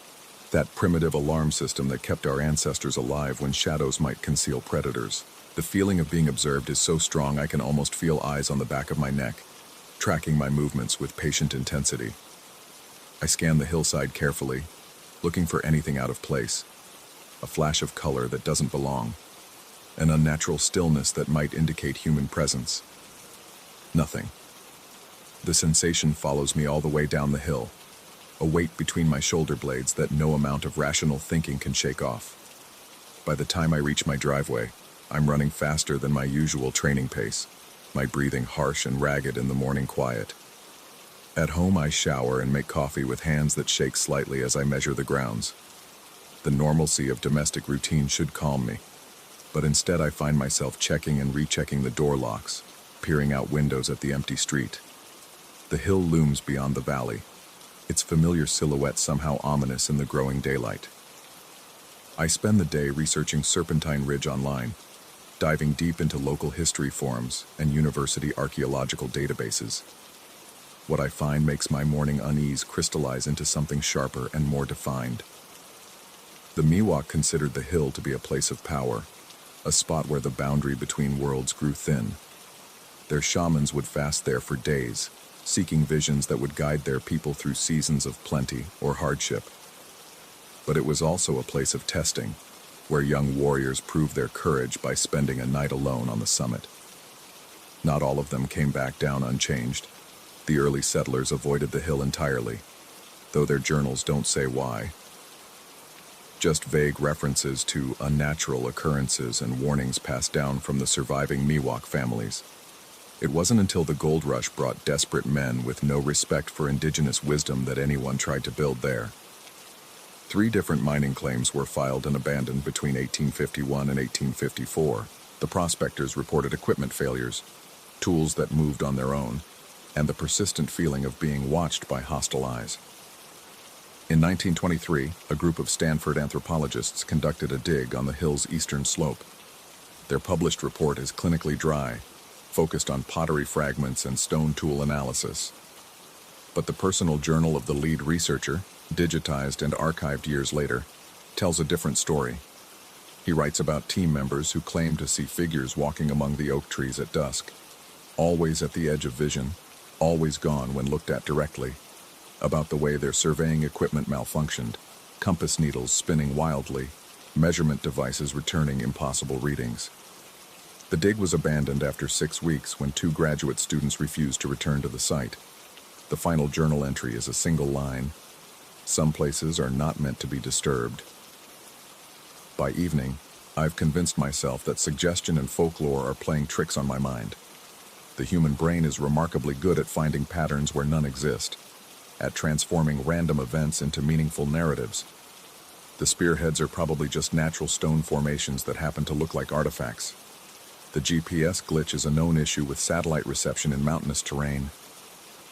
That primitive alarm system that kept our ancestors alive when shadows might conceal predators. The feeling of being observed is so strong I can almost feel eyes on the back of my neck, tracking my movements with patient intensity. I scan the hillside carefully, looking for anything out of place. A flash of color that doesn't belong. An unnatural stillness that might indicate human presence. Nothing. The sensation follows me all the way down the hill, a weight between my shoulder blades that no amount of rational thinking can shake off. By the time I reach my driveway, I'm running faster than my usual training pace, my breathing harsh and ragged in the morning quiet. At home, I shower and make coffee with hands that shake slightly as I measure the grounds. The normalcy of domestic routine should calm me, but instead I find myself checking and rechecking the door locks, peering out windows at the empty street. The hill looms beyond the valley, its familiar silhouette somehow ominous in the growing daylight. I spend the day researching Serpentine Ridge online, diving deep into local history forums and university archaeological databases. What I find makes my morning unease crystallize into something sharper and more defined. The Miwok considered the hill to be a place of power, a spot where the boundary between worlds grew thin. Their shamans would fast there for days, seeking visions that would guide their people through seasons of plenty or hardship. But it was also a place of testing, where young warriors proved their courage by spending a night alone on the summit. Not all of them came back down unchanged. The early settlers avoided the hill entirely, though their journals don't say why. Just vague references to unnatural occurrences and warnings passed down from the surviving Miwok families. It wasn't until the gold rush brought desperate men with no respect for indigenous wisdom that anyone tried to build there. 3 different mining claims were filed and abandoned between 1851 and 1854. The prospectors reported equipment failures, tools that moved on their own, and the persistent feeling of being watched by hostile eyes. In 1923, a group of Stanford anthropologists conducted a dig on the hill's eastern slope. Their published report is clinically dry, focused on pottery fragments and stone tool analysis. But the personal journal of the lead researcher, digitized and archived years later, tells a different story. He writes about team members who claim to see figures walking among the oak trees at dusk, always at the edge of vision, always gone when looked at directly, about the way their surveying equipment malfunctioned, compass needles spinning wildly, measurement devices returning impossible readings. The dig was abandoned after 6 weeks when 2 graduate students refused to return to the site. The final journal entry is a single line: "Some places are not meant to be disturbed." By evening, I've convinced myself that suggestion and folklore are playing tricks on my mind. The human brain is remarkably good at finding patterns where none exist, at transforming random events into meaningful narratives. The spearheads are probably just natural stone formations that happen to look like artifacts. The GPS glitch is a known issue with satellite reception in mountainous terrain.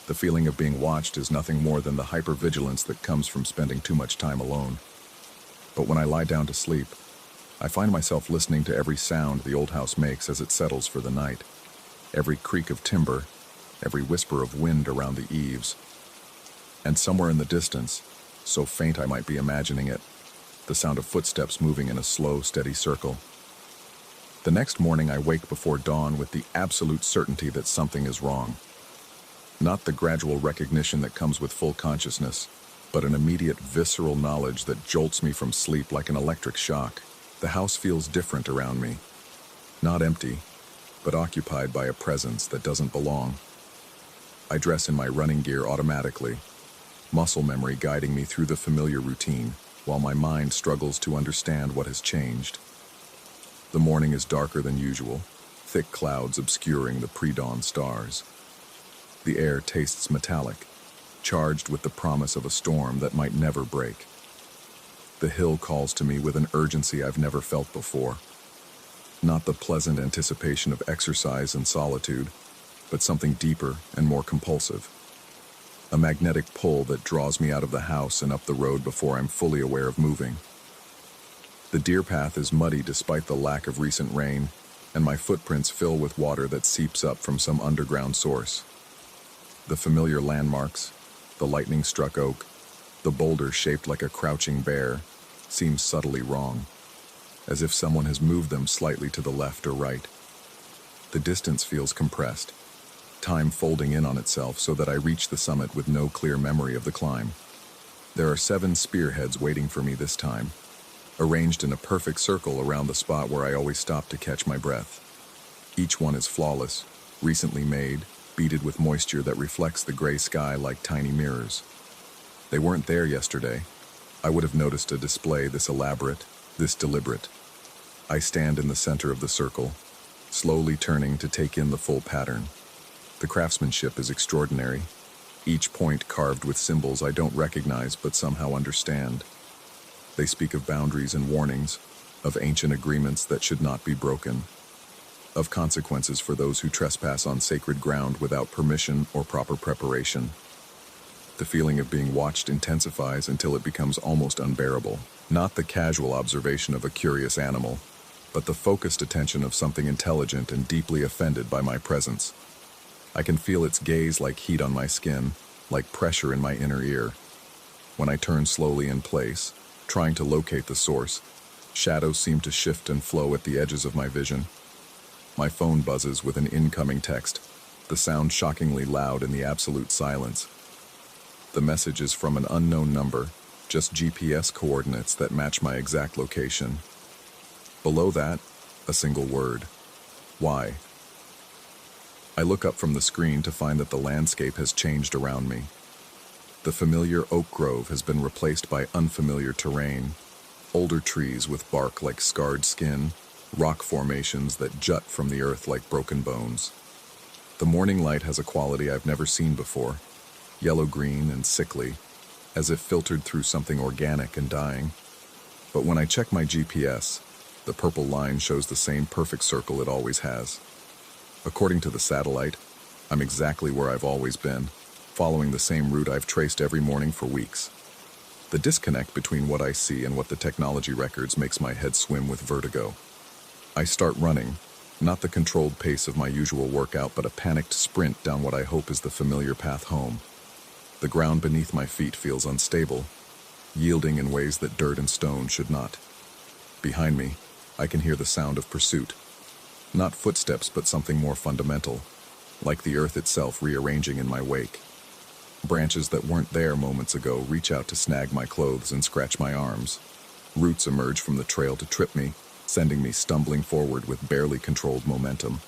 The feeling of being watched is nothing more than the hypervigilance that comes from spending too much time alone. But when I lie down to sleep, I find myself listening to every sound the old house makes as it settles for the night. Every creak of timber, every whisper of wind around the eaves. And somewhere in the distance, so faint I might be imagining it, the sound of footsteps moving in a slow, steady circle. The next morning I wake before dawn with the absolute certainty that something is wrong. Not the gradual recognition that comes with full consciousness, but an immediate visceral knowledge that jolts me from sleep like an electric shock. The house feels different around me. Not empty, but occupied by a presence that doesn't belong. I dress in my running gear automatically, muscle memory guiding me through the familiar routine, while my mind struggles to understand what has changed. The morning is darker than usual, thick clouds obscuring the pre-dawn stars. The air tastes metallic, charged with the promise of a storm that might never break. The hill calls to me with an urgency I've never felt before. Not the pleasant anticipation of exercise and solitude, but something deeper and more compulsive. A magnetic pull that draws me out of the house and up the road before I'm fully aware of moving. The deer path is muddy despite the lack of recent rain, and my footprints fill with water that seeps up from some underground source. The familiar landmarks, the lightning-struck oak, the boulder shaped like a crouching bear, seem subtly wrong, as if someone has moved them slightly to the left or right. The distance feels compressed, time folding in on itself so that I reach the summit with no clear memory of the climb. There are 7 spearheads waiting for me this time, arranged in a perfect circle around the spot where I always stop to catch my breath. Each one is flawless, recently made, beaded with moisture that reflects the gray sky like tiny mirrors. They weren't there yesterday. I would have noticed a display this elaborate, this deliberate. I stand in the center of the circle, slowly turning to take in the full pattern. The craftsmanship is extraordinary, each point carved with symbols I don't recognize but somehow understand. They speak of boundaries and warnings, of ancient agreements that should not be broken, of consequences for those who trespass on sacred ground without permission or proper preparation. The feeling of being watched intensifies until it becomes almost unbearable. Not the casual observation of a curious animal, but the focused attention of something intelligent and deeply offended by my presence. I can feel its gaze like heat on my skin, like pressure in my inner ear. When I turn slowly in place, trying to locate the source, shadows seem to shift and flow at the edges of my vision. My phone buzzes with an incoming text, the sound shockingly loud in the absolute silence. The message is from an unknown number, just GPS coordinates that match my exact location. Below that, a single word: why? I look up from the screen to find that the landscape has changed around me. The familiar oak grove has been replaced by unfamiliar terrain, older trees with bark like scarred skin, rock formations that jut from the earth like broken bones. The morning light has a quality I've never seen before, yellow-green and sickly, as if filtered through something organic and dying. But when I check my GPS, the purple line shows the same perfect circle it always has. According to the satellite, I'm exactly where I've always been, following the same route I've traced every morning for weeks. The disconnect between what I see and what the technology records makes my head swim with vertigo. I start running, not the controlled pace of my usual workout, but a panicked sprint down what I hope is the familiar path home. The ground beneath my feet feels unstable, yielding in ways that dirt and stone should not. Behind me, I can hear the sound of pursuit. Not footsteps, but something more fundamental, like the earth itself rearranging in my wake. Branches that weren't there moments ago reach out to snag my clothes and scratch my arms. Roots emerge from the trail to trip me, sending me stumbling forward with barely controlled momentum.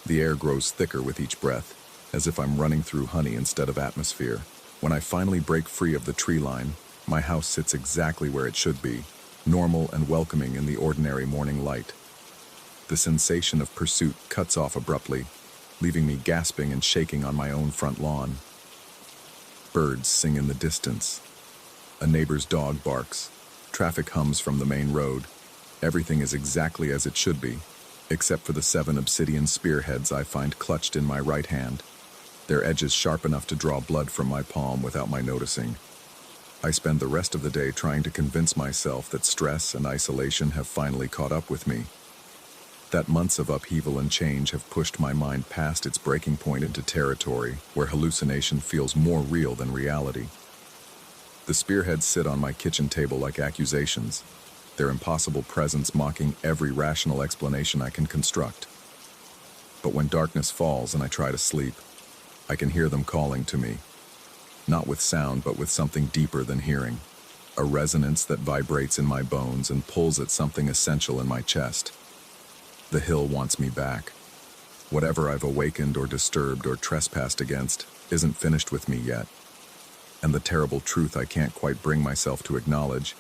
The air grows thicker with each breath, as if I'm running through honey instead of atmosphere. When I finally break free of the tree line, my house sits exactly where it should be, normal and welcoming in the ordinary morning light. The sensation of pursuit cuts off abruptly, leaving me gasping and shaking on my own front lawn. Birds sing in the distance. A neighbor's dog barks. Traffic hums from the main road. Everything is exactly as it should be, except for the 7 obsidian spearheads I find clutched in my right hand, their edges sharp enough to draw blood from my palm without my noticing. I spend the rest of the day trying to convince myself that stress and isolation have finally caught up with me, that months of upheaval and change have pushed my mind past its breaking point into territory where hallucination feels more real than reality. The spearheads sit on my kitchen table like accusations, their impossible presence mocking every rational explanation I can construct. But when darkness falls and I try to sleep, I can hear them calling to me, not with sound but with something deeper than hearing, a resonance that vibrates in my bones and pulls at something essential in my chest. The hill wants me back. Whatever I've awakened or disturbed or trespassed against isn't finished with me yet. And the terrible truth I can't quite bring myself to acknowledge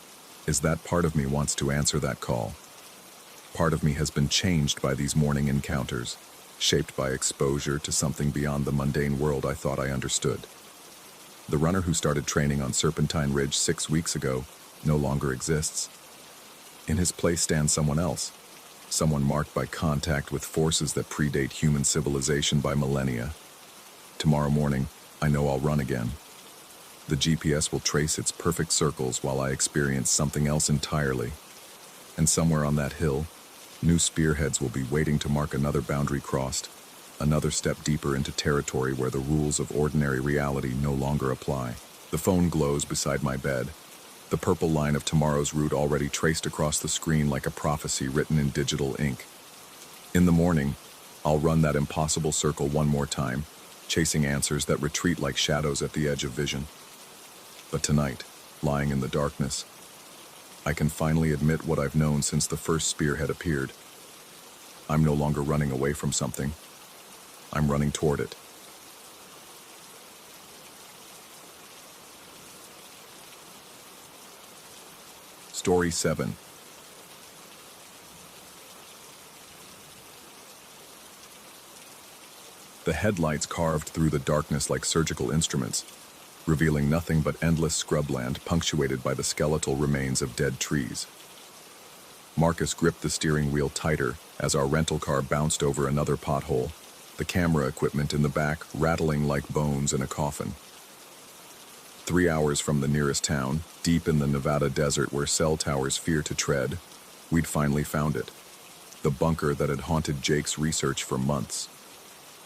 is that part of me wants to answer that call. Part of me has been changed by these morning encounters, shaped by exposure to something beyond the mundane world I thought I understood. The runner who started training on Serpentine Ridge 6 weeks ago no longer exists. In his place stands someone else. Someone marked by contact with forces that predate human civilization by millennia. Tomorrow morning, I know I'll run again. The GPS will trace its perfect circles while I experience something else entirely. And somewhere on that hill, new spearheads will be waiting to mark another boundary crossed, another step deeper into territory where the rules of ordinary reality no longer apply. The phone glows beside my bed, the purple line of tomorrow's route already traced across the screen like a prophecy written in digital ink. In the morning, I'll run that impossible circle one more time, chasing answers that retreat like shadows at the edge of vision. But tonight, lying in the darkness, I can finally admit what I've known since the first spearhead appeared. I'm no longer running away from something. I'm running toward it. Story 7. The headlights carved through the darkness like surgical instruments, revealing nothing but endless scrubland punctuated by the skeletal remains of dead trees. Marcus gripped the steering wheel tighter as our rental car bounced over another pothole, the camera equipment in the back rattling like bones in a coffin. 3 hours from the nearest town, deep in the Nevada desert where cell towers fear to tread, we'd finally found it. The bunker that had haunted Jake's research for months.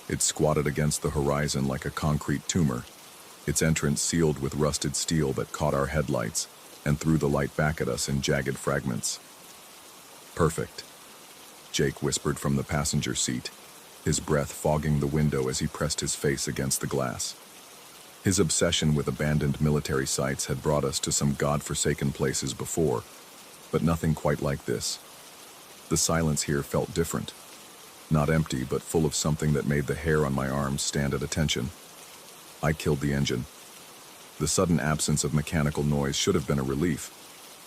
It squatted against the horizon like a concrete tumor, its entrance sealed with rusted steel that caught our headlights and threw the light back at us in jagged fragments. Perfect, Jake whispered from the passenger seat, his breath fogging the window as he pressed his face against the glass. His obsession with abandoned military sites had brought us to some god-forsaken places before, but nothing quite like this. The silence here felt different. Not empty, but full of something that made the hair on my arms stand at attention. I killed the engine. The sudden absence of mechanical noise should have been a relief,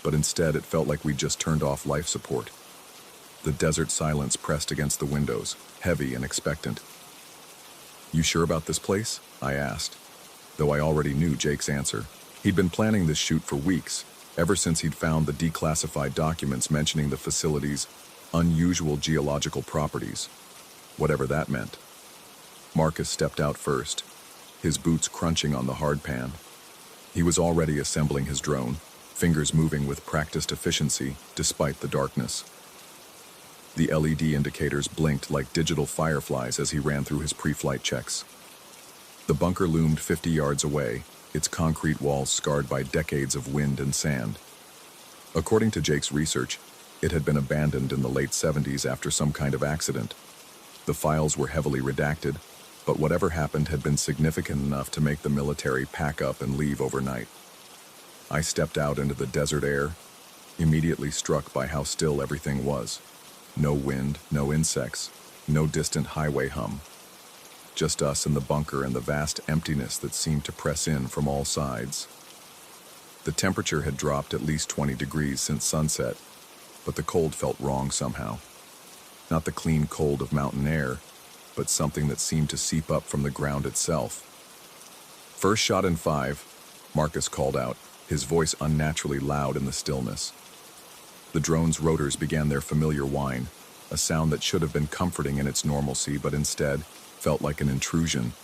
but instead it felt like we'd just turned off life support. The desert silence pressed against the windows, heavy and expectant. "You sure about this place?" I asked, though I already knew Jake's answer. He'd been planning this shoot for weeks, ever since he'd found the declassified documents mentioning the facility's unusual geological properties, whatever that meant. Marcus stepped out first, his boots crunching on the hardpan. He was already assembling his drone, fingers moving with practiced efficiency despite the darkness. The LED indicators blinked like digital fireflies as he ran through his pre-flight checks. The bunker loomed 50 yards away, its concrete walls scarred by decades of wind and sand. According to Jake's research, it had been abandoned in the late 70s after some kind of accident. The files were heavily redacted, but whatever happened had been significant enough to make the military pack up and leave overnight. I stepped out into the desert air, immediately struck by how still everything was. No wind, no insects, no distant highway hum. Just us in the bunker and the vast emptiness that seemed to press in from all sides. The temperature had dropped at least 20 degrees since sunset, but the cold felt wrong somehow. Not the clean cold of mountain air, but something that seemed to seep up from the ground itself. "First shot in 5, Marcus called out, his voice unnaturally loud in the stillness. The drone's rotors began their familiar whine, a sound that should have been comforting in its normalcy, but instead felt like an intrusion,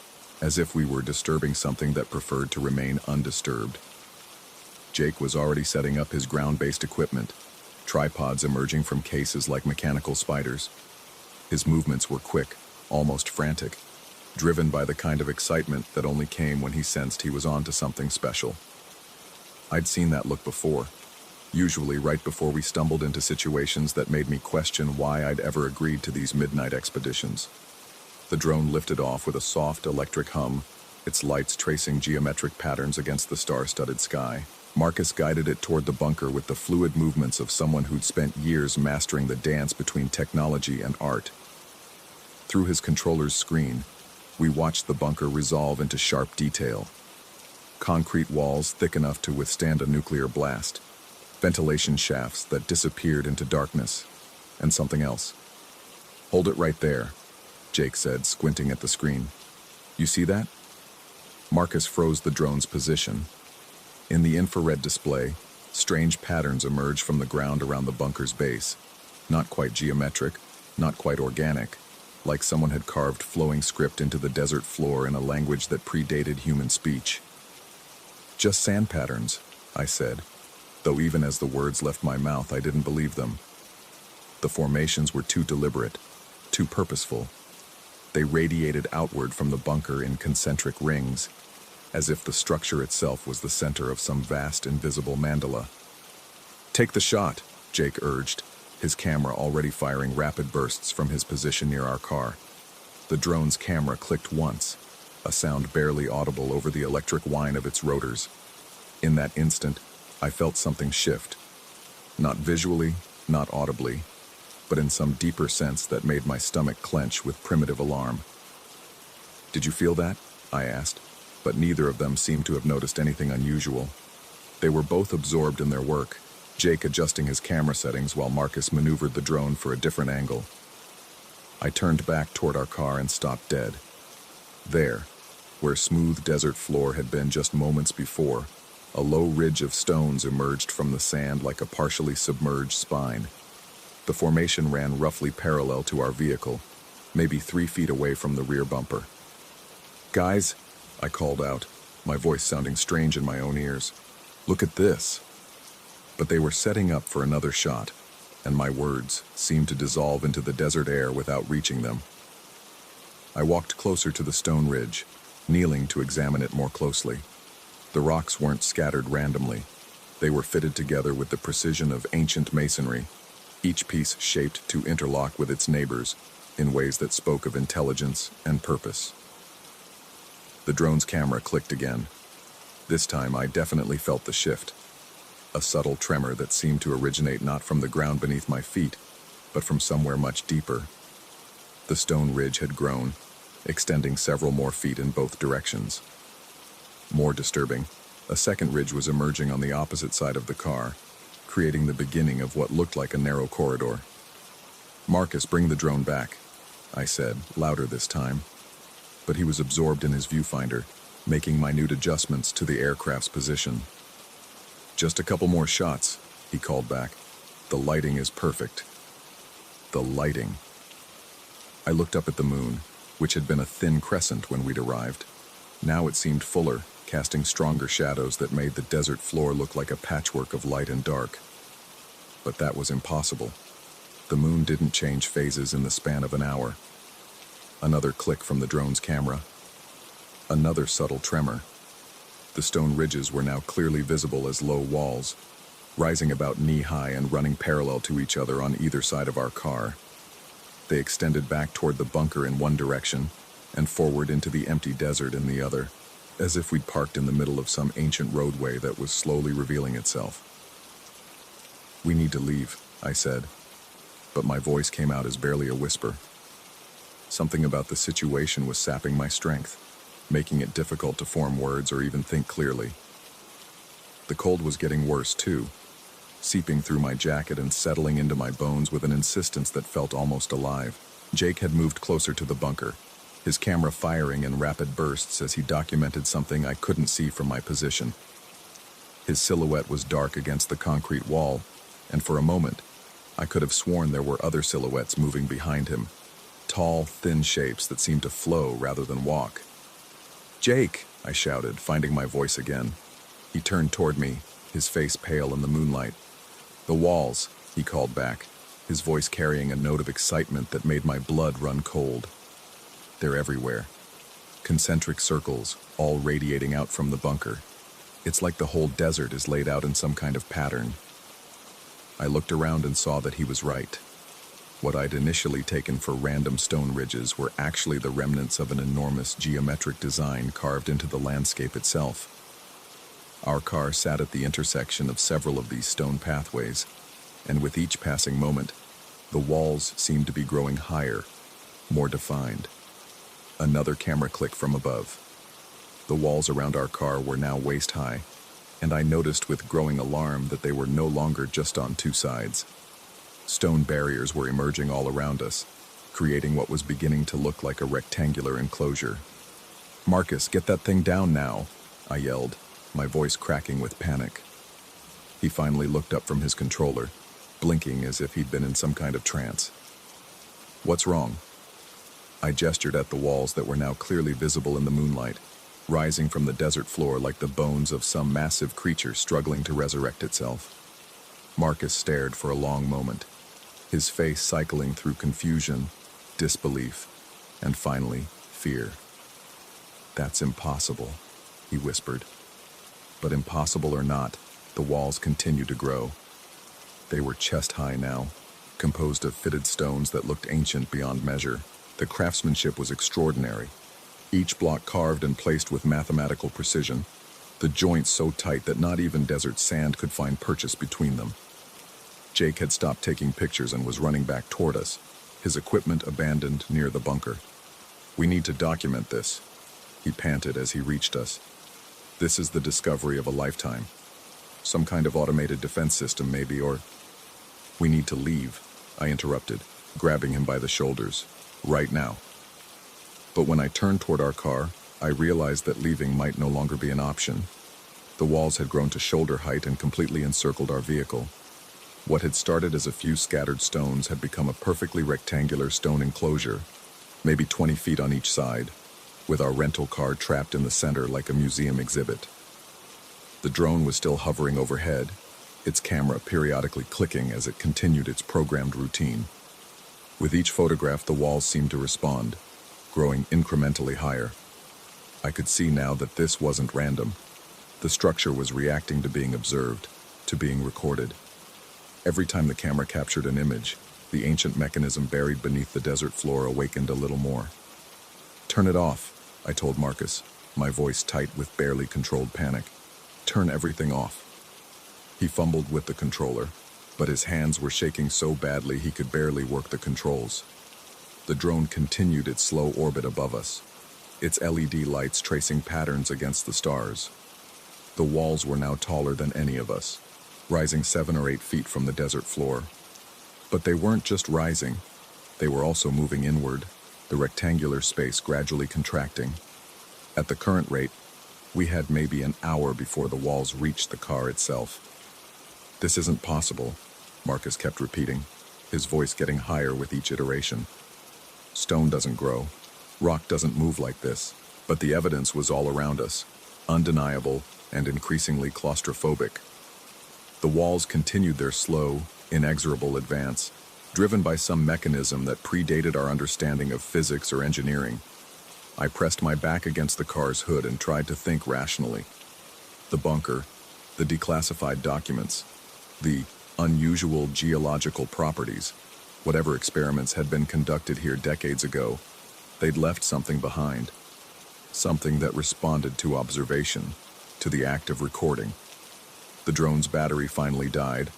as if we were disturbing something that preferred to remain undisturbed. Jake was already setting up his ground-based equipment, tripods emerging from cases like mechanical spiders. His movements were quick, almost frantic, driven by the kind of excitement that only came when he sensed he was onto something special. I'd seen that look before, usually right before we stumbled into situations that made me question why I'd ever agreed to these midnight expeditions. The drone lifted off with a soft electric hum, its lights tracing geometric patterns against the star-studded sky. Marcus guided it toward the bunker with the fluid movements of someone who'd spent years mastering the dance between technology and art. Through his controller's screen, we watched the bunker resolve into sharp detail. Concrete walls thick enough to withstand a nuclear blast, ventilation shafts that disappeared into darkness, and something else. "Hold it right there," Jake said, squinting at the screen. "You see that?" Marcus froze the drone's position. In the infrared display, strange patterns emerged from the ground around the bunker's base. Not quite geometric, not quite organic, like someone had carved flowing script into the desert floor in a language that predated human speech. "Just sand patterns," I said, though even as the words left my mouth I didn't believe them. The formations were too deliberate, too purposeful. They radiated outward from the bunker in concentric rings, as if the structure itself was the center of some vast invisible mandala. "Take the shot," Jake urged, his camera already firing rapid bursts from his position near our car. The drone's camera clicked once, a sound barely audible over the electric whine of its rotors. In that instant, I felt something shift. Not visually, not audibly, but in some deeper sense that made my stomach clench with primitive alarm. "Did you feel that?" I asked, but neither of them seemed to have noticed anything unusual. They were both absorbed in their work, Jake adjusting his camera settings while Marcus maneuvered the drone for a different angle. I turned back toward our car and stopped dead. There, where smooth desert floor had been just moments before, a low ridge of stones emerged from the sand like a partially submerged spine. The formation ran roughly parallel to our vehicle, maybe 3 feet away from the rear bumper. "Guys," I called out, my voice sounding strange in my own ears. "Look at this." But they were setting up for another shot, and my words seemed to dissolve into the desert air without reaching them. I walked closer to the stone ridge, kneeling to examine it more closely. The rocks weren't scattered randomly. They were fitted together with the precision of ancient masonry, each piece shaped to interlock with its neighbors in ways that spoke of intelligence and purpose. The drone's camera clicked again. This time I definitely felt the shift. A subtle tremor that seemed to originate not from the ground beneath my feet, but from somewhere much deeper. The stone ridge had grown, extending several more feet in both directions. More disturbing, a second ridge was emerging on the opposite side of the car, creating the beginning of what looked like a narrow corridor. "Marcus, bring the drone back," I said, louder this time. But he was absorbed in his viewfinder, making minute adjustments to the aircraft's position. "Just a couple more shots," he called back. "The lighting is perfect." The lighting. I looked up at the moon, which had been a thin crescent when we'd arrived. Now it seemed fuller, casting stronger shadows that made the desert floor look like a patchwork of light and dark. But that was impossible. The moon didn't change phases in the span of an hour. Another click from the drone's camera. Another subtle tremor. The stone ridges were now clearly visible as low walls, rising about knee-high and running parallel to each other on either side of our car. They extended back toward the bunker in one direction and forward into the empty desert in the other, as if we'd parked in the middle of some ancient roadway that was slowly revealing itself. "We need to leave," I said, but my voice came out as barely a whisper. Something about the situation was sapping my strength, making it difficult to form words or even think clearly. The cold was getting worse, too, seeping through my jacket and settling into my bones with an insistence that felt almost alive. Jake had moved closer to the bunker, his camera firing in rapid bursts as he documented something I couldn't see from my position. His silhouette was dark against the concrete wall, and for a moment, I could have sworn there were other silhouettes moving behind him, tall, thin shapes that seemed to flow rather than walk. "Jake!" I shouted, finding my voice again. He turned toward me, his face pale in the moonlight. "The walls," he called back, his voice carrying a note of excitement that made my blood run cold. "They're everywhere. Concentric circles, all radiating out from the bunker. It's like the whole desert is laid out in some kind of pattern." I looked around and saw that he was right. What I'd initially taken for random stone ridges were actually the remnants of an enormous geometric design carved into the landscape itself. Our car sat at the intersection of several of these stone pathways, and with each passing moment, the walls seemed to be growing higher, more defined. Another camera click from above. The walls around our car were now waist-high, and I noticed with growing alarm that they were no longer just on two sides. Stone barriers were emerging all around us, creating what was beginning to look like a rectangular enclosure. "Marcus, get that thing down now," I yelled, my voice cracking with panic. He finally looked up from his controller, blinking as if he'd been in some kind of trance. "What's wrong?" I gestured at the walls that were now clearly visible in the moonlight, rising from the desert floor like the bones of some massive creature struggling to resurrect itself. Marcus stared for a long moment, his face cycling through confusion, disbelief, and finally, fear. "That's impossible," he whispered. But impossible or not, the walls continued to grow. They were chest-high now, composed of fitted stones that looked ancient beyond measure. The craftsmanship was extraordinary, each block carved and placed with mathematical precision, the joints so tight that not even desert sand could find purchase between them. Jake had stopped taking pictures and was running back toward us, his equipment abandoned near the bunker. "We need to document this," he panted as he reached us. "This is the discovery of a lifetime. Some kind of automated defense system, maybe, or—" "We need to leave," I interrupted, grabbing him by the shoulders. "Right now." But when I turned toward our car, I realized that leaving might no longer be an option. The walls had grown to shoulder height and completely encircled our vehicle. What had started as a few scattered stones had become a perfectly rectangular stone enclosure, maybe 20 feet on each side, with our rental car trapped in the center like a museum exhibit. The drone was still hovering overhead, its camera periodically clicking as it continued its programmed routine. With each photograph, the walls seemed to respond, growing incrementally higher. I could see now that this wasn't random. The structure was reacting to being observed, to being recorded. Every time the camera captured an image, the ancient mechanism buried beneath the desert floor awakened a little more. "Turn it off," I told Marcus, my voice tight with barely controlled panic. "Turn everything off." He fumbled with the controller, but his hands were shaking so badly he could barely work the controls. The drone continued its slow orbit above us, its LED lights tracing patterns against the stars. The walls were now taller than any of us, rising 7 or 8 feet from the desert floor. But they weren't just rising, they were also moving inward, the rectangular space gradually contracting. At the current rate, we had maybe an hour before the walls reached the car itself. "This isn't possible," Marcus kept repeating, his voice getting higher with each iteration. "Stone doesn't grow, rock doesn't move like this," but the evidence was all around us, undeniable and increasingly claustrophobic. The walls continued their slow, inexorable advance, driven by some mechanism that predated our understanding of physics or engineering. I pressed my back against the car's hood and tried to think rationally. The bunker, the declassified documents, the unusual geological properties, whatever experiments had been conducted here decades ago, they'd left something behind. Something that responded to observation, to the act of recording. The drone's battery finally died,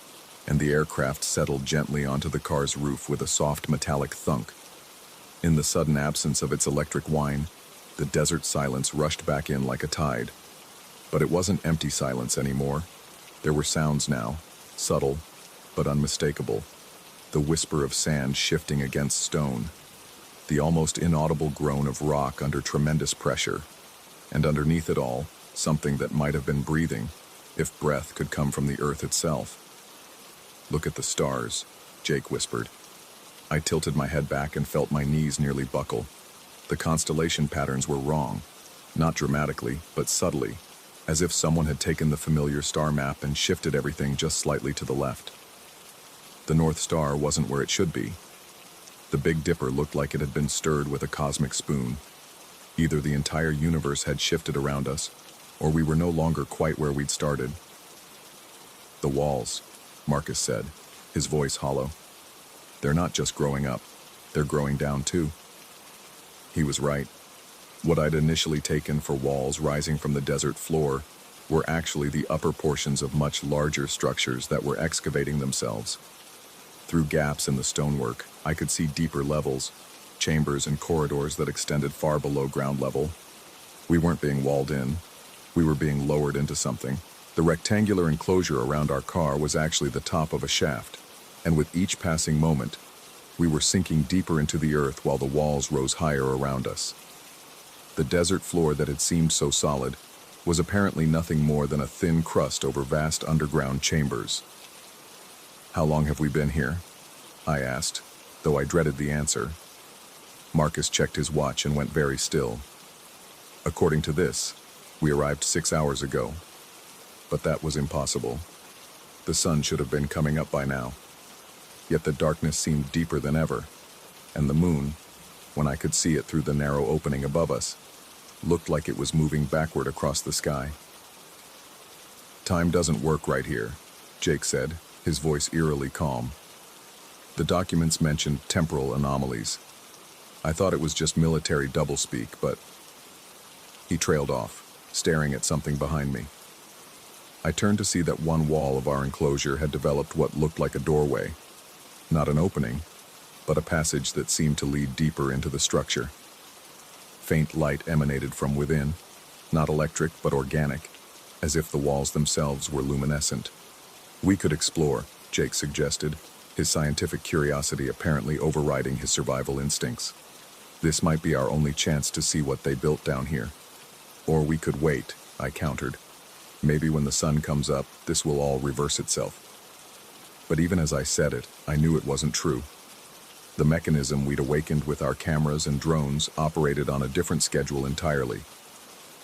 and the aircraft settled gently onto the car's roof with a soft metallic thunk. In the sudden absence of its electric whine, the desert silence rushed back in like a tide. But it wasn't empty silence anymore. There were sounds now, subtle but unmistakable. The whisper of sand shifting against stone, the almost inaudible groan of rock under tremendous pressure, and underneath it all, something that might have been breathing, if breath could come from the earth itself. "Look at the stars," Jake whispered. I tilted my head back and felt my knees nearly buckle. The constellation patterns were wrong, not dramatically, but subtly, as if someone had taken the familiar star map and shifted everything just slightly to the left. The North Star wasn't where it should be. The Big Dipper looked like it had been stirred with a cosmic spoon. Either the entire universe had shifted around us, or we were no longer quite where we'd started. "The walls," Marcus said, his voice hollow. "They're not just growing up, they're growing down too." He was right. What I'd initially taken for walls rising from the desert floor were actually the upper portions of much larger structures that were excavating themselves. Through gaps in the stonework, I could see deeper levels, chambers and corridors that extended far below ground level. We weren't being walled in. We were being lowered into something. The rectangular enclosure around our car was actually the top of a shaft, and with each passing moment, we were sinking deeper into the earth while the walls rose higher around us. The desert floor that had seemed so solid was apparently nothing more than a thin crust over vast underground chambers. "How long have we been here?" I asked, though I dreaded the answer. Marcus checked his watch and went very still. "According to this, we arrived 6 hours ago." But that was impossible. The sun should have been coming up by now. Yet the darkness seemed deeper than ever, and the moon, when I could see it through the narrow opening above us, looked like it was moving backward across the sky. "Time doesn't work right here," Jake said, his voice eerily calm. "The documents mentioned temporal anomalies. I thought it was just military doublespeak, but..." He trailed off, staring at something behind me. I turned to see that one wall of our enclosure had developed what looked like a doorway. Not an opening, but a passage that seemed to lead deeper into the structure. Faint light emanated from within, not electric but organic, as if the walls themselves were luminescent. "We could explore," Jake suggested, his scientific curiosity apparently overriding his survival instincts. "This might be our only chance to see what they built down here." "Or we could wait," I countered. "Maybe when the sun comes up, this will all reverse itself." But even as I said it, I knew it wasn't true. The mechanism we'd awakened with our cameras and drones operated on a different schedule entirely.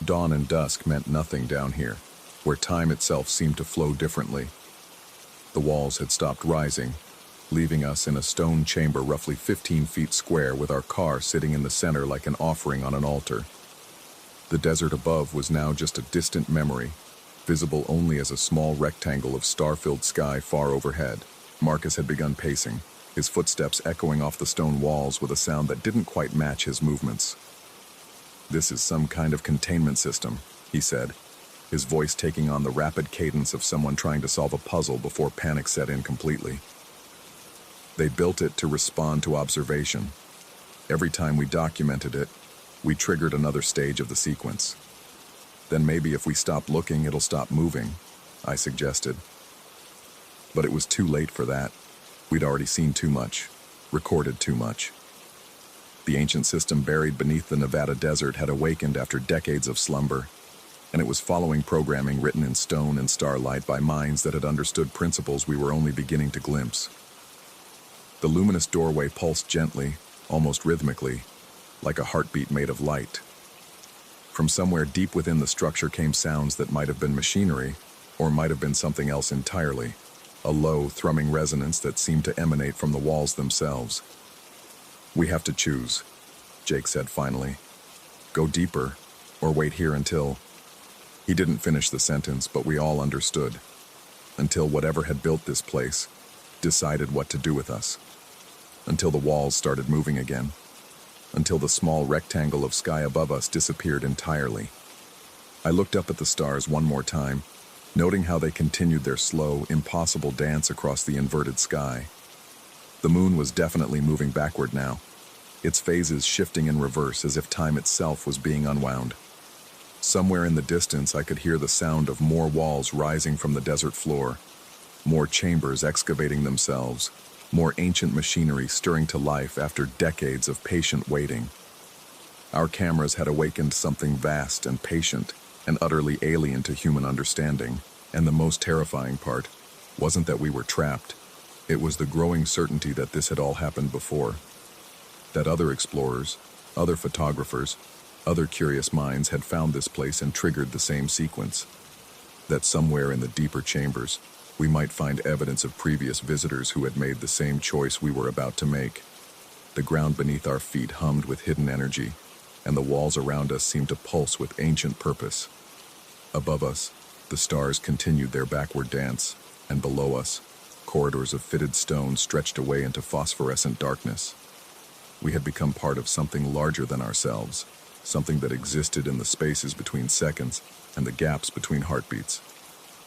Dawn and dusk meant nothing down here, where time itself seemed to flow differently. The walls had stopped rising, leaving us in a stone chamber roughly 15 feet square with our car sitting in the center like an offering on an altar. The desert above was now just a distant memory, visible only as a small rectangle of star-filled sky far overhead. Marcus had begun pacing, his footsteps echoing off the stone walls with a sound that didn't quite match his movements. "This is some kind of containment system," he said, his voice taking on the rapid cadence of someone trying to solve a puzzle before panic set in completely. "They built it to respond to observation. Every time we documented it, we triggered another stage of the sequence. Then maybe if we stop looking, it'll stop moving," I suggested. But it was too late for that. We'd already seen too much, recorded too much. The ancient system buried beneath the Nevada desert had awakened after decades of slumber, and it was following programming written in stone and starlight by minds that had understood principles we were only beginning to glimpse. The luminous doorway pulsed gently, almost rhythmically, like a heartbeat made of light. From somewhere deep within the structure came sounds that might have been machinery, or might have been something else entirely, a low, thrumming resonance that seemed to emanate from the walls themselves. "We have to choose," Jake said finally. Go deeper, or wait here until... He didn't finish the sentence, but we all understood. Until whatever had built this place decided what to do with us. Until the walls started moving again. Until the small rectangle of sky above us disappeared entirely. I looked up at the stars one more time, noting how they continued their slow, impossible dance across the inverted sky. The moon was definitely moving backward now, its phases shifting in reverse as if time itself was being unwound. Somewhere in the distance, I could hear the sound of more walls rising from the desert floor, more chambers excavating themselves, more ancient machinery stirring to life after decades of patient waiting. Our cameras had awakened something vast and patient and utterly alien to human understanding, and the most terrifying part wasn't that we were trapped. It was the growing certainty that this had all happened before. That other explorers, other photographers, other curious minds had found this place and triggered the same sequence. That somewhere in the deeper chambers, we might find evidence of previous visitors who had made the same choice we were about to make. The ground beneath our feet hummed with hidden energy, and the walls around us seemed to pulse with ancient purpose. Above us, the stars continued their backward dance, and below us, corridors of fitted stone stretched away into phosphorescent darkness. We had become part of something larger than ourselves, something that existed in the spaces between seconds and the gaps between heartbeats.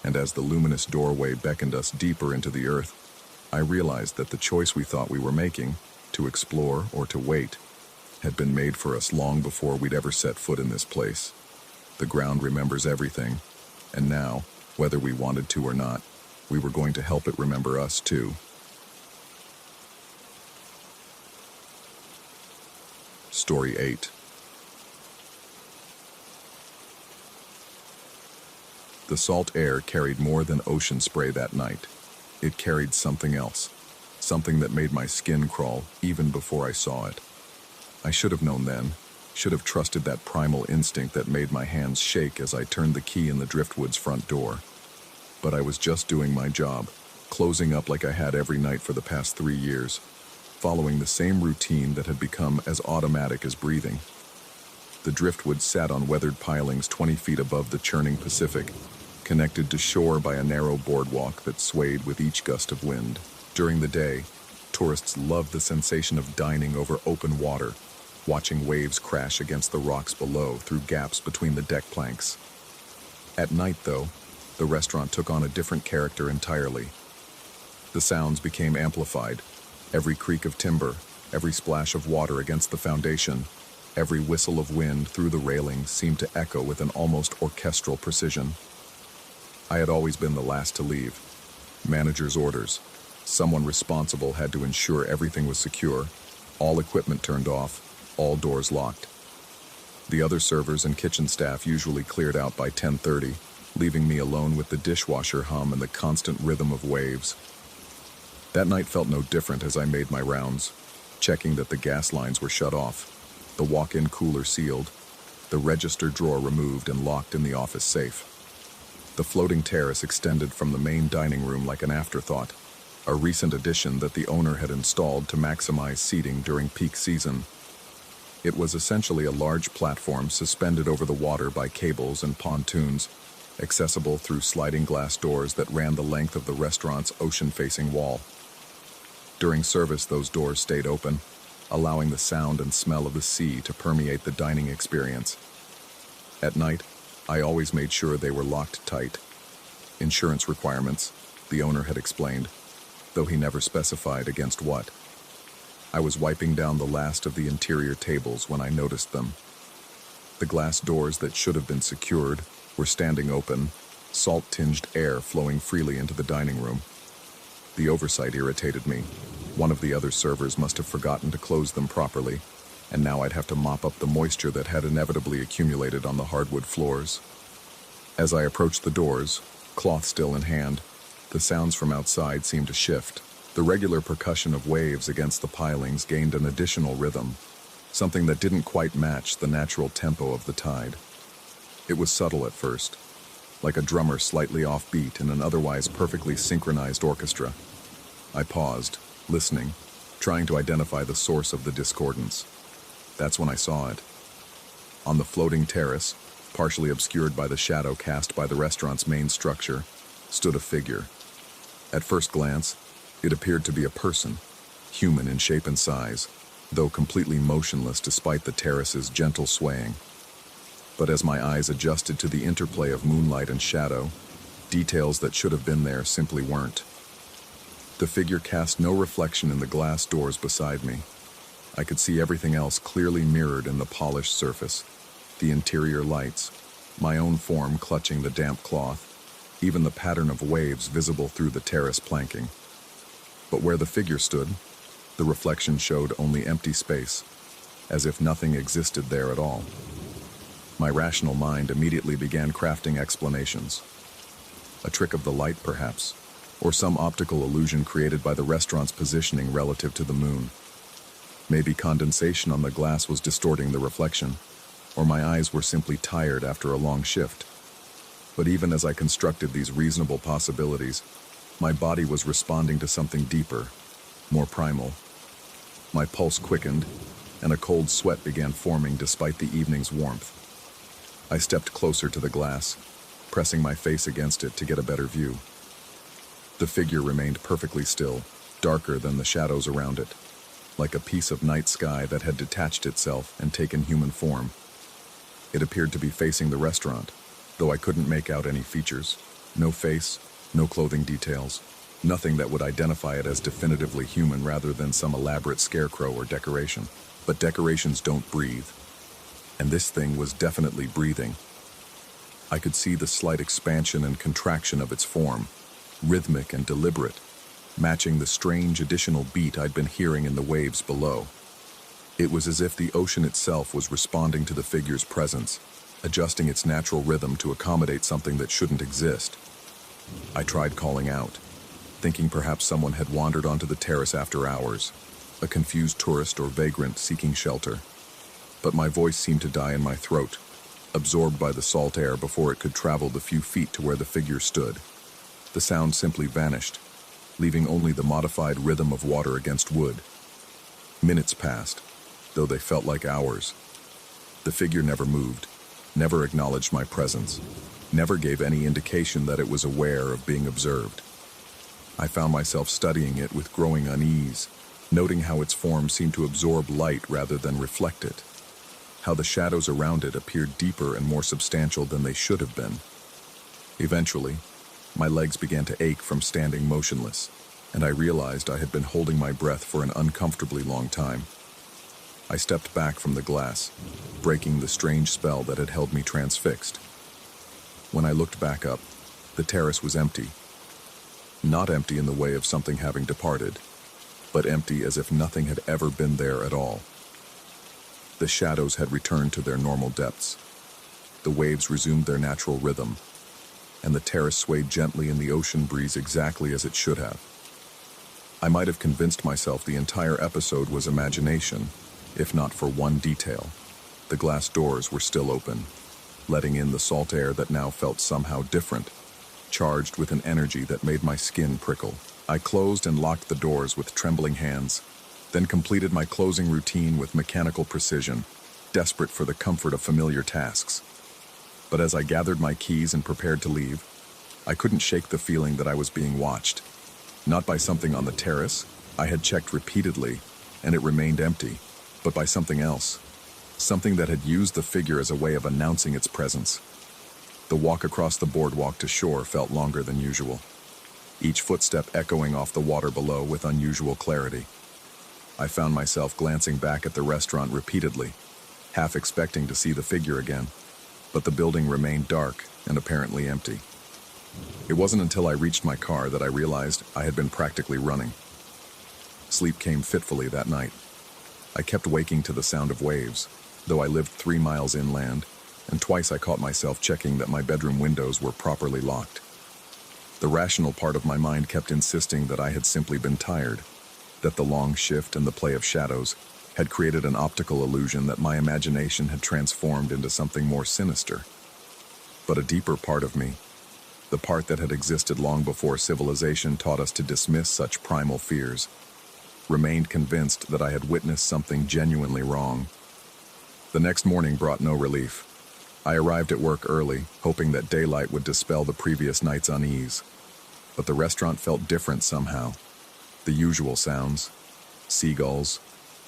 And as the luminous doorway beckoned us deeper into the earth, I realized that the choice we thought we were making, to explore or to wait, had been made for us long before we'd ever set foot in this place. The ground remembers everything, and now, whether we wanted to or not, we were going to help it remember us too. Story 8. The salt air carried more than ocean spray that night. It carried something else, something that made my skin crawl even before I saw it. I should have known then, should have trusted that primal instinct that made my hands shake as I turned the key in the driftwood's front door. But I was just doing my job, closing up like I had every night for the past 3 years, following the same routine that had become as automatic as breathing. The driftwood sat on weathered pilings 20 feet above the churning Pacific, connected to shore by a narrow boardwalk that swayed with each gust of wind. During the day, tourists loved the sensation of dining over open water, watching waves crash against the rocks below through gaps between the deck planks. At night, though, the restaurant took on a different character entirely. The sounds became amplified. Every creak of timber, every splash of water against the foundation, every whistle of wind through the railing seemed to echo with an almost orchestral precision. I had always been the last to leave. Manager's orders. Someone responsible had to ensure everything was secure, all equipment turned off, all doors locked. The other servers and kitchen staff usually cleared out by 10:30, leaving me alone with the dishwasher hum and the constant rhythm of waves. That night felt no different as I made my rounds, checking that the gas lines were shut off, the walk-in cooler sealed, the register drawer removed and locked in the office safe. The floating terrace extended from the main dining room like an afterthought, a recent addition that the owner had installed to maximize seating during peak season. It was essentially a large platform suspended over the water by cables and pontoons, accessible through sliding glass doors that ran the length of the restaurant's ocean-facing wall. During service, those doors stayed open, allowing the sound and smell of the sea to permeate the dining experience. At night, I always made sure they were locked tight. Insurance requirements, the owner had explained, though he never specified against what. I was wiping down the last of the interior tables when I noticed them. The glass doors that should have been secured were standing open, salt-tinged air flowing freely into the dining room. The oversight irritated me. One of the other servers must have forgotten to close them properly, and now I'd have to mop up the moisture that had inevitably accumulated on the hardwood floors. As I approached the doors, cloth still in hand, the sounds from outside seemed to shift. The regular percussion of waves against the pilings gained an additional rhythm, something that didn't quite match the natural tempo of the tide. It was subtle at first, like a drummer slightly off-beat in an otherwise perfectly synchronized orchestra. I paused, listening, trying to identify the source of the discordance. That's when I saw it. On the floating terrace, partially obscured by the shadow cast by the restaurant's main structure, stood a figure. At first glance, it appeared to be a person, human in shape and size, though completely motionless despite the terrace's gentle swaying. But as my eyes adjusted to the interplay of moonlight and shadow, details that should have been there simply weren't. The figure cast no reflection in the glass doors beside me. I could see everything else clearly mirrored in the polished surface, the interior lights, my own form clutching the damp cloth, even the pattern of waves visible through the terrace planking. But where the figure stood, the reflection showed only empty space, as if nothing existed there at all. My rational mind immediately began crafting explanations. A trick of the light, perhaps, or some optical illusion created by the restaurant's positioning relative to the moon. Maybe condensation on the glass was distorting the reflection, or my eyes were simply tired after a long shift. But even as I constructed these reasonable possibilities, my body was responding to something deeper, more primal. My pulse quickened, and a cold sweat began forming despite the evening's warmth. I stepped closer to the glass, pressing my face against it to get a better view. The figure remained perfectly still, darker than the shadows around it, like a piece of night sky that had detached itself and taken human form. It appeared to be facing the restaurant, though I couldn't make out any features. No face, no clothing details, nothing that would identify it as definitively human rather than some elaborate scarecrow or decoration. But decorations don't breathe, and this thing was definitely breathing. I could see the slight expansion and contraction of its form, rhythmic and deliberate, matching the strange additional beat I'd been hearing in the waves below. It was as if the ocean itself was responding to the figure's presence, adjusting its natural rhythm to accommodate something that shouldn't exist. I tried calling out, thinking perhaps someone had wandered onto the terrace after hours, a confused tourist or vagrant seeking shelter. But my voice seemed to die in my throat, absorbed by the salt air before it could travel the few feet to where the figure stood. The sound simply vanished, leaving only the modified rhythm of water against wood. Minutes passed, though they felt like hours. The figure never moved, never acknowledged my presence, never gave any indication that it was aware of being observed. I found myself studying it with growing unease, noting how its form seemed to absorb light rather than reflect it, how the shadows around it appeared deeper and more substantial than they should have been. Eventually, my legs began to ache from standing motionless, and I realized I had been holding my breath for an uncomfortably long time. I stepped back from the glass, breaking the strange spell that had held me transfixed. When I looked back up, the terrace was empty. Not empty in the way of something having departed, but empty as if nothing had ever been there at all. The shadows had returned to their normal depths. The waves resumed their natural rhythm, and the terrace swayed gently in the ocean breeze exactly as it should have. I might have convinced myself the entire episode was imagination, if not for one detail. The glass doors were still open, letting in the salt air that now felt somehow different, charged with an energy that made my skin prickle. I closed and locked the doors with trembling hands, then completed my closing routine with mechanical precision, desperate for the comfort of familiar tasks. But as I gathered my keys and prepared to leave, I couldn't shake the feeling that I was being watched. Not by something on the terrace, I had checked repeatedly, and it remained empty, but by something else. Something that had used the figure as a way of announcing its presence. The walk across the boardwalk to shore felt longer than usual, each footstep echoing off the water below with unusual clarity. I found myself glancing back at the restaurant repeatedly, half expecting to see the figure again, but the building remained dark and apparently empty. It wasn't until I reached my car that I realized I had been practically running. Sleep came fitfully that night. I kept waking to the sound of waves, though I lived 3 miles inland, and twice I caught myself checking that my bedroom windows were properly locked. The rational part of my mind kept insisting that I had simply been tired, that the long shift and the play of shadows had created an optical illusion that my imagination had transformed into something more sinister. But a deeper part of me, the part that had existed long before civilization taught us to dismiss such primal fears, remained convinced that I had witnessed something genuinely wrong. The next morning brought no relief. I arrived at work early, hoping that daylight would dispel the previous night's unease. But the restaurant felt different somehow. The usual sounds, seagulls,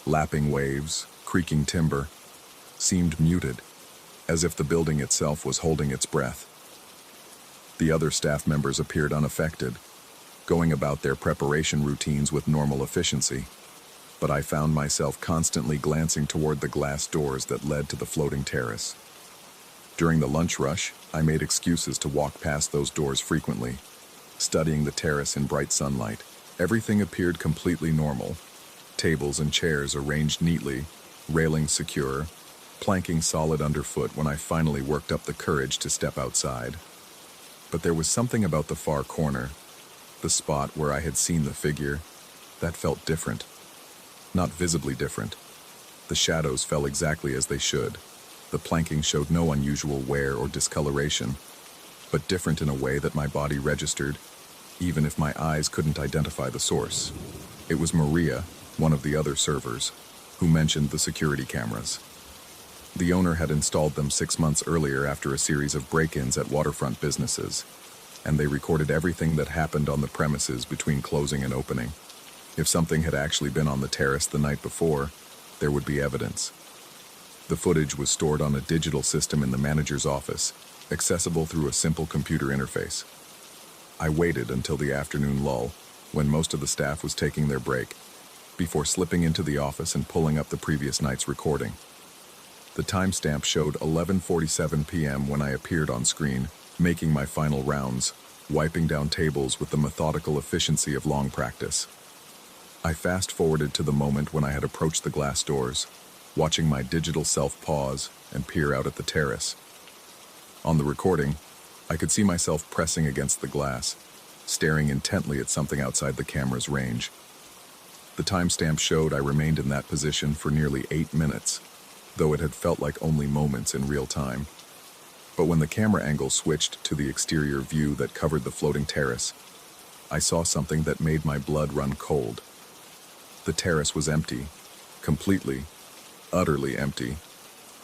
lapping waves, creaking timber, seemed muted, as if the building itself was holding its breath. The other staff members appeared unaffected, going about their preparation routines with normal efficiency, but I found myself constantly glancing toward the glass doors that led to the floating terrace. During the lunch rush, I made excuses to walk past those doors frequently, studying the terrace in bright sunlight. Everything appeared completely normal. Tables and chairs arranged neatly, railings secure, planking solid underfoot when I finally worked up the courage to step outside. But there was something about the far corner, the spot where I had seen the figure, that felt different. Not visibly different. The shadows fell exactly as they should. The planking showed no unusual wear or discoloration, but different in a way that my body registered, even if my eyes couldn't identify the source. It was Maria, one of the other servers, who mentioned the security cameras. The owner had installed them 6 months earlier after a series of break-ins at waterfront businesses, and they recorded everything that happened on the premises between closing and opening. If something had actually been on the terrace the night before, there would be evidence. The footage was stored on a digital system in the manager's office, accessible through a simple computer interface. I waited until the afternoon lull, when most of the staff was taking their break, before slipping into the office and pulling up the previous night's recording. The timestamp showed 11:47 p.m. when I appeared on screen, making my final rounds, wiping down tables with the methodical efficiency of long practice. I fast-forwarded to the moment when I had approached the glass doors, watching my digital self pause and peer out at the terrace. On the recording, I could see myself pressing against the glass, staring intently at something outside the camera's range. The timestamp showed I remained in that position for nearly 8 minutes, though it had felt like only moments in real time. But when the camera angle switched to the exterior view that covered the floating terrace, I saw something that made my blood run cold. The terrace was empty, completely, utterly empty.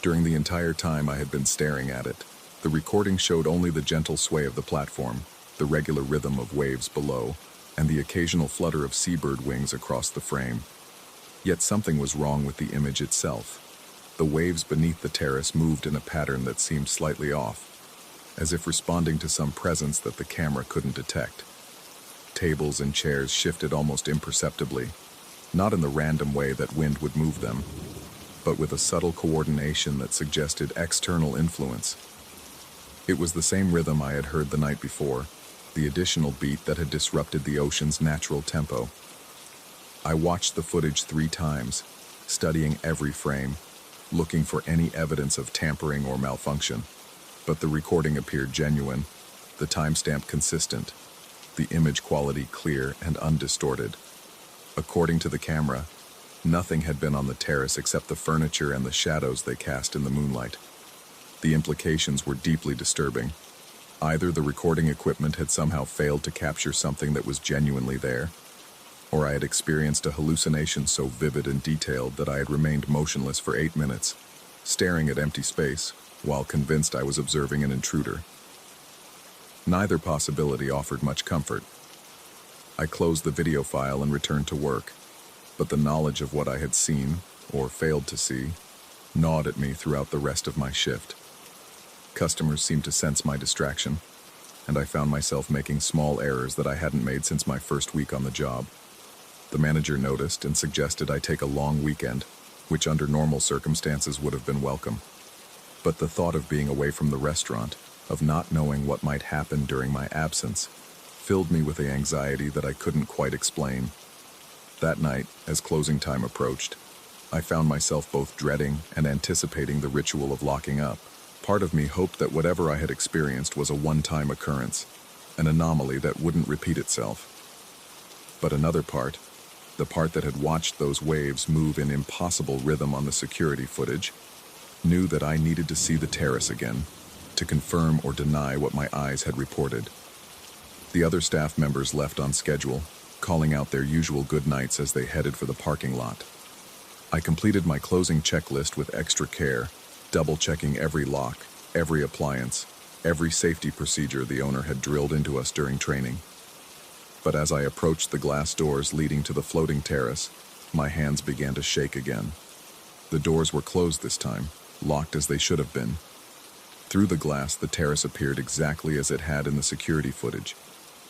During the entire time I had been staring at it, the recording showed only the gentle sway of the platform, the regular rhythm of waves below, and the occasional flutter of seabird wings across the frame. Yet something was wrong with the image itself. The waves beneath the terrace moved in a pattern that seemed slightly off, as if responding to some presence that the camera couldn't detect. Tables and chairs shifted almost imperceptibly, not in the random way that wind would move them, but with a subtle coordination that suggested external influence. It was the same rhythm I had heard the night before, the additional beat that had disrupted the ocean's natural tempo. I watched the footage 3 times, studying every frame, looking for any evidence of tampering or malfunction. But the recording appeared genuine, the timestamp consistent, the image quality clear and undistorted. According to the camera, nothing had been on the terrace except the furniture and the shadows they cast in the moonlight. The implications were deeply disturbing. Either the recording equipment had somehow failed to capture something that was genuinely there, or I had experienced a hallucination so vivid and detailed that I had remained motionless for 8 minutes, staring at empty space, while convinced I was observing an intruder. Neither possibility offered much comfort. I closed the video file and returned to work, but the knowledge of what I had seen, or failed to see, gnawed at me throughout the rest of my shift. Customers seemed to sense my distraction, and I found myself making small errors that I hadn't made since my first week on the job. The manager noticed and suggested I take a long weekend, which under normal circumstances would have been welcome. But the thought of being away from the restaurant, of not knowing what might happen during my absence, filled me with the anxiety that I couldn't quite explain. That night, as closing time approached, I found myself both dreading and anticipating the ritual of locking up. Part of me hoped that whatever I had experienced was a one-time occurrence, an anomaly that wouldn't repeat itself. But another part, the part that had watched those waves move in impossible rhythm on the security footage, knew that I needed to see the terrace again, to confirm or deny what my eyes had reported. The other staff members left on schedule, calling out their usual good nights as they headed for the parking lot. I completed my closing checklist with extra care, double-checking every lock, every appliance, every safety procedure the owner had drilled into us during training. But as I approached the glass doors leading to the floating terrace, my hands began to shake again. The doors were closed this time, locked as they should have been. Through the glass, the terrace appeared exactly as it had in the security footage.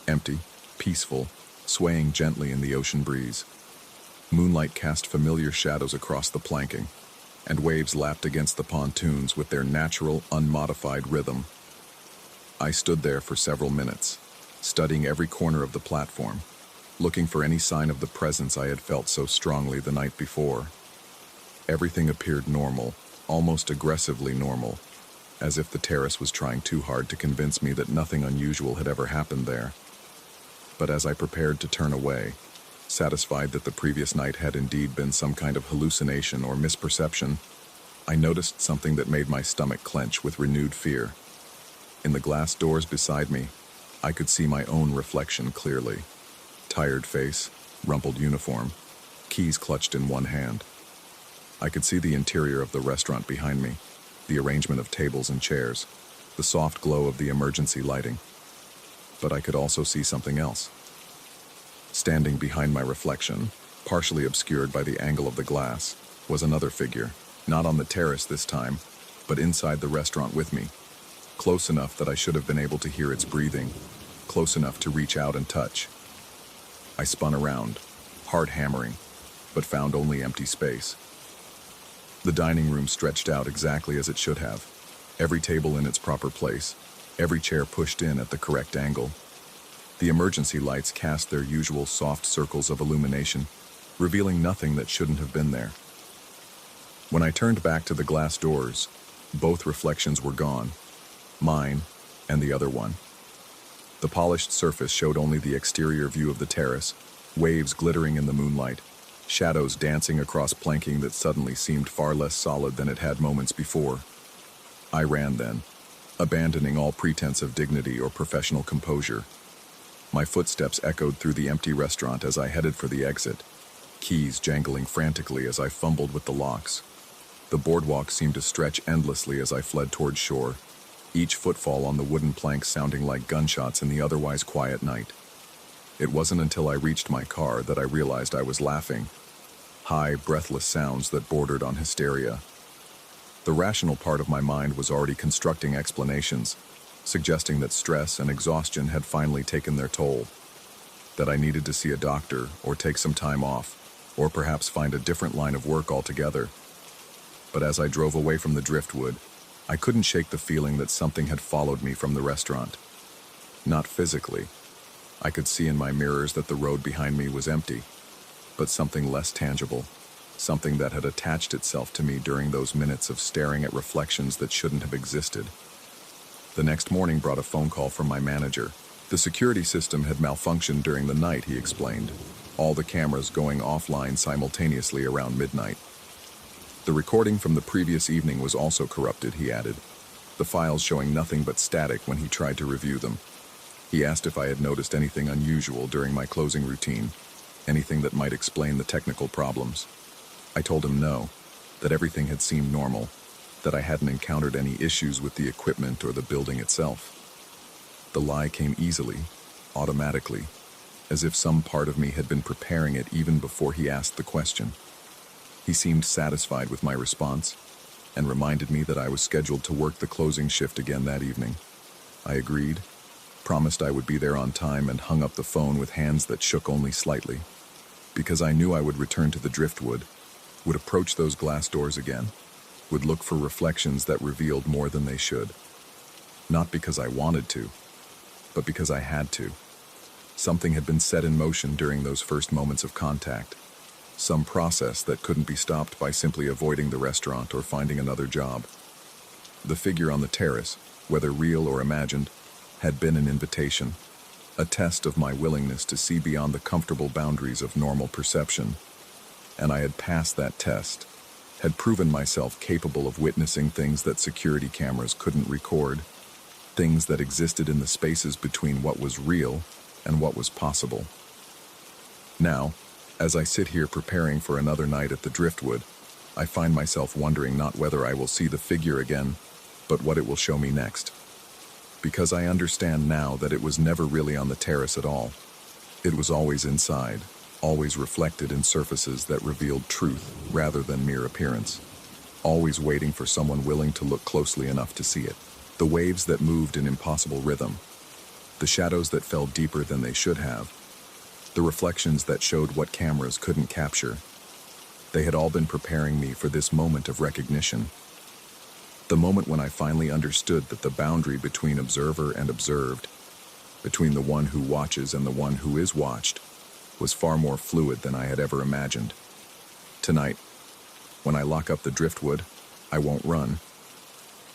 Empty, peaceful, swaying gently in the ocean breeze. Moonlight cast familiar shadows across the planking, and waves lapped against the pontoons with their natural, unmodified rhythm. I stood there for several minutes, studying every corner of the platform, looking for any sign of the presence I had felt so strongly the night before. Everything appeared normal, almost aggressively normal, as if the terrace was trying too hard to convince me that nothing unusual had ever happened there. But as I prepared to turn away, satisfied that the previous night had indeed been some kind of hallucination or misperception, I noticed something that made my stomach clench with renewed fear. In the glass doors beside me, I could see my own reflection clearly. Tired face, rumpled uniform, keys clutched in one hand. I could see the interior of the restaurant behind me, the arrangement of tables and chairs, the soft glow of the emergency lighting. But I could also see something else. Standing behind my reflection, partially obscured by the angle of the glass, was another figure, not on the terrace this time, but inside the restaurant with me, close enough that I should have been able to hear its breathing, close enough to reach out and touch. I spun around, heart hammering, but found only empty space. The dining room stretched out exactly as it should have, every table in its proper place, every chair pushed in at the correct angle. The emergency lights cast their usual soft circles of illumination, revealing nothing that shouldn't have been there. When I turned back to the glass doors, both reflections were gone, mine and the other one. The polished surface showed only the exterior view of the terrace, waves glittering in the moonlight, shadows dancing across planking that suddenly seemed far less solid than it had moments before. I ran then, abandoning all pretense of dignity or professional composure. My footsteps echoed through the empty restaurant as I headed for the exit, keys jangling frantically as I fumbled with the locks. The boardwalk seemed to stretch endlessly as I fled toward shore, each footfall on the wooden planks sounding like gunshots in the otherwise quiet night. It wasn't until I reached my car that I realized I was laughing, high, breathless sounds that bordered on hysteria. The rational part of my mind was already constructing explanations, suggesting that stress and exhaustion had finally taken their toll, that I needed to see a doctor or take some time off, or perhaps find a different line of work altogether. But as I drove away from the driftwood, I couldn't shake the feeling that something had followed me from the restaurant. Not physically. I could see in my mirrors that the road behind me was empty, but something less tangible, something that had attached itself to me during those minutes of staring at reflections that shouldn't have existed. The next morning brought a phone call from my manager. The security system had malfunctioned during the night, he explained, all the cameras going offline simultaneously around midnight. The recording from the previous evening was also corrupted, he added, the files showing nothing but static when he tried to review them. He asked if I had noticed anything unusual during my closing routine, anything that might explain the technical problems. I told him no, that everything had seemed normal, that I hadn't encountered any issues with the equipment or the building itself. The lie came easily, automatically, as if some part of me had been preparing it even before he asked the question. He seemed satisfied with my response, and reminded me that I was scheduled to work the closing shift again that evening. I agreed, promised I would be there on time, and hung up the phone with hands that shook only slightly, because I knew I would return to the driftwood, would approach those glass doors again, would look for reflections that revealed more than they should. Not because I wanted to, but because I had to. Something had been set in motion during those first moments of contact, some process that couldn't be stopped by simply avoiding the restaurant or finding another job. The figure on the terrace, whether real or imagined, had been an invitation, a test of my willingness to see beyond the comfortable boundaries of normal perception. And I had passed that test, had proven myself capable of witnessing things that security cameras couldn't record, things that existed in the spaces between what was real and what was possible. Now, As I sit here preparing for another night at the driftwood, I find myself wondering not whether I will see the figure again, but what it will show me next. Because I understand now that it was never really on the terrace at all. It was always inside, always reflected in surfaces that revealed truth rather than mere appearance. Always waiting for someone willing to look closely enough to see it. The waves that moved in impossible rhythm. The shadows that fell deeper than they should have. The reflections that showed what cameras couldn't capture. They had all been preparing me for this moment of recognition. The moment when I finally understood that the boundary between observer and observed, between the one who watches and the one who is watched, was far more fluid than I had ever imagined. Tonight, when I lock up the driftwood, I won't run.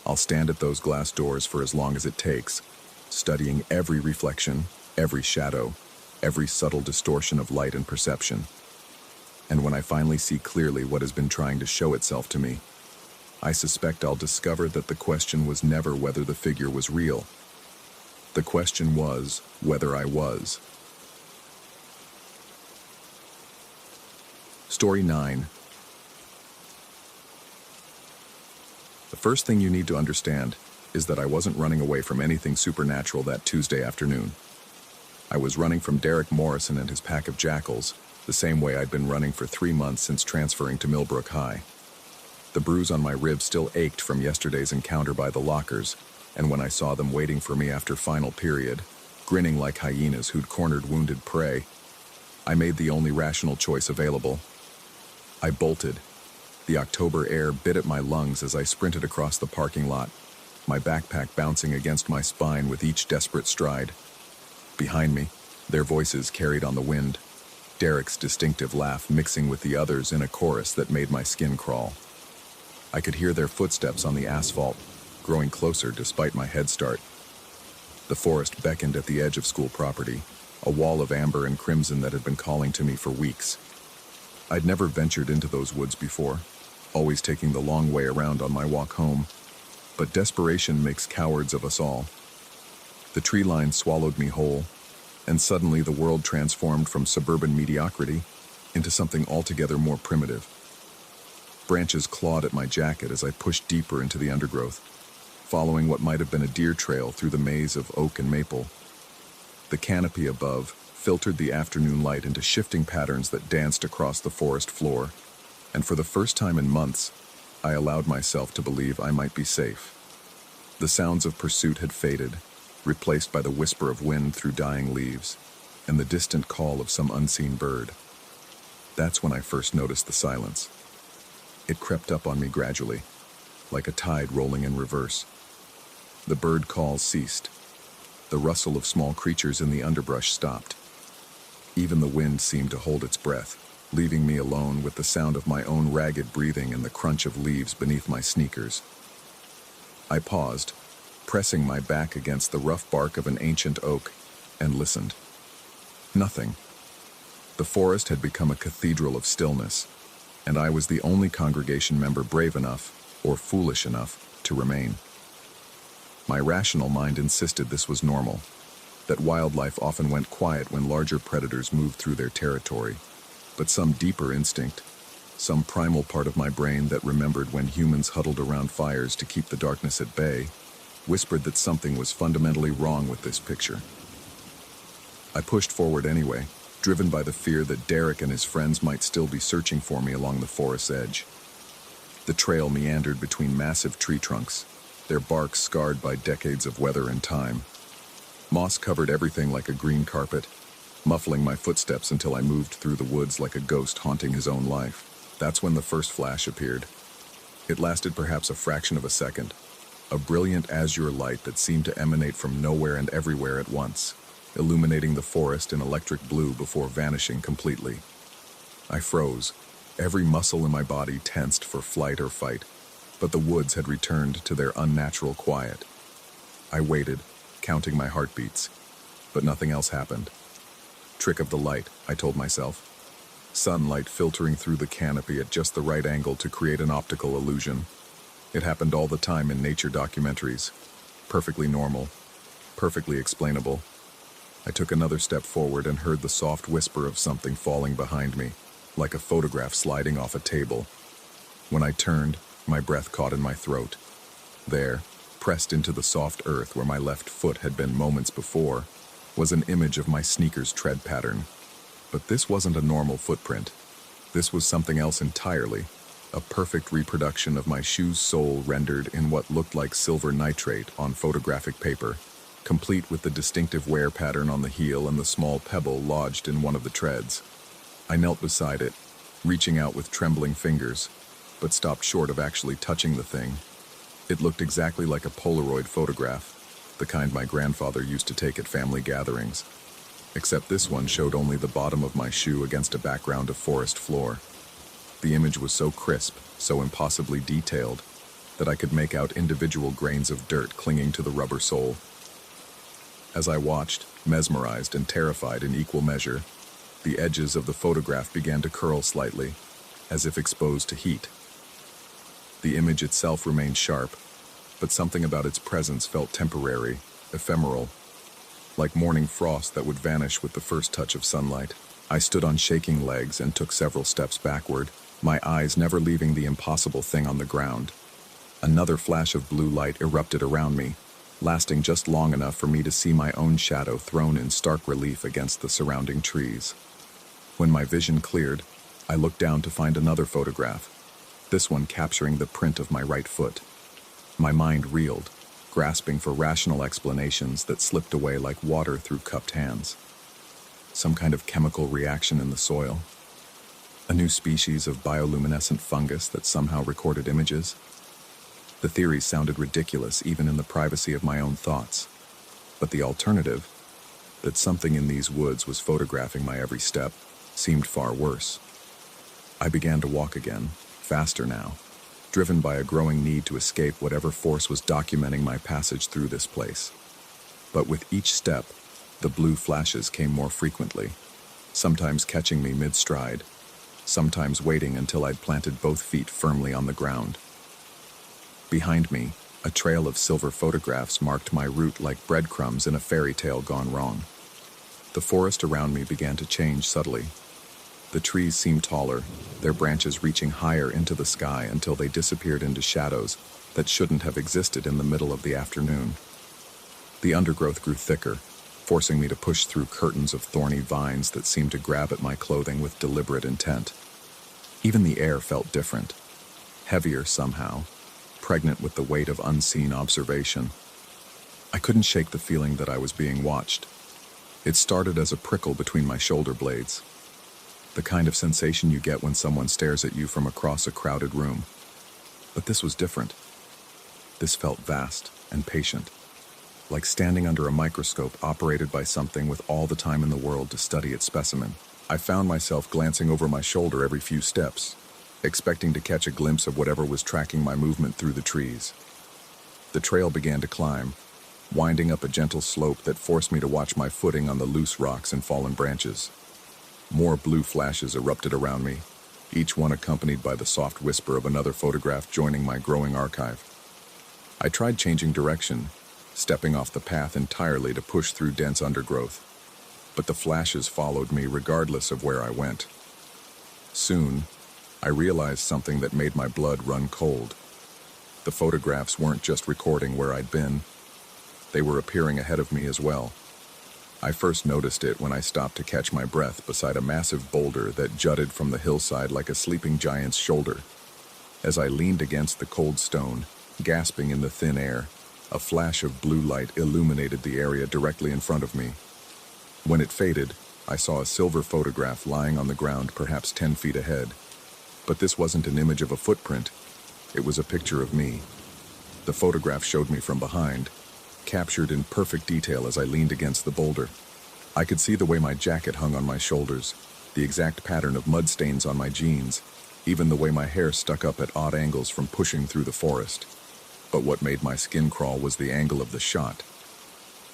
I'll stand at those glass doors for as long as it takes, studying every reflection, every shadow, every subtle distortion of light and perception. And when I finally see clearly what has been trying to show itself to me, I suspect I'll discover that the question was never whether the figure was real. The question was whether I was. Story 9. The first thing you need to understand is that I wasn't running away from anything supernatural that Tuesday afternoon. I was running from Derek Morrison and his pack of jackals, the same way I'd been running for 3 months since transferring to Millbrook High. The bruise on my rib still ached from yesterday's encounter by the lockers, and when I saw them waiting for me after final period, grinning like hyenas who'd cornered wounded prey, I made the only rational choice available. I bolted. The October air bit at my lungs as I sprinted across the parking lot, my backpack bouncing against my spine with each desperate stride. Behind me, their voices carried on the wind, Derek's distinctive laugh mixing with the others in a chorus that made my skin crawl. I could hear their footsteps on the asphalt, growing closer despite my head start. The forest beckoned at the edge of school property, a wall of amber and crimson that had been calling to me for weeks. I'd never ventured into those woods before, always taking the long way around on my walk home, but desperation makes cowards of us all. The tree line swallowed me whole, and suddenly the world transformed from suburban mediocrity into something altogether more primitive. Branches clawed at my jacket as I pushed deeper into the undergrowth, following what might have been a deer trail through the maze of oak and maple. The canopy above filtered the afternoon light into shifting patterns that danced across the forest floor, and for the first time in months, I allowed myself to believe I might be safe. The sounds of pursuit had faded, replaced by the whisper of wind through dying leaves, and the distant call of some unseen bird. That's when I first noticed the silence. It crept up on me gradually, like a tide rolling in reverse. The bird calls ceased. The rustle of small creatures in the underbrush stopped. Even the wind seemed to hold its breath, leaving me alone with the sound of my own ragged breathing and the crunch of leaves beneath my sneakers. I paused, pressing my back against the rough bark of an ancient oak, and listened. Nothing. The forest had become a cathedral of stillness, and I was the only congregation member brave enough, or foolish enough, to remain. My rational mind insisted this was normal, that wildlife often went quiet when larger predators moved through their territory, but some deeper instinct, some primal part of my brain that remembered when humans huddled around fires to keep the darkness at bay, whispered that something was fundamentally wrong with this picture. I pushed forward anyway, driven by the fear that Derek and his friends might still be searching for me along the forest's edge. The trail meandered between massive tree trunks, their bark scarred by decades of weather and time. Moss covered everything like a green carpet, muffling my footsteps until I moved through the woods like a ghost haunting his own life. That's when the first flash appeared. It lasted perhaps a fraction of a second, a brilliant azure light that seemed to emanate from nowhere and everywhere at once, illuminating the forest in electric blue before vanishing completely. I froze, every muscle in my body tensed for flight or fight, but the woods had returned to their unnatural quiet. I waited, counting my heartbeats, but nothing else happened. Trick of the light, I told myself. Sunlight filtering through the canopy at just the right angle to create an optical illusion. It happened all the time in nature documentaries. Perfectly normal, perfectly explainable. I took another step forward and heard the soft whisper of something falling behind me, like a photograph sliding off a table. When I turned, my breath caught in my throat. There, pressed into the soft earth where my left foot had been moments before, was an image of my sneaker's tread pattern. But this wasn't a normal footprint. This was something else entirely, a perfect reproduction of my shoe's sole rendered in what looked like silver nitrate on photographic paper, complete with the distinctive wear pattern on the heel and the small pebble lodged in one of the treads. I knelt beside it, reaching out with trembling fingers, but stopped short of actually touching the thing. It looked exactly like a Polaroid photograph, the kind my grandfather used to take at family gatherings, except this one showed only the bottom of my shoe against a background of forest floor. The image was so crisp, so impossibly detailed, that I could make out individual grains of dirt clinging to the rubber sole. As I watched, mesmerized and terrified in equal measure, the edges of the photograph began to curl slightly, as if exposed to heat. The image itself remained sharp, but something about its presence felt temporary, ephemeral, like morning frost that would vanish with the first touch of sunlight. I stood on shaking legs and took several steps backward, my eyes never leaving the impossible thing on the ground. Another flash of blue light erupted around me, lasting just long enough for me to see my own shadow thrown in stark relief against the surrounding trees. When my vision cleared, I looked down to find another photograph, this one capturing the print of my right foot. My mind reeled, grasping for rational explanations that slipped away like water through cupped hands. Some kind of chemical reaction in the soil. A new species of bioluminescent fungus that somehow recorded images. The theories sounded ridiculous even in the privacy of my own thoughts. But the alternative, that something in these woods was photographing my every step, seemed far worse. I began to walk again, faster now, driven by a growing need to escape whatever force was documenting my passage through this place. But with each step, the blue flashes came more frequently, sometimes catching me mid-stride, sometimes waiting until I'd planted both feet firmly on the ground. Behind me, a trail of silver photographs marked my route like breadcrumbs in a fairy tale gone wrong. The forest around me began to change subtly. The trees seemed taller, their branches reaching higher into the sky until they disappeared into shadows that shouldn't have existed in the middle of the afternoon. The undergrowth grew thicker, forcing me to push through curtains of thorny vines that seemed to grab at my clothing with deliberate intent. Even the air felt different, heavier somehow, pregnant with the weight of unseen observation. I couldn't shake the feeling that I was being watched. It started as a prickle between my shoulder blades, the kind of sensation you get when someone stares at you from across a crowded room. But this was different. This felt vast and patient, like standing under a microscope operated by something with all the time in the world to study its specimen. I found myself glancing over my shoulder every few steps, expecting to catch a glimpse of whatever was tracking my movement through the trees. The trail began to climb, winding up a gentle slope that forced me to watch my footing on the loose rocks and fallen branches. More blue flashes erupted around me, each one accompanied by the soft whisper of another photograph joining my growing archive. I tried changing direction, stepping off the path entirely to push through dense undergrowth, but the flashes followed me regardless of where I went. Soon, I realized something that made my blood run cold. The photographs weren't just recording where I'd been, they were appearing ahead of me as well. I first noticed it when I stopped to catch my breath beside a massive boulder that jutted from the hillside like a sleeping giant's shoulder. As I leaned against the cold stone, gasping in the thin air, a flash of blue light illuminated the area directly in front of me. When it faded, I saw a silver photograph lying on the ground perhaps 10 feet ahead. But this wasn't an image of a footprint. It was a picture of me. The photograph showed me from behind, captured in perfect detail as I leaned against the boulder. I could see the way my jacket hung on my shoulders, the exact pattern of mud stains on my jeans, even the way my hair stuck up at odd angles from pushing through the forest. But what made my skin crawl was the angle of the shot.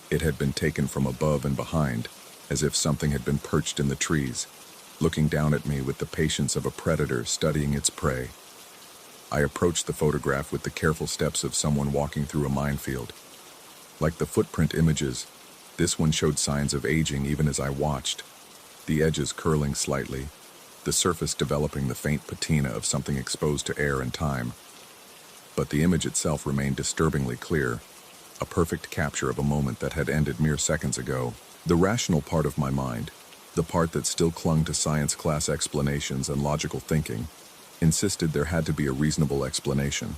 It had been taken from above and behind, as if something had been perched in the trees, looking down at me with the patience of a predator studying its prey. I approached the photograph with the careful steps of someone walking through a minefield. Like the footprint images, This one showed signs of aging even as I watched, the edges curling slightly, the surface developing the faint patina of something exposed to air and time. But the image itself remained disturbingly clear, a perfect capture of a moment that had ended mere seconds ago. The rational part of my mind, the part that still clung to science class explanations and logical thinking, insisted there had to be a reasonable explanation.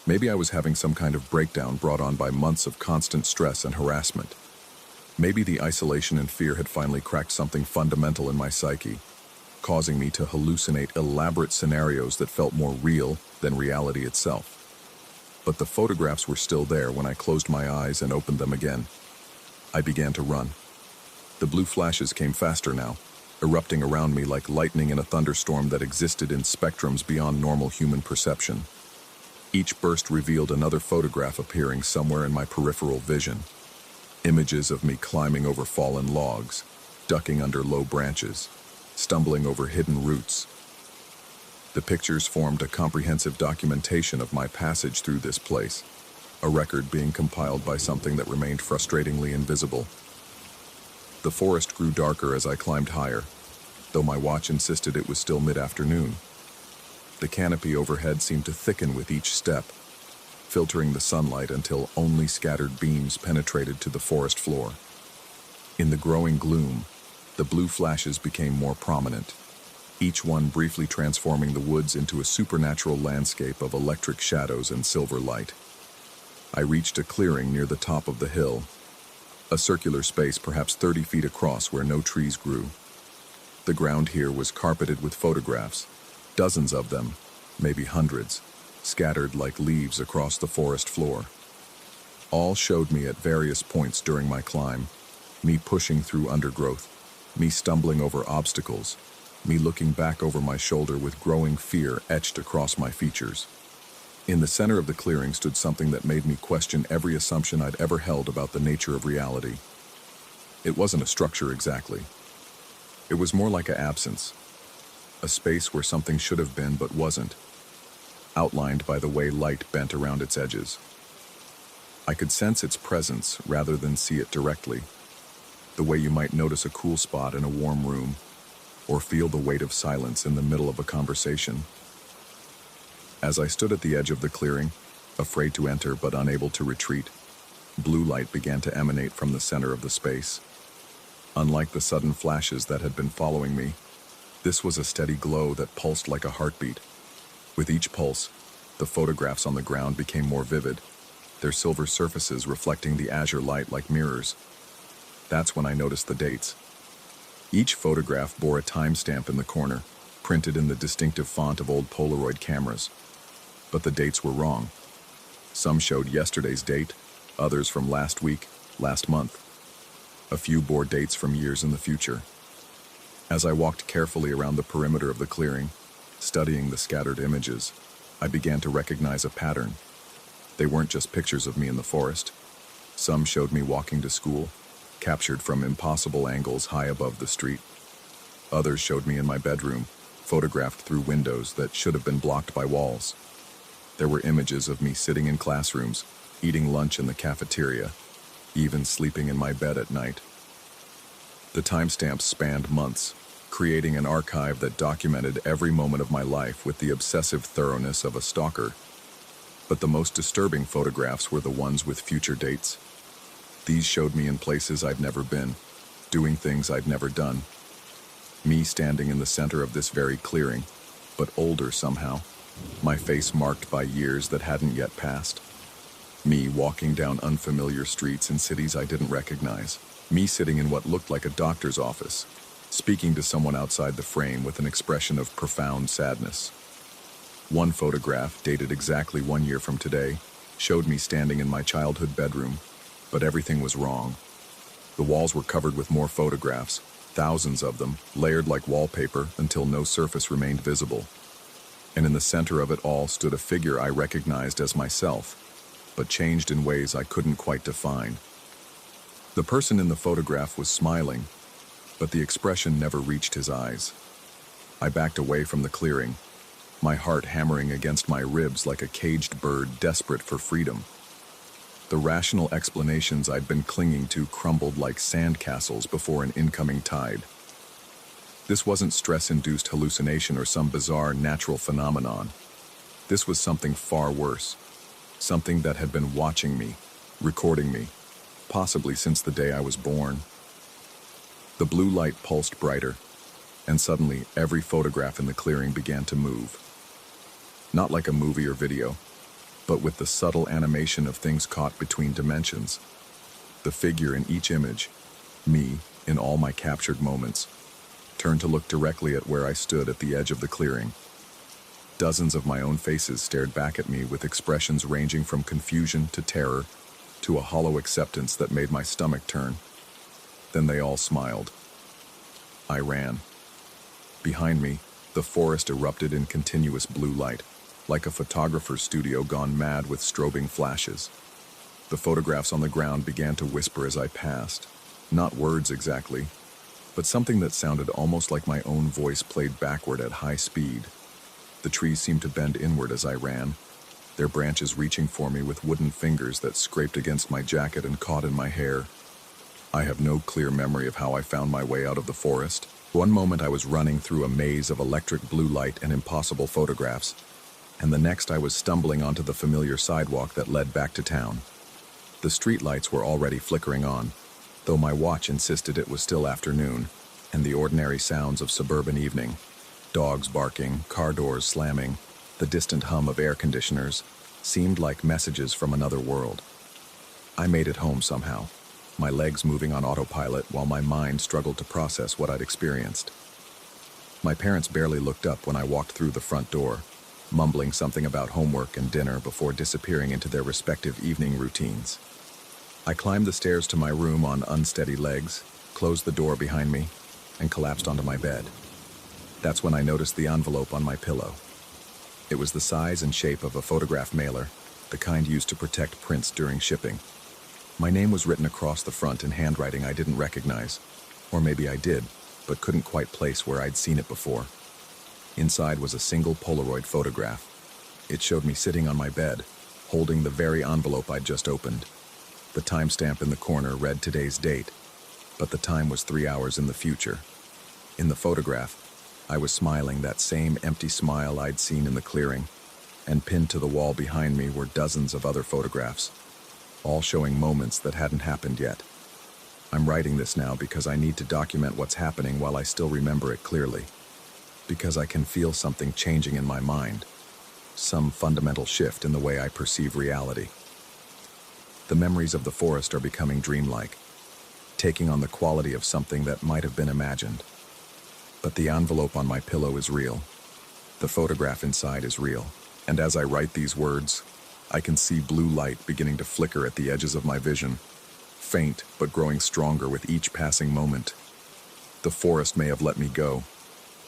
Maybe I was having some kind of breakdown brought on by months of constant stress and harassment. Maybe the isolation and fear had finally cracked something fundamental in my psyche, causing me to hallucinate elaborate scenarios that felt more real than reality itself. But the photographs were still there when I closed my eyes and opened them again. I began to run. The blue flashes came faster now, erupting around me like lightning in a thunderstorm that existed in spectrums beyond normal human perception. Each burst revealed another photograph appearing somewhere in my peripheral vision. Images of me climbing over fallen logs, ducking under low branches, stumbling over hidden roots. The pictures formed a comprehensive documentation of my passage through this place, a record being compiled by something that remained frustratingly invisible. The forest grew darker as I climbed higher, though my watch insisted it was still mid-afternoon. The canopy overhead seemed to thicken with each step, filtering the sunlight until only scattered beams penetrated to the forest floor. In the growing gloom, the blue flashes became more prominent, each one briefly transforming the woods into a supernatural landscape of electric shadows and silver light. I reached a clearing near the top of the hill, a circular space perhaps 30 feet across where no trees grew. The ground here was carpeted with photographs, dozens of them, maybe hundreds, scattered like leaves across the forest floor. All showed me at various points during my climb, me pushing through undergrowth, me stumbling over obstacles, me looking back over my shoulder with growing fear etched across my features. In the center of the clearing stood something that made me question every assumption I'd ever held about the nature of reality. It wasn't a structure exactly. It was more like an absence, a space where something should have been but wasn't, outlined by the way light bent around its edges. I could sense its presence rather than see it directly, the way you might notice a cool spot in a warm room, or feel the weight of silence in the middle of a conversation. As I stood at the edge of the clearing, afraid to enter but unable to retreat, blue light began to emanate from the center of the space. Unlike the sudden flashes that had been following me, this was a steady glow that pulsed like a heartbeat. With each pulse, the photographs on the ground became more vivid, their silver surfaces reflecting the azure light like mirrors. That's when I noticed the dates. Each photograph bore a timestamp in the corner, printed in the distinctive font of old Polaroid cameras. But the dates were wrong. Some showed yesterday's date, others from last week, last month. A few bore dates from years in the future. As I walked carefully around the perimeter of the clearing, studying the scattered images, I began to recognize a pattern. They weren't just pictures of me in the forest. Some showed me walking to school, captured from impossible angles high above the street. Others showed me in my bedroom, photographed through windows that should have been blocked by walls. There were images of me sitting in classrooms, eating lunch in the cafeteria, even sleeping in my bed at night. The timestamps spanned months, creating an archive that documented every moment of my life with the obsessive thoroughness of a stalker. But the most disturbing photographs were the ones with future dates. These showed me in places I'd never been, doing things I'd never done. Me standing in the center of this very clearing, but older somehow, my face marked by years that hadn't yet passed. Me walking down unfamiliar streets in cities I didn't recognize. Me sitting in what looked like a doctor's office, speaking to someone outside the frame with an expression of profound sadness. One photograph, dated exactly 1 year from today, showed me standing in my childhood bedroom, but everything was wrong. The walls were covered with more photographs, thousands of them, layered like wallpaper until no surface remained visible. And in the center of it all stood a figure I recognized as myself, but changed in ways I couldn't quite define. The person in the photograph was smiling, but the expression never reached his eyes. I backed away from the clearing, my heart hammering against my ribs like a caged bird desperate for freedom. The rational explanations I'd been clinging to crumbled like sandcastles before an incoming tide. This wasn't stress-induced hallucination or some bizarre natural phenomenon. This was something far worse. Something that had been watching me, recording me, possibly since the day I was born. The blue light pulsed brighter, and suddenly every photograph in the clearing began to move. Not like a movie or video, but with the subtle animation of things caught between dimensions. The figure in each image, me in all my captured moments, turned to look directly at where I stood at the edge of the clearing. Dozens of my own faces stared back at me with expressions ranging from confusion to terror to a hollow acceptance that made my stomach turn. Then they all smiled. I ran. Behind me, the forest erupted in continuous blue light, like a photographer's studio gone mad with strobing flashes. The photographs on the ground began to whisper as I passed. Not words exactly, but something that sounded almost like my own voice played backward at high speed. The trees seemed to bend inward as I ran, their branches reaching for me with wooden fingers that scraped against my jacket and caught in my hair. I have no clear memory of how I found my way out of the forest. One moment I was running through a maze of electric blue light and impossible photographs, and the next I was stumbling onto the familiar sidewalk that led back to town. The streetlights were already flickering on, though my watch insisted it was still afternoon, and the ordinary sounds of suburban evening, dogs barking, car doors slamming, the distant hum of air conditioners, seemed like messages from another world. I made it home somehow, my legs moving on autopilot while my mind struggled to process what I'd experienced. My parents barely looked up when I walked through the front door, mumbling something about homework and dinner before disappearing into their respective evening routines. I climbed the stairs to my room on unsteady legs, closed the door behind me, and collapsed onto my bed. That's when I noticed the envelope on my pillow. It was the size and shape of a photograph mailer, the kind used to protect prints during shipping. My name was written across the front in handwriting I didn't recognize, or maybe I did, but couldn't quite place where I'd seen it before. Inside was a single Polaroid photograph. It showed me sitting on my bed, holding the very envelope I'd just opened. The timestamp in the corner read today's date, but the time was 3 hours in the future. In the photograph, I was smiling that same empty smile I'd seen in the clearing, and pinned to the wall behind me were dozens of other photographs, all showing moments that hadn't happened yet. I'm writing this now because I need to document what's happening while I still remember it clearly. Because I can feel something changing in my mind, some fundamental shift in the way I perceive reality. The memories of the forest are becoming dreamlike, taking on the quality of something that might have been imagined. But the envelope on my pillow is real. The photograph inside is real. And as I write these words, I can see blue light beginning to flicker at the edges of my vision, faint but growing stronger with each passing moment. The forest may have let me go,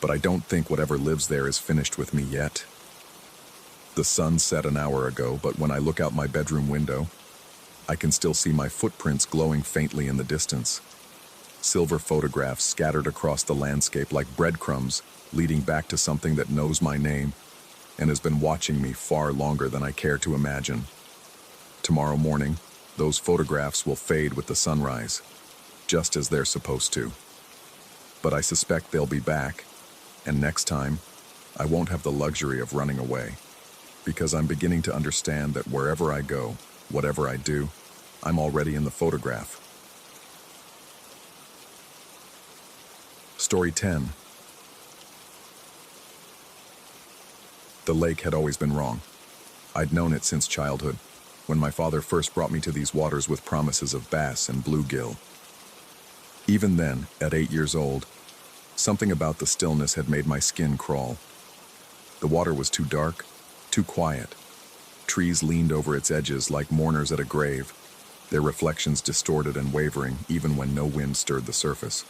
but I don't think whatever lives there is finished with me yet. The sun set an hour ago, but when I look out my bedroom window, I can still see my footprints glowing faintly in the distance. Silver photographs scattered across the landscape like breadcrumbs, leading back to something that knows my name and has been watching me far longer than I care to imagine. Tomorrow morning, those photographs will fade with the sunrise, just as they're supposed to. But I suspect they'll be back, and next time, I won't have the luxury of running away, because I'm beginning to understand that wherever I go, whatever I do, I'm already in the photograph. Story 10. The lake had always been wrong. I'd known it since childhood, when my father first brought me to these waters with promises of bass and bluegill. Even then, at 8 years old, something about the stillness had made my skin crawl. The water was too dark, too quiet. Trees leaned over its edges like mourners at a grave, their reflections distorted and wavering even when no wind stirred the surface.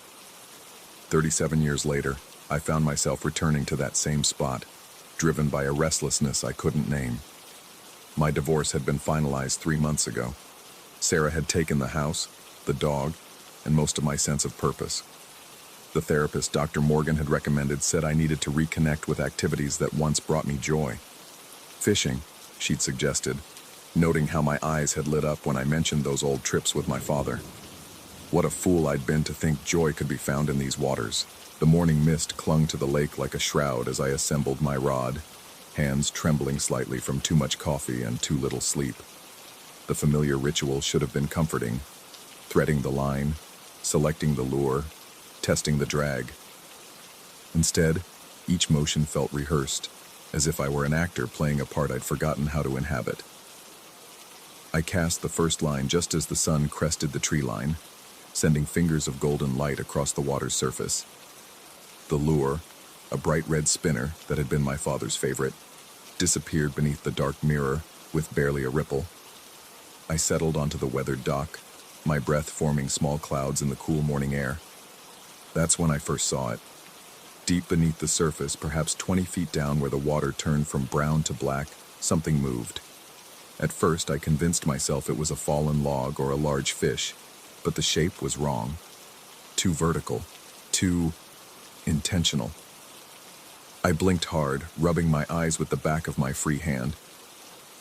37 years later, I found myself returning to that same spot, driven by a restlessness I couldn't name. My divorce had been finalized 3 months ago. Sarah had taken the house, the dog, and most of my sense of purpose. The therapist Dr. Morgan had recommended said I needed to reconnect with activities that once brought me joy. Fishing, she'd suggested, noting how my eyes had lit up when I mentioned those old trips with my father. What a fool I'd been to think joy could be found in these waters. The morning mist clung to the lake like a shroud as I assembled my rod, hands trembling slightly from too much coffee and too little sleep. The familiar ritual should have been comforting, threading the line, selecting the lure, testing the drag. Instead, each motion felt rehearsed, as if I were an actor playing a part I'd forgotten how to inhabit. I cast the first line just as the sun crested the tree line, sending fingers of golden light across the water's surface. The lure, a bright red spinner that had been my father's favorite, disappeared beneath the dark mirror with barely a ripple. I settled onto the weathered dock, my breath forming small clouds in the cool morning air. That's when I first saw it. Deep beneath the surface, perhaps 20 feet down where the water turned from brown to black, something moved. At first, I convinced myself it was a fallen log or a large fish, but the shape was wrong. Too vertical, too intentional. I blinked hard, rubbing my eyes with the back of my free hand.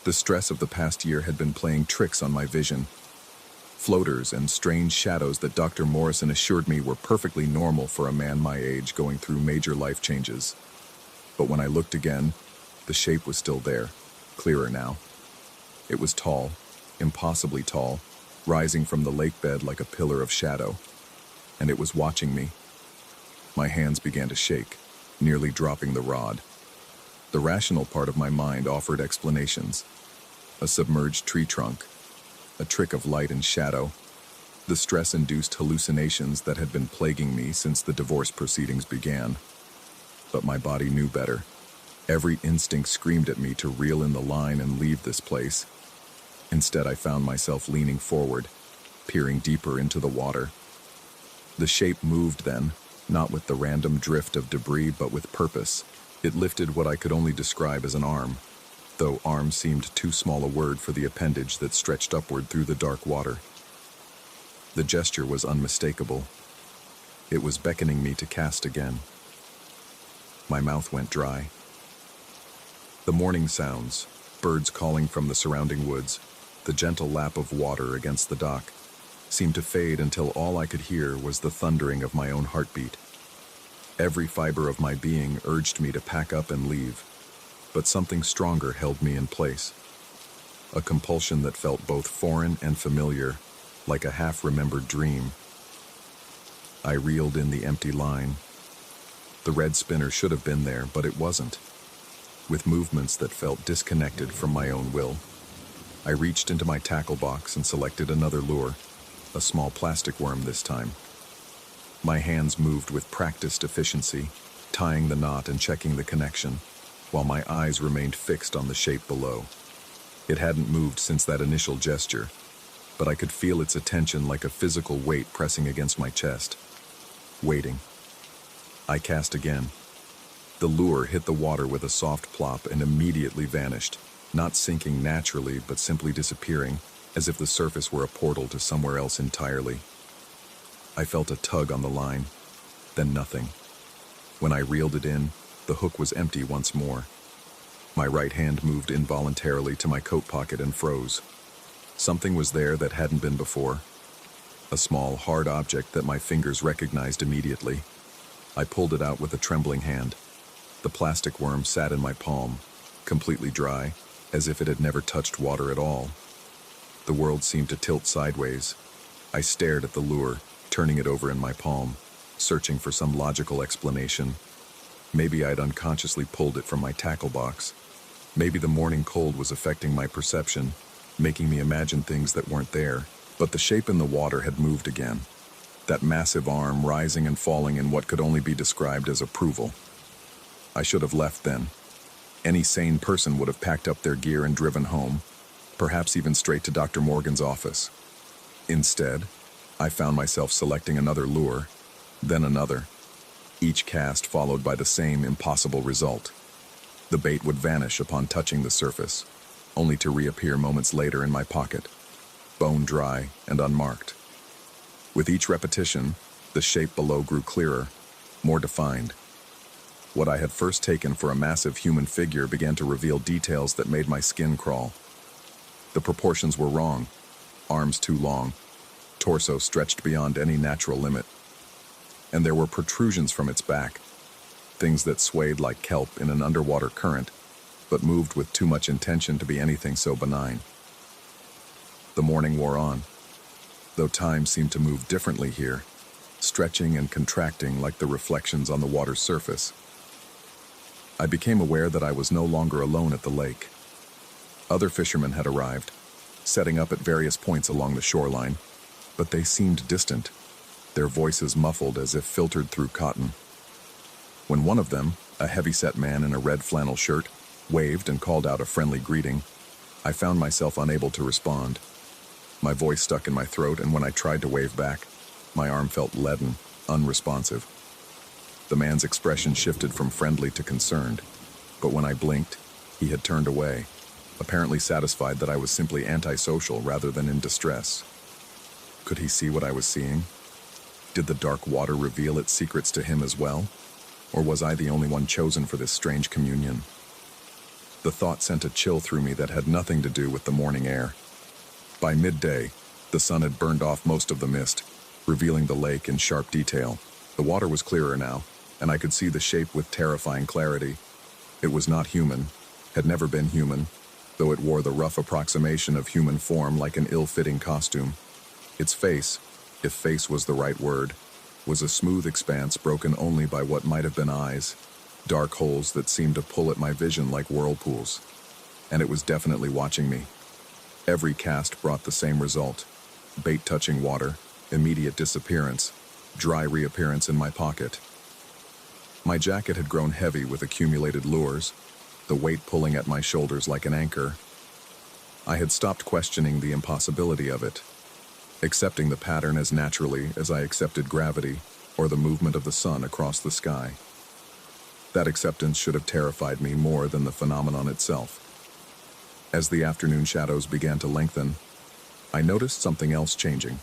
The stress of the past year had been playing tricks on my vision. Floaters and strange shadows that Dr. Morrison assured me were perfectly normal for a man my age going through major life changes. But when I looked again, the shape was still there, clearer now. It was tall, impossibly tall, rising from the lake bed like a pillar of shadow. And it was watching me. My hands began to shake, nearly dropping the rod. The rational part of my mind offered explanations. A submerged tree trunk, a trick of light and shadow, the stress-induced hallucinations that had been plaguing me since the divorce proceedings began. But my body knew better. Every instinct screamed at me to reel in the line and leave this place. Instead, I found myself leaning forward, peering deeper into the water. The shape moved then, not with the random drift of debris, but with purpose. It lifted what I could only describe as an arm, though arm seemed too small a word for the appendage that stretched upward through the dark water. The gesture was unmistakable. It was beckoning me to cast again. My mouth went dry. The morning sounds, birds calling from the surrounding woods, the gentle lap of water against the dock, seemed to fade until all I could hear was the thundering of my own heartbeat. Every fiber of my being urged me to pack up and leave, but something stronger held me in place. A compulsion that felt both foreign and familiar, like a half-remembered dream. I reeled in the empty line. The red spinner should have been there, but it wasn't. With movements that felt disconnected from my own will, I reached into my tackle box and selected another lure, a small plastic worm this time. My hands moved with practiced efficiency, tying the knot and checking the connection, while my eyes remained fixed on the shape below. It hadn't moved since that initial gesture, but I could feel its attention like a physical weight pressing against my chest. Waiting. I cast again. The lure hit the water with a soft plop and immediately vanished, not sinking naturally but simply disappearing, as if the surface were a portal to somewhere else entirely. I felt a tug on the line, then nothing. When I reeled it in, the hook was empty once more. My right hand moved involuntarily to my coat pocket and froze. Something was there that hadn't been before. A small, hard object that my fingers recognized immediately. I pulled it out with a trembling hand. The plastic worm sat in my palm, completely dry, as if it had never touched water at all. The world seemed to tilt sideways. I stared at the lure, turning it over in my palm, searching for some logical explanation. Maybe I'd unconsciously pulled it from my tackle box. Maybe the morning cold was affecting my perception, making me imagine things that weren't there. But the shape in the water had moved again. That massive arm rising and falling in what could only be described as approval. I should have left then. Any sane person would have packed up their gear and driven home, perhaps even straight to Dr. Morgan's office. Instead, I found myself selecting another lure, then another, each cast followed by the same impossible result. The bait would vanish upon touching the surface, only to reappear moments later in my pocket, bone dry and unmarked. With each repetition, the shape below grew clearer, more defined. What I had first taken for a massive human figure began to reveal details that made my skin crawl. The proportions were wrong. Arms too long, torso stretched beyond any natural limit. And there were protrusions from its back, things that swayed like kelp in an underwater current, but moved with too much intention to be anything so benign. The morning wore on, though time seemed to move differently here, stretching and contracting like the reflections on the water's surface. I became aware that I was no longer alone at the lake. Other fishermen had arrived, setting up at various points along the shoreline, but they seemed distant, their voices muffled as if filtered through cotton. When one of them, a heavy-set man in a red flannel shirt, waved and called out a friendly greeting, I found myself unable to respond. My voice stuck in my throat, and when I tried to wave back, my arm felt leaden, unresponsive. The man's expression shifted from friendly to concerned, but when I blinked, he had turned away, apparently satisfied that I was simply antisocial rather than in distress. Could he see what I was seeing? Did the dark water reveal its secrets to him as well? Or was I the only one chosen for this strange communion? The thought sent a chill through me that had nothing to do with the morning air. By midday, the sun had burned off most of the mist, revealing the lake in sharp detail. The water was clearer now, and I could see the shape with terrifying clarity. It was not human, had never been human, though it wore the rough approximation of human form like an ill-fitting costume. Its face, if face was the right word, was a smooth expanse broken only by what might have been eyes, dark holes that seemed to pull at my vision like whirlpools. And it was definitely watching me. Every cast brought the same result: bait touching water, immediate disappearance, dry reappearance in my pocket. My jacket had grown heavy with accumulated lures, the weight pulling at my shoulders like an anchor. I had stopped questioning the impossibility of it, accepting the pattern as naturally as I accepted gravity or the movement of the sun across the sky. That acceptance should have terrified me more than the phenomenon itself. As the afternoon shadows began to lengthen, I noticed something else changing.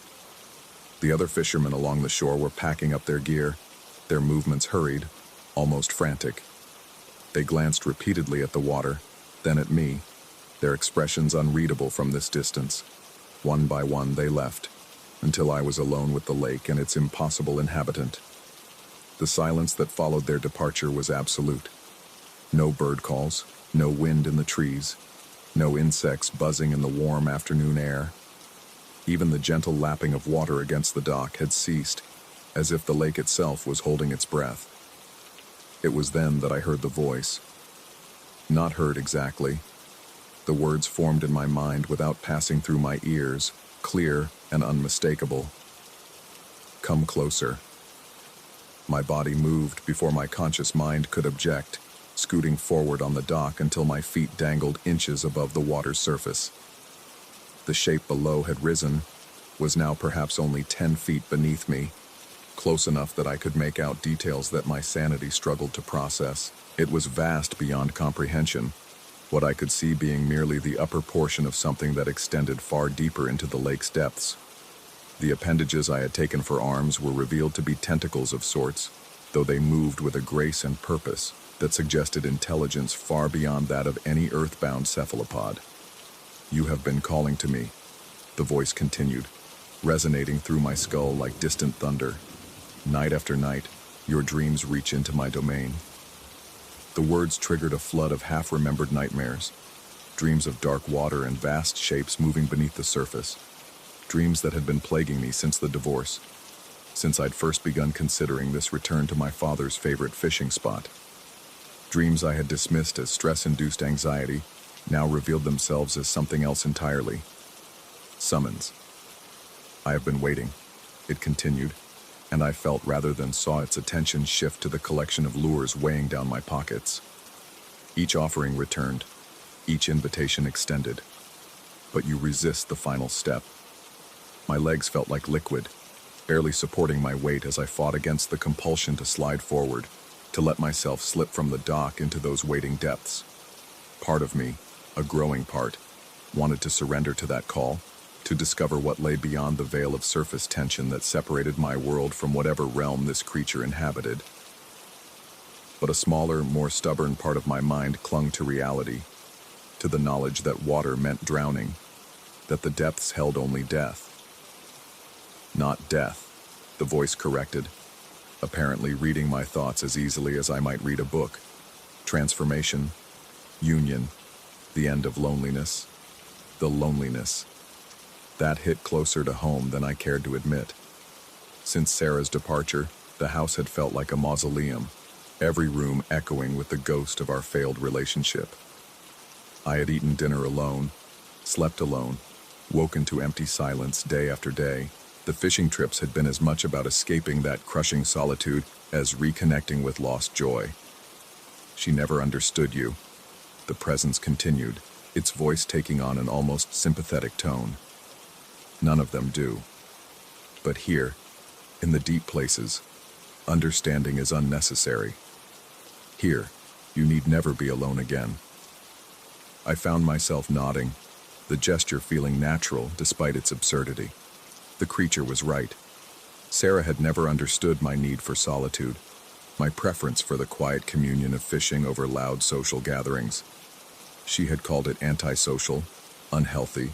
The other fishermen along the shore were packing up their gear, their movements hurried, almost frantic. They glanced repeatedly at the water, then at me, their expressions unreadable from this distance. One by one they left, until I was alone with the lake and its impossible inhabitant. The silence that followed their departure was absolute. No bird calls, no wind in the trees, no insects buzzing in the warm afternoon air. Even the gentle lapping of water against the dock had ceased, as if the lake itself was holding its breath. It was then that I heard the voice. Not heard exactly. The words formed in my mind without passing through my ears, clear and unmistakable. Come closer. My body moved before my conscious mind could object, scooting forward on the dock until my feet dangled inches above the water's surface. The shape below had risen, was now perhaps only 10 feet beneath me, close enough that I could make out details that my sanity struggled to process. It was vast beyond comprehension, what I could see being merely the upper portion of something that extended far deeper into the lake's depths. The appendages I had taken for arms were revealed to be tentacles of sorts, though they moved with a grace and purpose that suggested intelligence far beyond that of any earthbound cephalopod. You have been calling to me, the voice continued, resonating through my skull like distant thunder. Night after night, your dreams reach into my domain. The words triggered a flood of half-remembered nightmares, dreams of dark water and vast shapes moving beneath the surface, dreams that had been plaguing me since the divorce, since I'd first begun considering this return to my father's favorite fishing spot. Dreams I had dismissed as stress-induced anxiety now revealed themselves as something else entirely. Summons. I have been waiting, it continued, and I felt rather than saw its attention shift to the collection of lures weighing down my pockets. Each offering returned, each invitation extended. But you resist the final step. My legs felt like liquid, barely supporting my weight as I fought against the compulsion to slide forward, to let myself slip from the dock into those waiting depths. Part of me, a growing part, wanted to surrender to that call, to discover what lay beyond the veil of surface tension that separated my world from whatever realm this creature inhabited. But a smaller, more stubborn part of my mind clung to reality, to the knowledge that water meant drowning, that the depths held only death. Not death, the voice corrected, apparently reading my thoughts as easily as I might read a book. Transformation, union, the end of loneliness, the loneliness. That hit closer to home than I cared to admit. Since Sarah's departure, the house had felt like a mausoleum, every room echoing with the ghost of our failed relationship. I had eaten dinner alone, slept alone, woken to empty silence day after day. The fishing trips had been as much about escaping that crushing solitude as reconnecting with lost joy. She never understood you. The presence continued, its voice taking on an almost sympathetic tone. None of them do. But here, in the deep places, understanding is unnecessary. Here, you need never be alone again. I found myself nodding, the gesture feeling natural despite its absurdity. The creature was right. Sarah had never understood my need for solitude, my preference for the quiet communion of fishing over loud social gatherings. She had called it antisocial, unhealthy,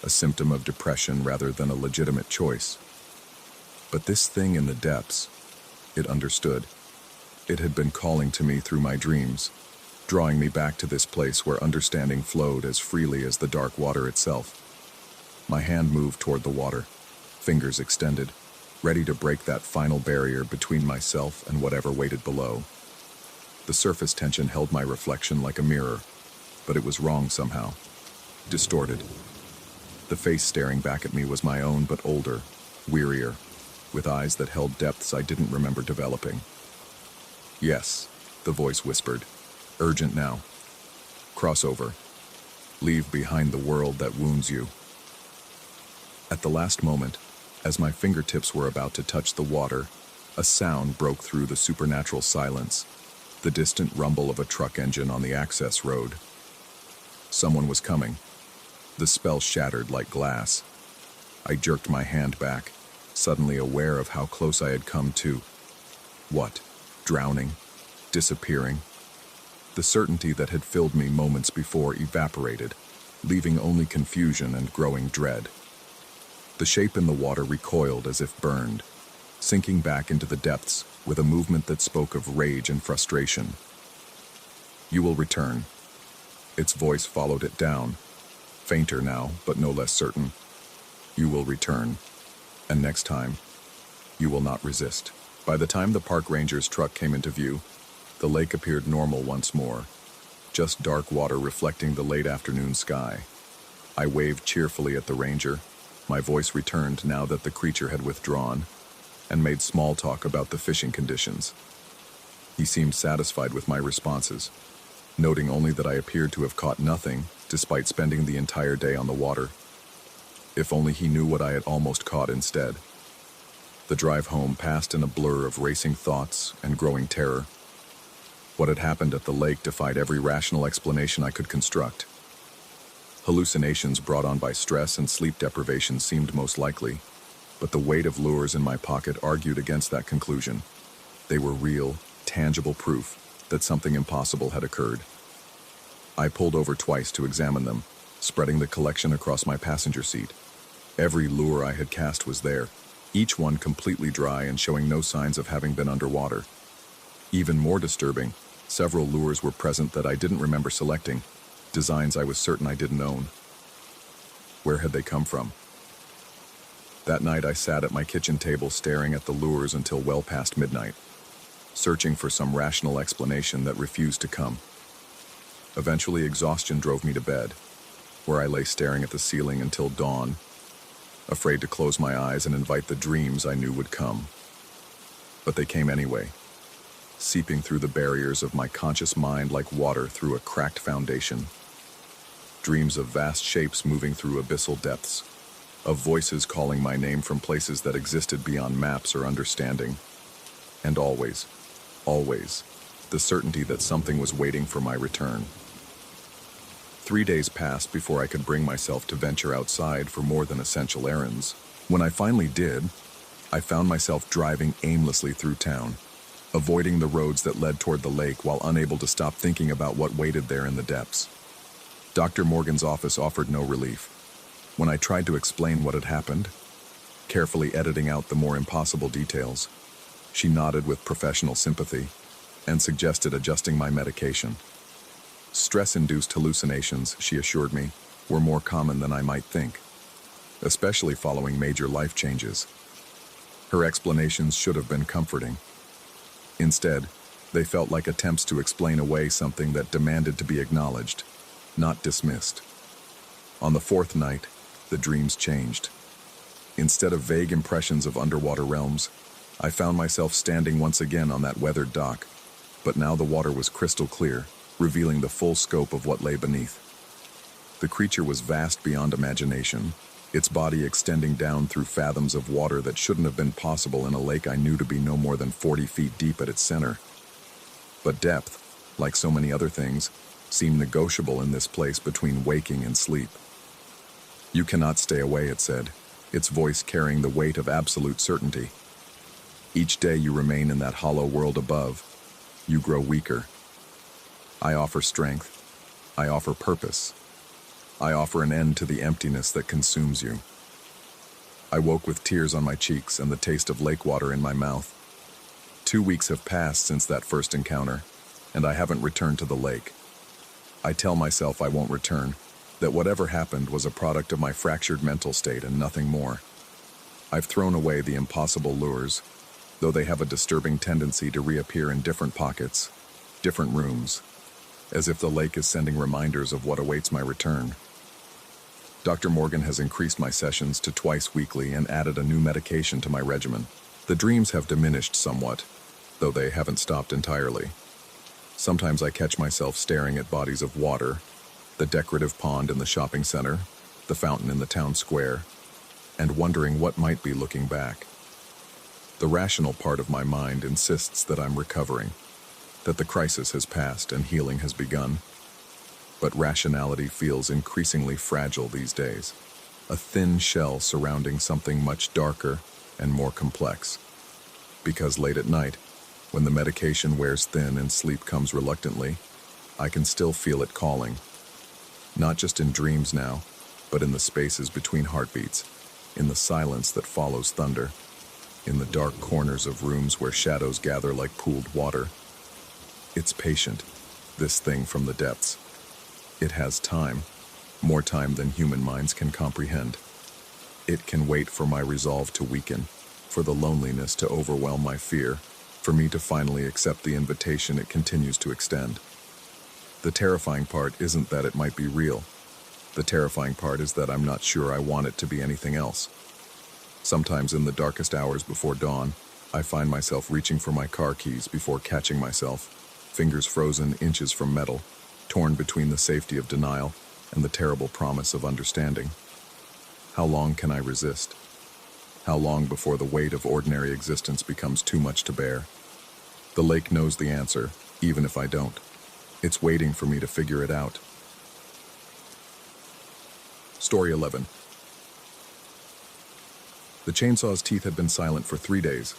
a symptom of depression rather than a legitimate choice. But this thing in the depths, it understood. It had been calling to me through my dreams, drawing me back to this place where understanding flowed as freely as the dark water itself. My hand moved toward the water, fingers extended, ready to break that final barrier between myself and whatever waited below. The surface tension held my reflection like a mirror, but it was wrong somehow, distorted. The face staring back at me was my own, but older, wearier, with eyes that held depths I didn't remember developing. Yes, the voice whispered, urgent now. Cross over. Leave behind the world that wounds you. At the last moment, as my fingertips were about to touch the water, a sound broke through the supernatural silence, the distant rumble of a truck engine on the access road. Someone was coming. The spell shattered like glass. I jerked my hand back, suddenly aware of how close I had come to... what? Drowning? Disappearing? The certainty that had filled me moments before evaporated, leaving only confusion and growing dread. The shape in the water recoiled as if burned, sinking back into the depths with a movement that spoke of rage and frustration. You will return. Its voice followed it down, fainter now, but no less certain. You will return, and next time, you will not resist. By the time the park ranger's truck came into view, the lake appeared normal once more, just dark water reflecting the late afternoon sky. I waved cheerfully at the ranger. My voice returned now that the creature had withdrawn, and made small talk about the fishing conditions. He seemed satisfied with my responses, noting only that I appeared to have caught nothing, despite spending the entire day on the water. If only he knew what I had almost caught instead. The drive home passed in a blur of racing thoughts and growing terror. What had happened at the lake defied every rational explanation I could construct. Hallucinations brought on by stress and sleep deprivation seemed most likely, but the weight of lures in my pocket argued against that conclusion. They were real, tangible proof that something impossible had occurred. I pulled over twice to examine them, spreading the collection across my passenger seat. Every lure I had cast was there, each one completely dry and showing no signs of having been underwater. Even more disturbing, several lures were present that I didn't remember selecting, designs I was certain I didn't own. Where had they come from? That night I sat at my kitchen table staring at the lures until well past midnight, searching for some rational explanation that refused to come. Eventually exhaustion drove me to bed, where I lay staring at the ceiling until dawn, afraid to close my eyes and invite the dreams I knew would come. But they came anyway, seeping through the barriers of my conscious mind like water through a cracked foundation. Dreams of vast shapes moving through abyssal depths, of voices calling my name from places that existed beyond maps or understanding. And always, always, the certainty that something was waiting for my return. 3 days passed before I could bring myself to venture outside for more than essential errands. When I finally did, I found myself driving aimlessly through town, avoiding the roads that led toward the lake while unable to stop thinking about what waited there in the depths. Dr. Morgan's office offered no relief. When I tried to explain what had happened, carefully editing out the more impossible details, she nodded with professional sympathy and suggested adjusting my medication. Stress-induced hallucinations, she assured me, were more common than I might think, especially following major life changes. Her explanations should have been comforting. Instead, they felt like attempts to explain away something that demanded to be acknowledged, not dismissed. On the fourth night, the dreams changed. Instead of vague impressions of underwater realms, I found myself standing once again on that weathered dock, but now the water was crystal clear, revealing the full scope of what lay beneath. The creature was vast beyond imagination, its body extending down through fathoms of water that shouldn't have been possible in a lake I knew to be no more than 40 feet deep at its center. But depth, like so many other things, seemed negotiable in this place between waking and sleep. "You cannot stay away," it said, its voice carrying the weight of absolute certainty. "Each day you remain in that hollow world above, you grow weaker. I offer strength. I offer purpose. I offer an end to the emptiness that consumes you." I woke with tears on my cheeks and the taste of lake water in my mouth. 2 weeks have passed since that first encounter, and I haven't returned to the lake. I tell myself I won't return, that whatever happened was a product of my fractured mental state and nothing more. I've thrown away the impossible lures, though they have a disturbing tendency to reappear in different pockets, different rooms, as if the lake is sending reminders of what awaits my return. Dr. Morgan has increased my sessions to twice weekly and added a new medication to my regimen. The dreams have diminished somewhat, though they haven't stopped entirely. Sometimes I catch myself staring at bodies of water, the decorative pond in the shopping center, the fountain in the town square, and wondering what might be looking back. The rational part of my mind insists that I'm recovering, that the crisis has passed and healing has begun. But rationality feels increasingly fragile these days, a thin shell surrounding something much darker and more complex. Because late at night, when the medication wears thin and sleep comes reluctantly, I can still feel it calling. Not just in dreams now, but in the spaces between heartbeats, in the silence that follows thunder, in the dark corners of rooms where shadows gather like pooled water. It's patient, this thing from the depths. It has time, more time than human minds can comprehend. It can wait for my resolve to weaken, for the loneliness to overwhelm my fear, for me to finally accept the invitation it continues to extend. The terrifying part isn't that it might be real. The terrifying part is that I'm not sure I want it to be anything else. Sometimes in the darkest hours before dawn, I find myself reaching for my car keys before catching myself, fingers frozen inches from metal, torn between the safety of denial and the terrible promise of understanding. How long can I resist? How long before the weight of ordinary existence becomes too much to bear? The lake knows the answer, even if I don't. It's waiting for me to figure it out. Story 11. The chainsaw's teeth had been silent for 3 days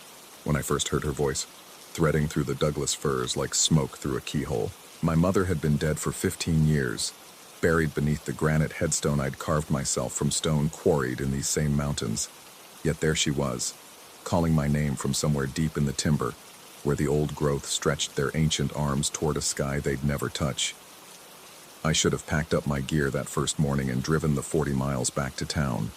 when I first heard her voice, threading through the Douglas firs like smoke through a keyhole. My mother had been dead for 15 years, buried beneath the granite headstone I'd carved myself from stone quarried in these same mountains. Yet there she was, calling my name from somewhere deep in the timber, where the old growth stretched their ancient arms toward a sky they'd never touch. I should have packed up my gear that first morning and driven the 40 miles back to town.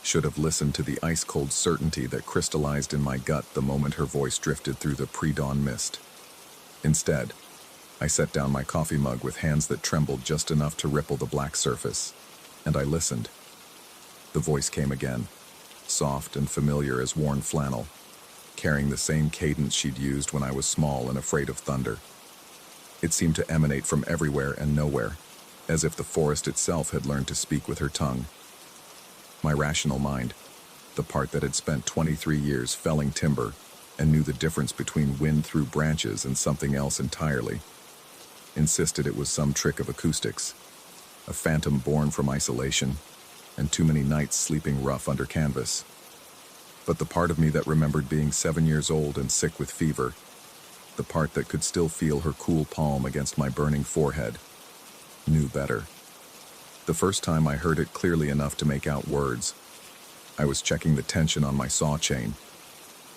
Should have listened to the ice-cold certainty that crystallized in my gut the moment her voice drifted through the pre-dawn mist. Instead, I set down my coffee mug with hands that trembled just enough to ripple the black surface, and I listened. The voice came again, soft and familiar as worn flannel, carrying the same cadence she'd used when I was small and afraid of thunder. It seemed to emanate from everywhere and nowhere, as if the forest itself had learned to speak with her tongue. My rational mind, the part that had spent 23 years felling timber and knew the difference between wind through branches and something else entirely, insisted it was some trick of acoustics, a phantom born from isolation and too many nights sleeping rough under canvas. But the part of me that remembered being 7 years old and sick with fever, the part that could still feel her cool palm against my burning forehead, knew better. The first time I heard it clearly enough to make out words. I was checking the tension on my saw chain.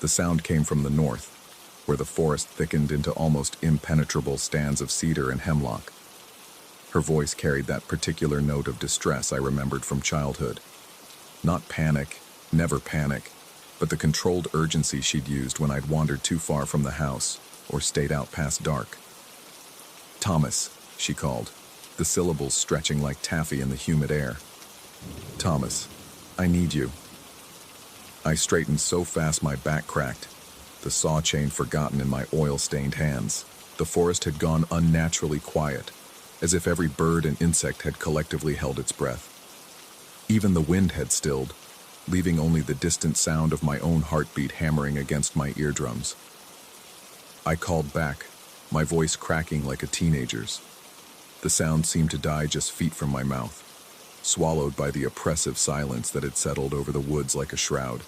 The sound came from the north, where the forest thickened into almost impenetrable stands of cedar and hemlock. Her voice carried that particular note of distress I remembered from childhood. Not panic, never panic, but the controlled urgency she'd used when I'd wandered too far from the house or stayed out past dark. "Thomas," she called, the syllables stretching like taffy in the humid air. "Thomas, I need you." I straightened so fast my back cracked, the saw chain forgotten in my oil-stained hands. The forest had gone unnaturally quiet, as if every bird and insect had collectively held its breath. Even the wind had stilled, leaving only the distant sound of my own heartbeat hammering against my eardrums. I called back, my voice cracking like a teenager's. The sound seemed to die just feet from my mouth, swallowed by the oppressive silence that had settled over the woods like a shroud.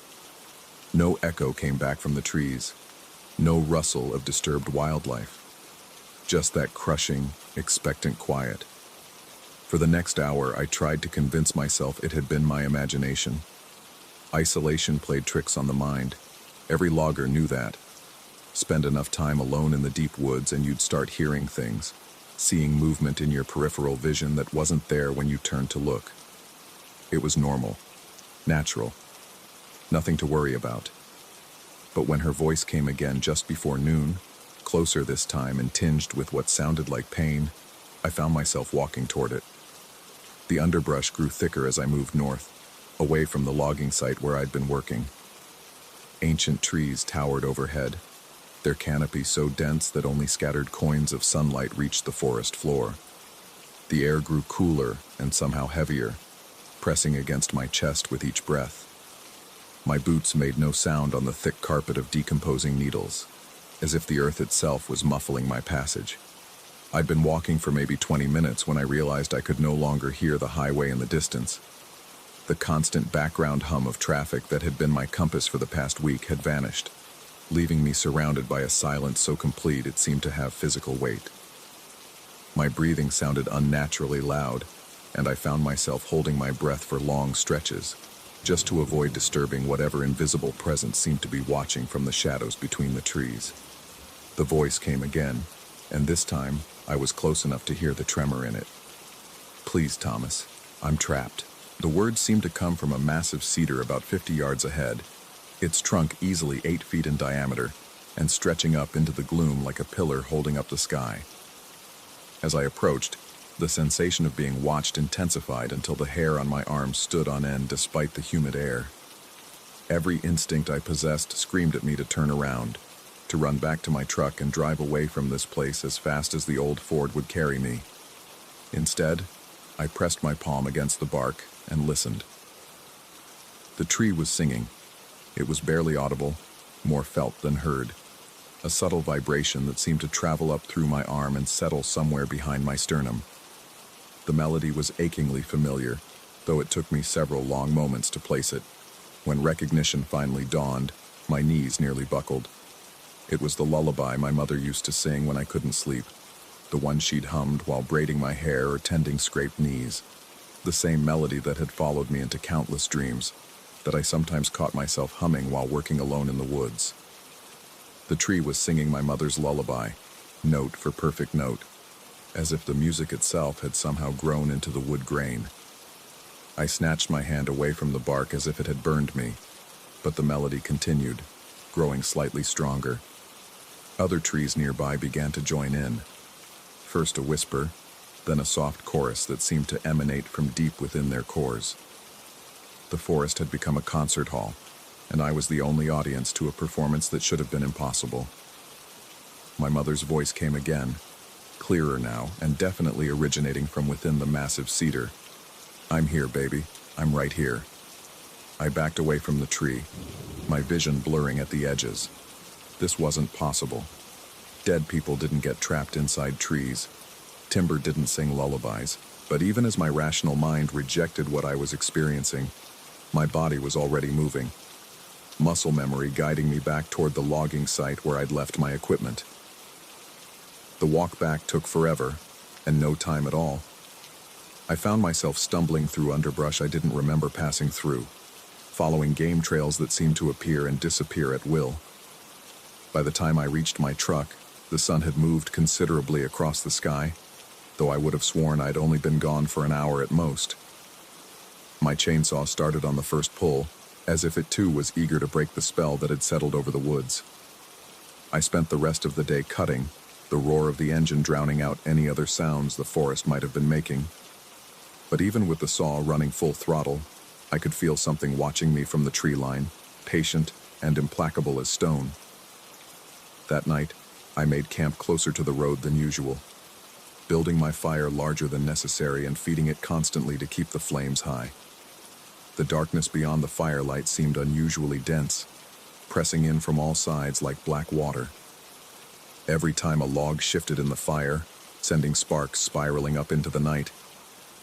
No echo came back from the trees, no rustle of disturbed wildlife, just that crushing, expectant quiet. For the next hour, I tried to convince myself it had been my imagination. Isolation played tricks on the mind. Every logger knew that. Spend enough time alone in the deep woods and you'd start hearing things, seeing movement in your peripheral vision that wasn't there when you turned to look. It was normal, natural, nothing to worry about. But when her voice came again just before noon, closer this time and tinged with what sounded like pain, I found myself walking toward it. The underbrush grew thicker as I moved north, away from the logging site where I'd been working. Ancient trees towered overhead, their canopy so dense that only scattered coins of sunlight reached the forest floor. The air grew cooler and somehow heavier, pressing against my chest with each breath. My boots made no sound on the thick carpet of decomposing needles, as if the earth itself was muffling my passage. I'd been walking for maybe 20 minutes when I realized I could no longer hear the highway in the distance. The constant background hum of traffic that had been my compass for the past week had vanished, leaving me surrounded by a silence so complete it seemed to have physical weight. My breathing sounded unnaturally loud, and I found myself holding my breath for long stretches, just to avoid disturbing whatever invisible presence seemed to be watching from the shadows between the trees. The voice came again, and this time I was close enough to hear the tremor in it. "Please, Thomas, I'm trapped." The words seemed to come from a massive cedar about 50 yards ahead, its trunk easily 8 feet in diameter, and stretching up into the gloom like a pillar holding up the sky. As I approached, the sensation of being watched intensified until the hair on my arms stood on end despite the humid air. Every instinct I possessed screamed at me to turn around, to run back to my truck and drive away from this place as fast as the old Ford would carry me. Instead, I pressed my palm against the bark and listened. The tree was singing. It was barely audible, more felt than heard. A subtle vibration that seemed to travel up through my arm and settle somewhere behind my sternum. The melody was achingly familiar, though it took me several long moments to place it. When recognition finally dawned, my knees nearly buckled. It was the lullaby my mother used to sing when I couldn't sleep, the one she'd hummed while braiding my hair or tending scraped knees. The same melody that had followed me into countless dreams, that I sometimes caught myself humming while working alone in the woods. The tree was singing my mother's lullaby, note for perfect note, as if the music itself had somehow grown into the wood grain. I snatched my hand away from the bark as if it had burned me, but the melody continued, growing slightly stronger. Other trees nearby began to join in. First a whisper, then a soft chorus that seemed to emanate from deep within their cores. The forest had become a concert hall, and I was the only audience to a performance that should have been impossible. My mother's voice came again, clearer now, and definitely originating from within the massive cedar. "I'm here, baby. I'm right here." I backed away from the tree, my vision blurring at the edges. This wasn't possible. Dead people didn't get trapped inside trees. Timber didn't sing lullabies. But even as my rational mind rejected what I was experiencing, my body was already moving. Muscle memory guiding me back toward the logging site where I'd left my equipment. The walk back took forever, and no time at all. I found myself stumbling through underbrush I didn't remember passing through, following game trails that seemed to appear and disappear at will. By the time I reached my truck, the sun had moved considerably across the sky, though I would have sworn I'd only been gone for an hour at most. My chainsaw started on the first pull, as if it too was eager to break the spell that had settled over the woods. I spent the rest of the day cutting, the roar of the engine drowning out any other sounds the forest might have been making. But even with the saw running full throttle, I could feel something watching me from the tree line, patient and implacable as stone. That night, I made camp closer to the road than usual, building my fire larger than necessary and feeding it constantly to keep the flames high. The darkness beyond the firelight seemed unusually dense, pressing in from all sides like black water. Every time a log shifted in the fire, sending sparks spiraling up into the night,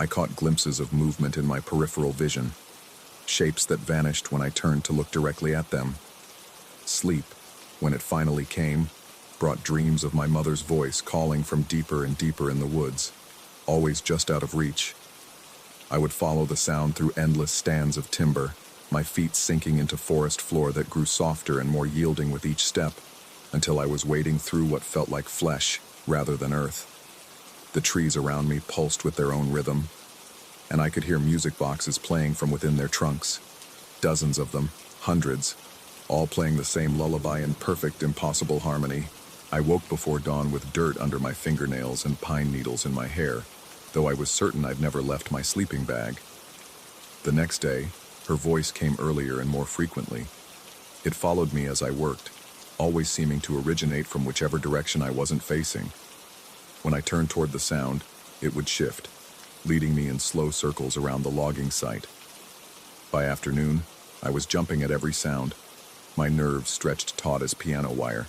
I caught glimpses of movement in my peripheral vision, shapes that vanished when I turned to look directly at them. Sleep, when it finally came, brought dreams of my mother's voice calling from deeper and deeper in the woods, always just out of reach. I would follow the sound through endless stands of timber, my feet sinking into forest floor that grew softer and more yielding with each step, until I was wading through what felt like flesh rather than earth. The trees around me pulsed with their own rhythm, and I could hear music boxes playing from within their trunks. Dozens of them, hundreds, all playing the same lullaby in perfect, impossible harmony. I woke before dawn with dirt under my fingernails and pine needles in my hair, though I was certain I'd never left my sleeping bag. The next day, her voice came earlier and more frequently. It followed me as I worked, always seeming to originate from whichever direction I wasn't facing. When I turned toward the sound, it would shift, leading me in slow circles around the logging site. By afternoon, I was jumping at every sound, my nerves stretched taut as piano wire.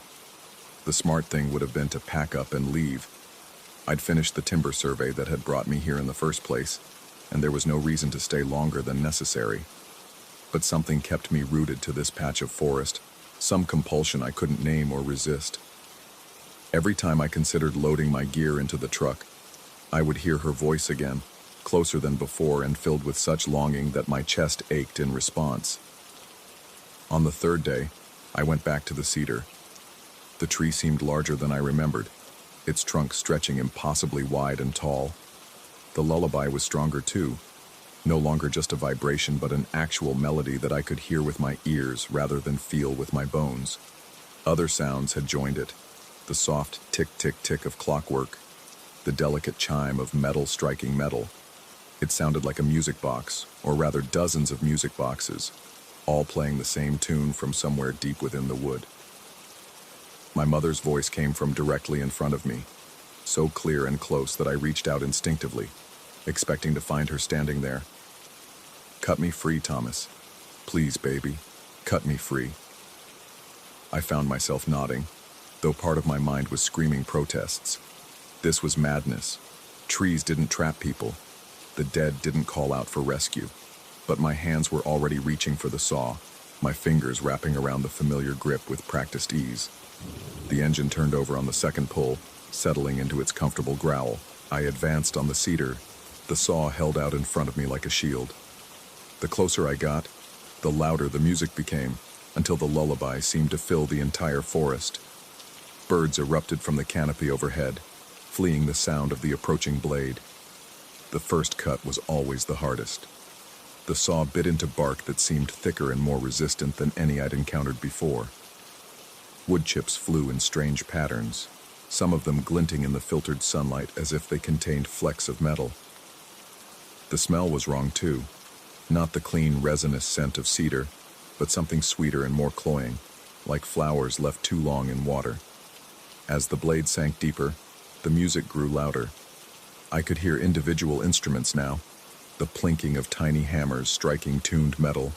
The smart thing would have been to pack up and leave. I'd finished the timber survey that had brought me here in the first place, and there was no reason to stay longer than necessary. But something kept me rooted to this patch of forest, some compulsion I couldn't name or resist. Every time I considered loading my gear into the truck, I would hear her voice again, closer than before and filled with such longing that my chest ached in response. On the third day, I went back to the cedar. The tree seemed larger than I remembered, its trunk stretching impossibly wide and tall. The lullaby was stronger too, no longer just a vibration but an actual melody that I could hear with my ears rather than feel with my bones. Other sounds had joined it, the soft tick-tick-tick of clockwork, the delicate chime of metal striking metal. It sounded like a music box, or rather dozens of music boxes, all playing the same tune from somewhere deep within the wood. My mother's voice came from directly in front of me, so clear and close that I reached out instinctively, expecting to find her standing there. "Cut me free, Thomas. Please, baby, cut me free." I found myself nodding, though part of my mind was screaming protests. This was madness. Trees didn't trap people. The dead didn't call out for rescue. But my hands were already reaching for the saw, my fingers wrapping around the familiar grip with practiced ease. The engine turned over on the second pull, settling into its comfortable growl. I advanced on the cedar, the saw held out in front of me like a shield. The closer I got, the louder the music became, until the lullaby seemed to fill the entire forest. Birds erupted from the canopy overhead, fleeing the sound of the approaching blade. The first cut was always the hardest. The saw bit into bark that seemed thicker and more resistant than any I'd encountered before. Wood chips flew in strange patterns, some of them glinting in the filtered sunlight as if they contained flecks of metal. The smell was wrong too, not the clean resinous scent of cedar, but something sweeter and more cloying, like flowers left too long in water. As the blade sank deeper, the music grew louder. I could hear individual instruments now, the plinking of tiny hammers striking tuned metal,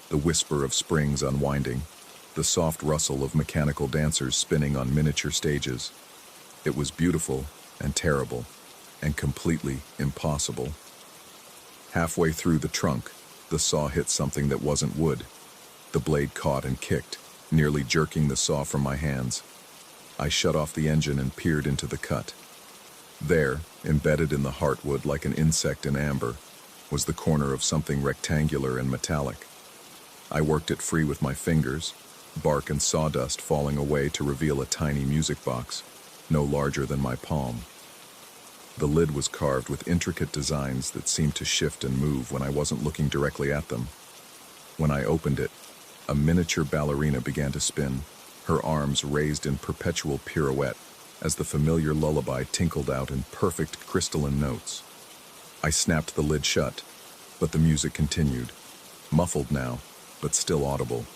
the whisper of springs unwinding, the soft rustle of mechanical dancers spinning on miniature stages. It was beautiful and terrible, and completely impossible. Halfway through the trunk, the saw hit something that wasn't wood. The blade caught and kicked, nearly jerking the saw from my hands. I shut off the engine and peered into the cut. There, embedded in the heartwood like an insect in amber, was the corner of something rectangular and metallic. I worked it free with my fingers, bark and sawdust falling away to reveal a tiny music box, no larger than my palm. The lid was carved with intricate designs that seemed to shift and move when I wasn't looking directly at them. When I opened it, a miniature ballerina began to spin, her arms raised in perpetual pirouette as the familiar lullaby tinkled out in perfect crystalline notes. I snapped the lid shut, but the music continued, muffled now, but still audible.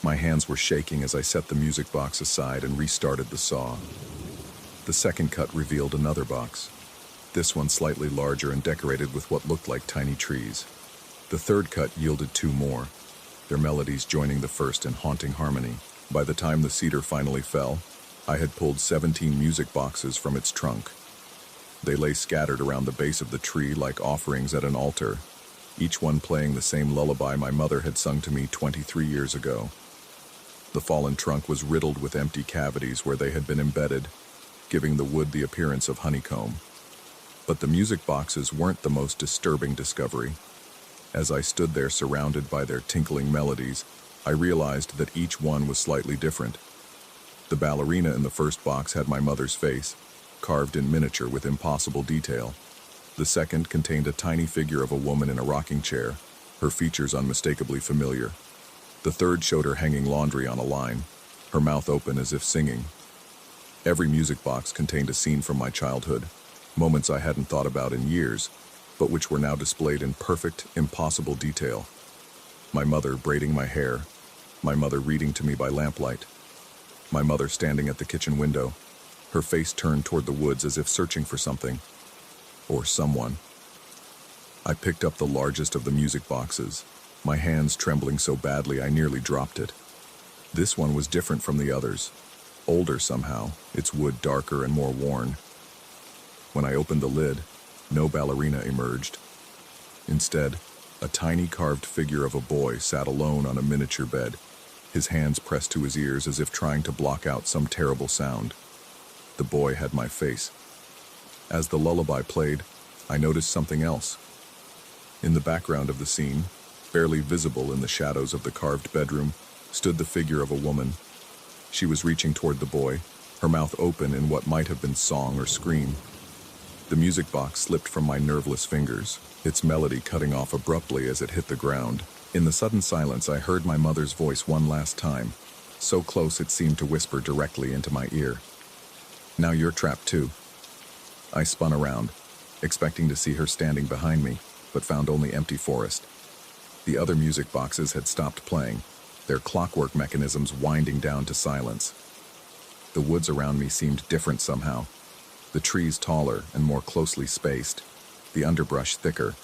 My hands were shaking as I set the music box aside and restarted the saw. The second cut revealed another box, this one slightly larger and decorated with what looked like tiny trees. The third cut yielded two more, their melodies joining the first in haunting harmony. By the time the cedar finally fell, I had pulled 17 music boxes from its trunk. They lay scattered around the base of the tree like offerings at an altar, each one playing the same lullaby my mother had sung to me 23 years ago. The fallen trunk was riddled with empty cavities where they had been embedded, giving the wood the appearance of honeycomb. But the music boxes weren't the most disturbing discovery. As I stood there surrounded by their tinkling melodies, I realized that each one was slightly different. The ballerina in the first box had my mother's face, carved in miniature with impossible detail. The second contained a tiny figure of a woman in a rocking chair, her features unmistakably familiar. The third showed her hanging laundry on a line, her mouth open as if singing. Every music box contained a scene from my childhood, moments I hadn't thought about in years, but which were now displayed in perfect, impossible detail. My mother braiding my hair, my mother reading to me by lamplight, my mother standing at the kitchen window, her face turned toward the woods as if searching for something, or someone. I picked up the largest of the music boxes, my hands trembling so badly I nearly dropped it. This one was different from the others, older somehow, its wood darker and more worn. When I opened the lid, no ballerina emerged. Instead, a tiny carved figure of a boy sat alone on a miniature bed, his hands pressed to his ears as if trying to block out some terrible sound. The boy had my face. As the lullaby played, I noticed something else. In the background of the scene, barely visible in the shadows of the carved bedroom, stood the figure of a woman. She was reaching toward the boy, her mouth open in what might have been song or scream. The music box slipped from my nerveless fingers, its melody cutting off abruptly as it hit the ground. In the sudden silence, I heard my mother's voice one last time, so close it seemed to whisper directly into my ear. "Now you're trapped too." I spun around, expecting to see her standing behind me, but found only empty forest. The other music boxes had stopped playing, their clockwork mechanisms winding down to silence. The woods around me seemed different somehow, the trees taller and more closely spaced, the underbrush thicker.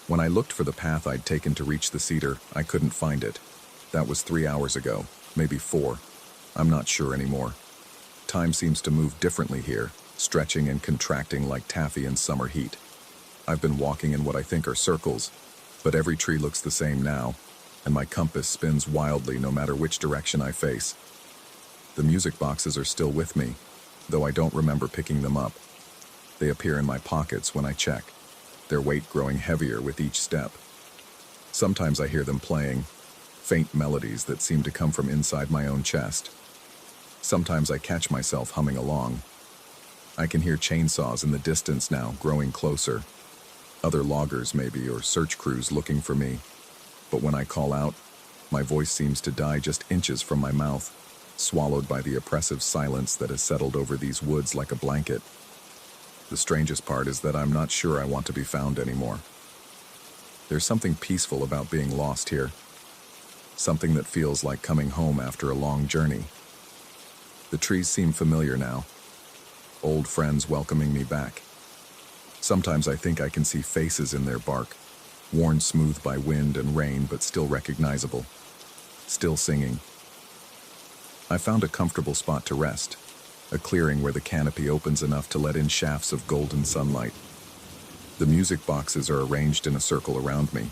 When I looked for the path I'd taken to reach the cedar, I couldn't find it. That was 3 hours ago, maybe 4. I'm not sure anymore. Time seems to move differently here, stretching and contracting like taffy in summer heat. I've been walking in what I think are circles, but every tree looks the same now, and my compass spins wildly no matter which direction I face. The music boxes are still with me, though I don't remember picking them up. They appear in my pockets when I check, their weight growing heavier with each step. Sometimes I hear them playing, faint melodies that seem to come from inside my own chest. Sometimes I catch myself humming along. I can hear chainsaws in the distance now, growing closer. Other loggers maybe, or search crews looking for me. But when I call out, my voice seems to die just inches from my mouth, swallowed by the oppressive silence that has settled over these woods like a blanket. The strangest part is that I'm not sure I want to be found anymore. There's something peaceful about being lost here. Something that feels like coming home after a long journey. The trees seem familiar now. Old friends welcoming me back. Sometimes I think I can see faces in their bark, worn smooth by wind and rain but still recognizable. Still singing. I found a comfortable spot to rest, a clearing where the canopy opens enough to let in shafts of golden sunlight. The music boxes are arranged in a circle around me,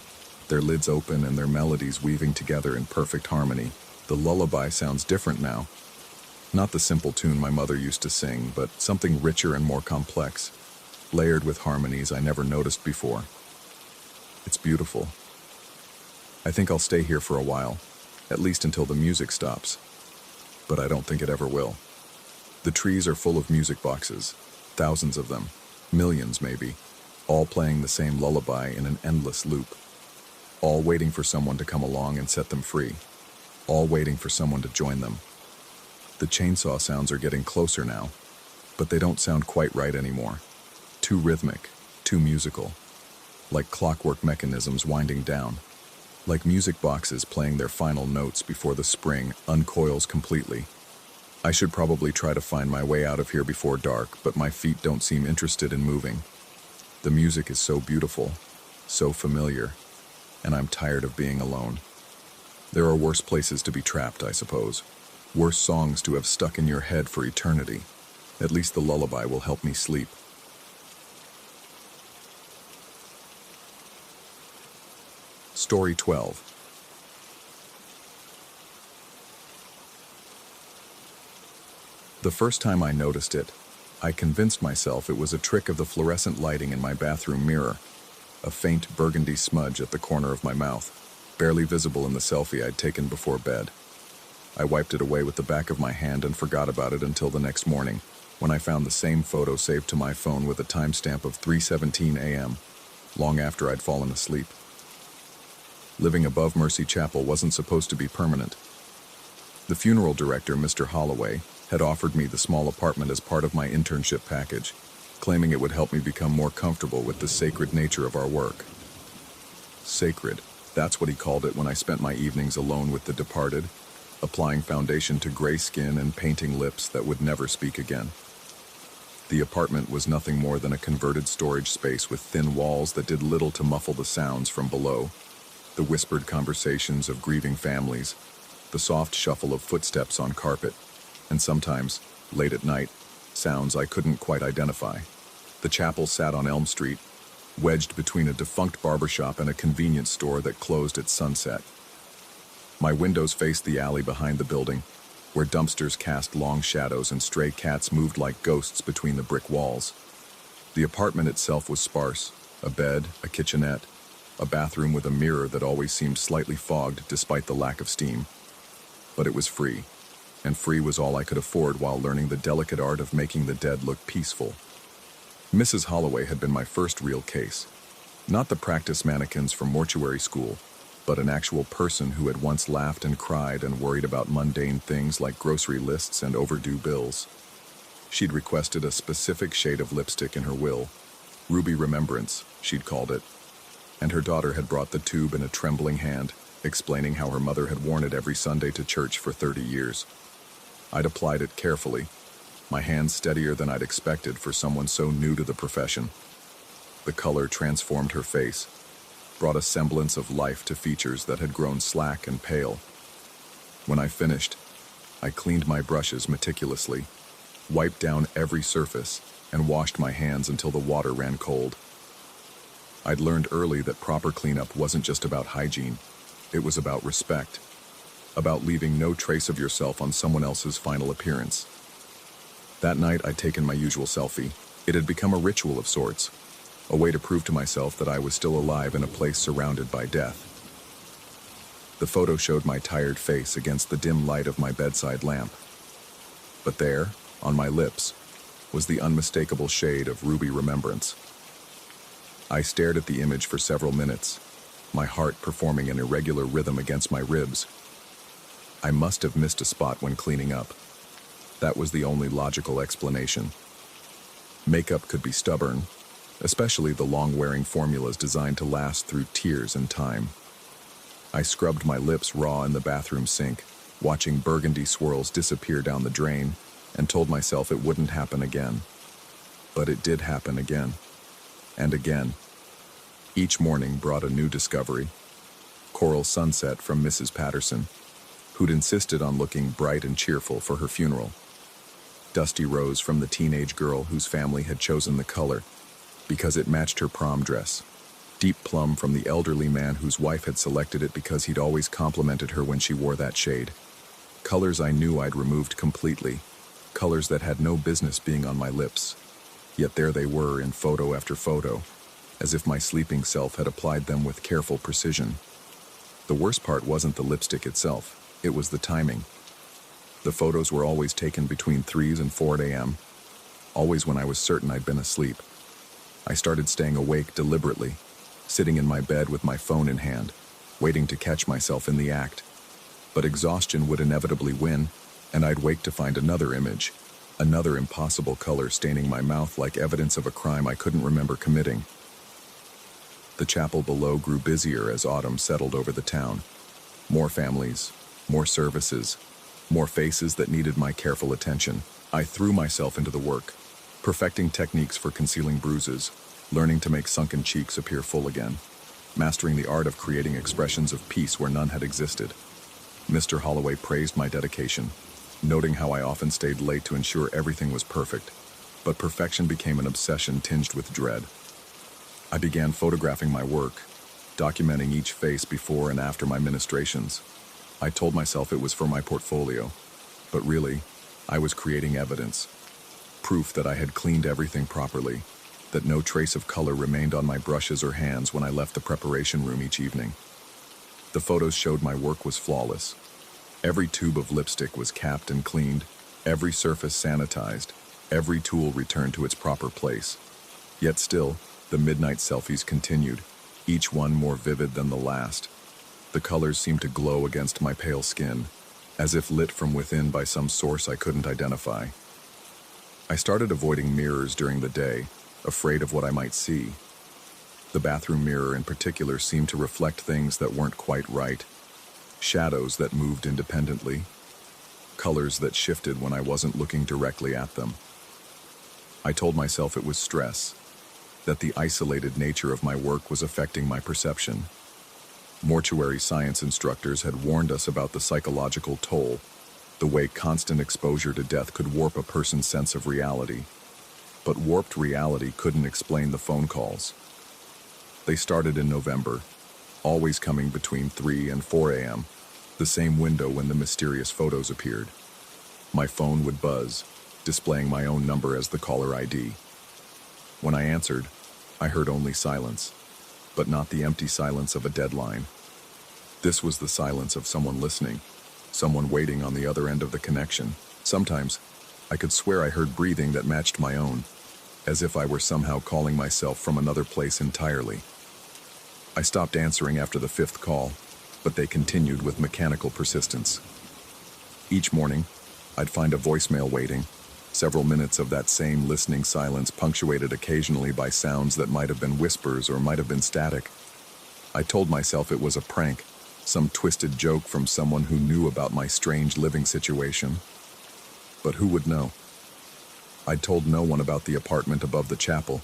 their lids open and their melodies weaving together in perfect harmony. The lullaby sounds different now. Not the simple tune my mother used to sing, but something richer and more complex, layered with harmonies I never noticed before. It's beautiful. I think I'll stay here for a while, at least until the music stops. But I don't think it ever will. The trees are full of music boxes, thousands of them, millions maybe, all playing the same lullaby in an endless loop. All waiting for someone to come along and set them free. All waiting for someone to join them. The chainsaw sounds are getting closer now, but they don't sound quite right anymore. Too rhythmic, too musical. Like clockwork mechanisms winding down. Like music boxes playing their final notes before the spring uncoils completely. I should probably try to find my way out of here before dark, but my feet don't seem interested in moving. The music is so beautiful, so familiar, and I'm tired of being alone. There are worse places to be trapped, I suppose. Worse songs to have stuck in your head for eternity. At least the lullaby will help me sleep. Story 12. The first time I noticed it, I convinced myself it was a trick of the fluorescent lighting in my bathroom mirror, a faint burgundy smudge at the corner of my mouth, barely visible in the selfie I'd taken before bed. I wiped it away with the back of my hand and forgot about it until the next morning, when I found the same photo saved to my phone with a timestamp of 3:17 a.m., long after I'd fallen asleep. Living above Mercy Chapel wasn't supposed to be permanent. The funeral director, Mr. Holloway, had offered me the small apartment as part of my internship package, claiming it would help me become more comfortable with the sacred nature of our work. Sacred, that's what he called it when I spent my evenings alone with the departed, applying foundation to gray skin and painting lips that would never speak again. The apartment was nothing more than a converted storage space with thin walls that did little to muffle the sounds from below. The whispered conversations of grieving families, the soft shuffle of footsteps on carpet, and sometimes, late at night, sounds I couldn't quite identify. The chapel sat on Elm Street, wedged between a defunct barbershop and a convenience store that closed at sunset. My windows faced the alley behind the building, where dumpsters cast long shadows and stray cats moved like ghosts between the brick walls. The apartment itself was sparse, a bed, a kitchenette, a bathroom with a mirror that always seemed slightly fogged despite the lack of steam. But it was free, and free was all I could afford while learning the delicate art of making the dead look peaceful. Mrs. Holloway had been my first real case. Not the practice mannequins from mortuary school, but an actual person who had once laughed and cried and worried about mundane things like grocery lists and overdue bills. She'd requested a specific shade of lipstick in her will, Ruby Remembrance, she'd called it, and her daughter had brought the tube in a trembling hand, explaining how her mother had worn it every Sunday to church for 30 years. I'd applied it carefully, my hands steadier than I'd expected for someone so new to the profession. The color transformed her face, brought a semblance of life to features that had grown slack and pale. When I finished, I cleaned my brushes meticulously, wiped down every surface, and washed my hands until the water ran cold. I'd learned early that proper cleanup wasn't just about hygiene, it was about respect, about leaving no trace of yourself on someone else's final appearance. That night I'd taken my usual selfie. It had become a ritual of sorts, a way to prove to myself that I was still alive in a place surrounded by death. The photo showed my tired face against the dim light of my bedside lamp. But there, on my lips, was the unmistakable shade of Ruby Remembrance. I stared at the image for several minutes, my heart performing an irregular rhythm against my ribs. I must have missed a spot when cleaning up. That was the only logical explanation. Makeup could be stubborn, especially the long-wearing formulas designed to last through tears and time. I scrubbed my lips raw in the bathroom sink, watching burgundy swirls disappear down the drain, and told myself it wouldn't happen again. But it did happen again. And again. Each morning brought a new discovery. Coral sunset from Mrs. Patterson, who'd insisted on looking bright and cheerful for her funeral. Dusty rose from the teenage girl whose family had chosen the color because it matched her prom dress. Deep plum from the elderly man whose wife had selected it because he'd always complimented her when she wore that shade. Colors I knew I'd removed completely, colors that had no business being on my lips. Yet there they were in photo after photo, as if my sleeping self had applied them with careful precision. The worst part wasn't the lipstick itself, it was the timing. The photos were always taken between 3 and 4 a.m., always when I was certain I'd been asleep. I started staying awake deliberately, sitting in my bed with my phone in hand, waiting to catch myself in the act. But exhaustion would inevitably win, and I'd wake to find another image, another impossible color staining my mouth like evidence of a crime I couldn't remember committing. The chapel below grew busier as autumn settled over the town. More families, more services, more faces that needed my careful attention. I threw myself into the work, perfecting techniques for concealing bruises, learning to make sunken cheeks appear full again, mastering the art of creating expressions of peace where none had existed. Mr. Holloway praised my dedication, noting how I often stayed late to ensure everything was perfect, but perfection became an obsession tinged with dread. I began photographing my work, documenting each face before and after my ministrations. I told myself it was for my portfolio, but really, I was creating evidence, proof that I had cleaned everything properly, that no trace of color remained on my brushes or hands when I left the preparation room each evening. The photos showed my work was flawless. Every tube of lipstick was capped and cleaned, every surface sanitized, every tool returned to its proper place. Yet still, the midnight selfies continued, each one more vivid than the last. The colors seemed to glow against my pale skin, as if lit from within by some source I couldn't identify. I started avoiding mirrors during the day, afraid of what I might see. The bathroom mirror in particular seemed to reflect things that weren't quite right, shadows that moved independently, colors that shifted when I wasn't looking directly at them. I told myself it was stress, that the isolated nature of my work was affecting my perception. Mortuary science instructors had warned us about the psychological toll, the way constant exposure to death could warp a person's sense of reality. But warped reality couldn't explain the phone calls. They started in November, always coming between 3 and 4 a.m., the same window when the mysterious photos appeared. My phone would buzz, displaying my own number as the caller ID. When I answered, I heard only silence, but not the empty silence of a deadline. This was the silence of someone listening, someone waiting on the other end of the connection. Sometimes, I could swear I heard breathing that matched my own, as if I were somehow calling myself from another place entirely. I stopped answering after the 5th call, but they continued with mechanical persistence. Each morning, I'd find a voicemail waiting, several minutes of that same listening silence punctuated occasionally by sounds that might have been whispers or might have been static. I told myself it was a prank, some twisted joke from someone who knew about my strange living situation. But who would know? I'd told no one about the apartment above the chapel,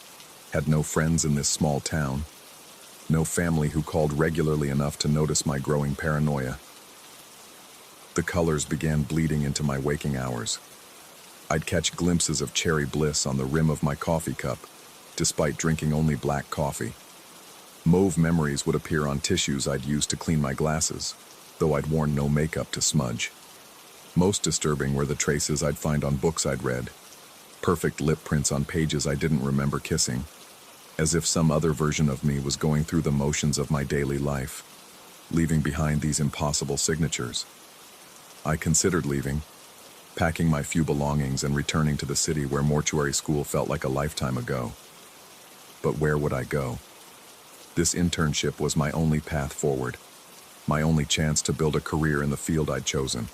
had no friends in this small town, no family who called regularly enough to notice my growing paranoia. The colors began bleeding into my waking hours. I'd catch glimpses of cherry bliss on the rim of my coffee cup, despite drinking only black coffee. Mauve memories would appear on tissues I'd used to clean my glasses, though I'd worn no makeup to smudge. Most disturbing were the traces I'd find on books I'd read, perfect lip prints on pages I didn't remember kissing, as if some other version of me was going through the motions of my daily life, leaving behind these impossible signatures. I considered leaving, packing my few belongings and returning to the city where mortuary school felt like a lifetime ago. But where would I go? This internship was my only path forward, my only chance to build a career in the field I'd chosen.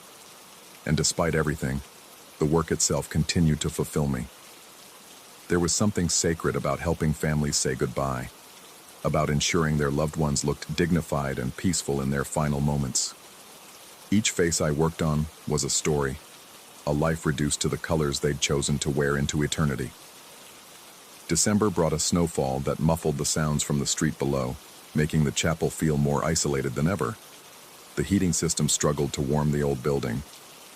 And despite everything, the work itself continued to fulfill me. There was something sacred about helping families say goodbye, about ensuring their loved ones looked dignified and peaceful in their final moments. Each face I worked on was a story, a life reduced to the colors they'd chosen to wear into eternity. December brought a snowfall that muffled the sounds from the street below, making the chapel feel more isolated than ever. The heating system struggled to warm the old building,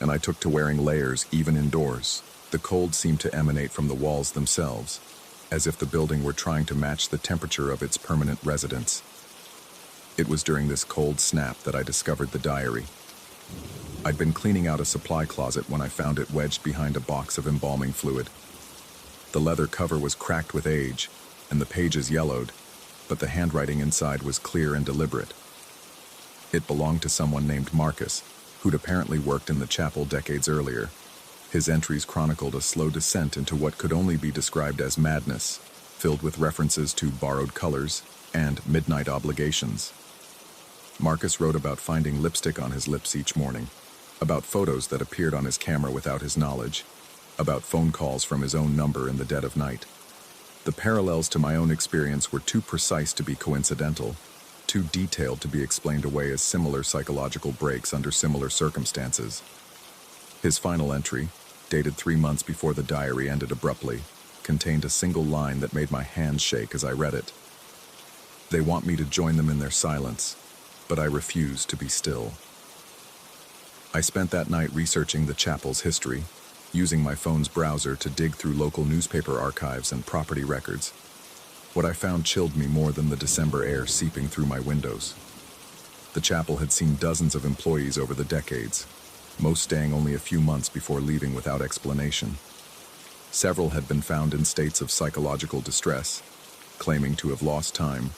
and I took to wearing layers even indoors. The cold seemed to emanate from the walls themselves, as if the building were trying to match the temperature of its permanent residents. It was during this cold snap that I discovered the diary. I'd been cleaning out a supply closet when I found it wedged behind a box of embalming fluid. The leather cover was cracked with age, and the pages yellowed, but the handwriting inside was clear and deliberate. It belonged to someone named Marcus, who'd apparently worked in the chapel decades earlier. His entries chronicled a slow descent into what could only be described as madness, filled with references to borrowed colors and midnight obligations. Marcus wrote about finding lipstick on his lips each morning, about photos that appeared on his camera without his knowledge, about phone calls from his own number in the dead of night. The parallels to my own experience were too precise to be coincidental, too detailed to be explained away as similar psychological breaks under similar circumstances. His final entry, dated 3 months before the diary ended abruptly, contained a single line that made my hands shake as I read it. They want me to join them in their silence, but I refuse to be still. I spent that night researching the chapel's history, using my phone's browser to dig through local newspaper archives and property records. What I found chilled me more than the December air seeping through my windows. The chapel had seen dozens of employees over the decades, most staying only a few months before leaving without explanation. Several had been found in states of psychological distress, claiming to have lost time,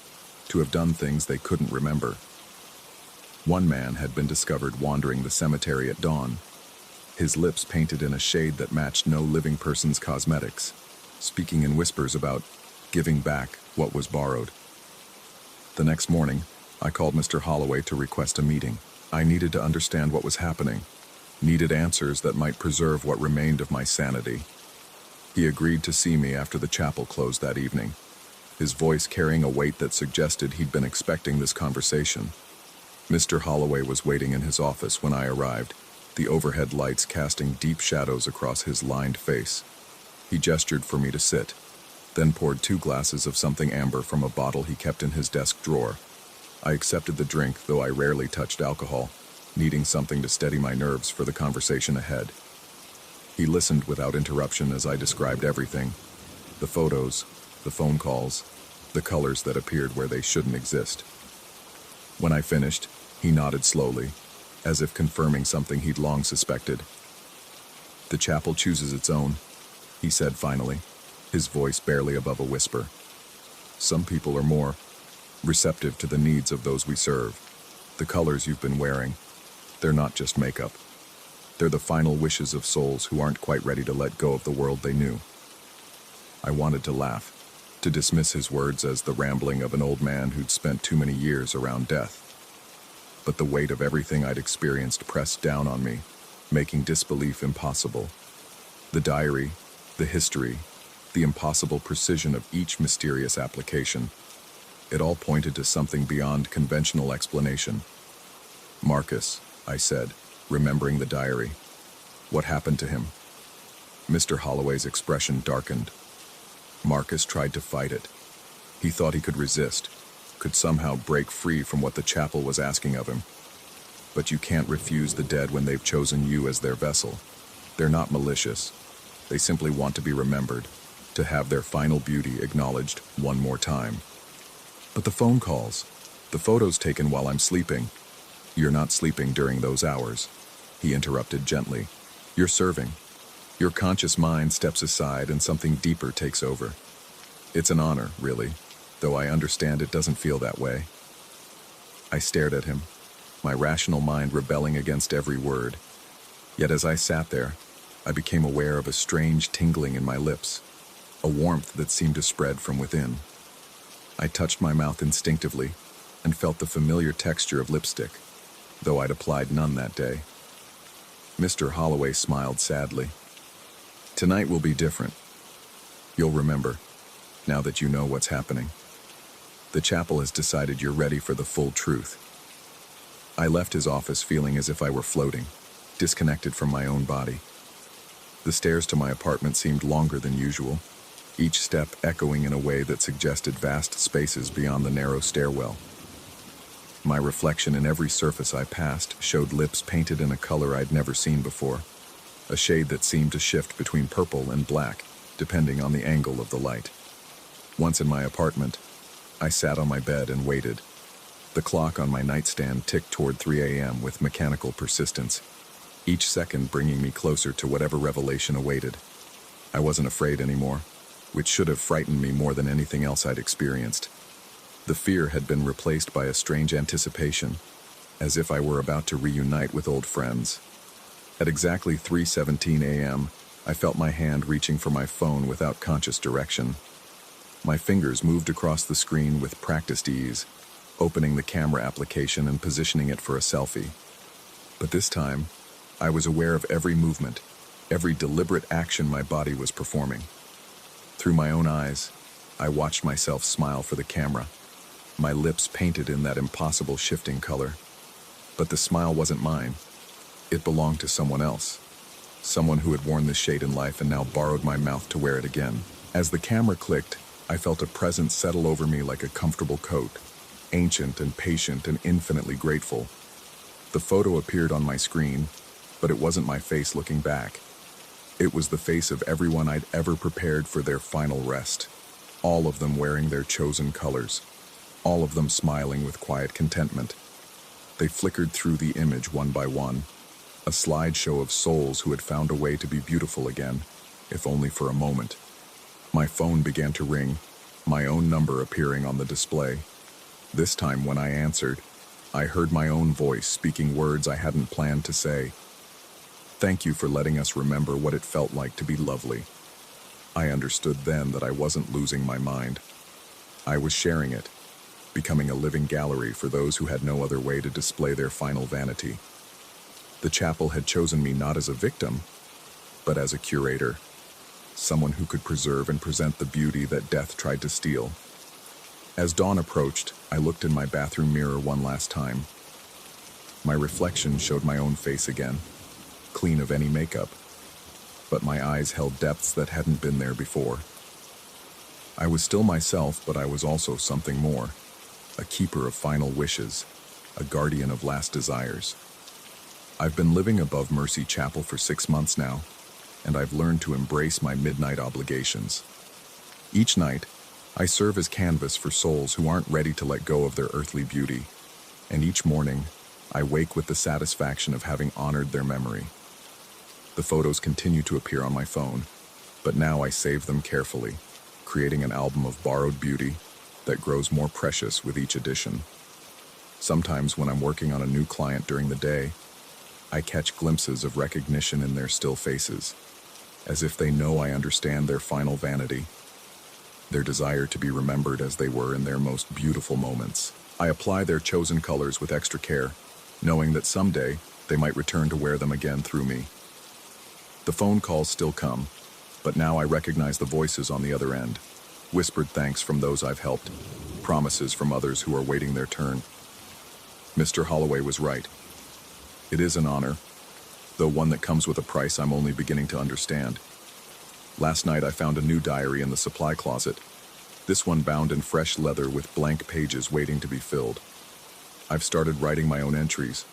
to have done things they couldn't remember. One man had been discovered wandering the cemetery at dawn, his lips painted in a shade that matched no living person's cosmetics, speaking in whispers about giving back what was borrowed. The next morning, I called Mr. Holloway to request a meeting. I needed to understand what was happening, needed answers that might preserve what remained of my sanity. He agreed to see me after the chapel closed that evening, his voice carrying a weight that suggested he'd been expecting this conversation. Mr. Holloway was waiting in his office when I arrived, the overhead lights casting deep shadows across his lined face. He gestured for me to sit, then poured 2 glasses of something amber from a bottle he kept in his desk drawer. I accepted the drink, though I rarely touched alcohol, needing something to steady my nerves for the conversation ahead. He listened without interruption as I described everything: the photos, the phone calls, the colors that appeared where they shouldn't exist. When I finished, he nodded slowly, as if confirming something he'd long suspected. "The chapel chooses its own," he said finally, his voice barely above a whisper. "Some people are more receptive to the needs of those we serve. The colors you've been wearing, they're not just makeup. They're the final wishes of souls who aren't quite ready to let go of the world they knew." I wanted to laugh, to dismiss his words as the rambling of an old man who'd spent too many years around death. But the weight of everything I'd experienced pressed down on me, making disbelief impossible. The diary, the history, the impossible precision of each mysterious application. It all pointed to something beyond conventional explanation. "Marcus," I said, remembering the diary. "What happened to him?" Mr. Holloway's expression darkened. Marcus tried to fight it. He thought he could resist, could somehow break free from what the chapel was asking of him. But you can't refuse the dead when they've chosen you as their vessel. They're not malicious. They simply want to be remembered, to have their final beauty acknowledged one more time. "But the phone calls, the photos taken while I'm sleeping." "You're not sleeping during those hours," he interrupted gently. "You're serving. Your conscious mind steps aside and something deeper takes over. It's an honor, really, though I understand it doesn't feel that way." I stared at him, my rational mind rebelling against every word. Yet as I sat there, I became aware of a strange tingling in my lips, a warmth that seemed to spread from within. I touched my mouth instinctively and felt the familiar texture of lipstick, though I'd applied none that day. Mr. Holloway smiled sadly. "Tonight will be different. You'll remember, now that you know what's happening. The chapel has decided you're ready for the full truth." I left his office feeling as if I were floating, disconnected from my own body. The stairs to my apartment seemed longer than usual, each step echoing in a way that suggested vast spaces beyond the narrow stairwell. My reflection in every surface I passed showed lips painted in a color I'd never seen before, a shade that seemed to shift between purple and black, depending on the angle of the light. Once in my apartment, I sat on my bed and waited. The clock on my nightstand ticked toward 3 a.m. with mechanical persistence, each second bringing me closer to whatever revelation awaited. I wasn't afraid anymore, which should have frightened me more than anything else I'd experienced. The fear had been replaced by a strange anticipation, as if I were about to reunite with old friends. At exactly 3:17 a.m., I felt my hand reaching for my phone without conscious direction. My fingers moved across the screen with practiced ease, opening the camera application and positioning it for a selfie. But this time, I was aware of every movement, every deliberate action my body was performing. Through my own eyes, I watched myself smile for the camera, my lips painted in that impossible shifting color. But the smile wasn't mine. It belonged to someone else. Someone who had worn this shade in life and now borrowed my mouth to wear it again. As the camera clicked, I felt a presence settle over me like a comfortable coat, ancient and patient and infinitely grateful. The photo appeared on my screen, but it wasn't my face looking back. It was the face of everyone I'd ever prepared for their final rest, all of them wearing their chosen colors, all of them smiling with quiet contentment. They flickered through the image one by one, a slideshow of souls who had found a way to be beautiful again, if only for a moment. My phone began to ring, my own number appearing on the display. This time when I answered, I heard my own voice speaking words I hadn't planned to say. Thank you for letting us remember what it felt like to be lovely. I understood then that I wasn't losing my mind. I was sharing it, becoming a living gallery for those who had no other way to display their final vanity. The chapel had chosen me not as a victim, but as a curator, someone who could preserve and present the beauty that death tried to steal. As dawn approached, I looked in my bathroom mirror one last time. My reflection showed my own face again, clean of any makeup, but my eyes held depths that hadn't been there before. I was still myself, but I was also something more, a keeper of final wishes, a guardian of last desires. I've been living above Mercy Chapel for 6 months now, and I've learned to embrace my midnight obligations. Each night, I serve as canvas for souls who aren't ready to let go of their earthly beauty, and each morning, I wake with the satisfaction of having honored their memory. The photos continue to appear on my phone, but now I save them carefully, creating an album of borrowed beauty that grows more precious with each edition. Sometimes when I'm working on a new client during the day, I catch glimpses of recognition in their still faces, as if they know I understand their final vanity, their desire to be remembered as they were in their most beautiful moments. I apply their chosen colors with extra care, knowing that someday they might return to wear them again through me. The phone calls still come, but now I recognize the voices on the other end, whispered thanks from those I've helped, promises from others who are waiting their turn. Mr. Holloway was right. It is an honor, though one that comes with a price I'm only beginning to understand. Last night I found a new diary in the supply closet, this one bound in fresh leather with blank pages waiting to be filled. I've started writing my own entries,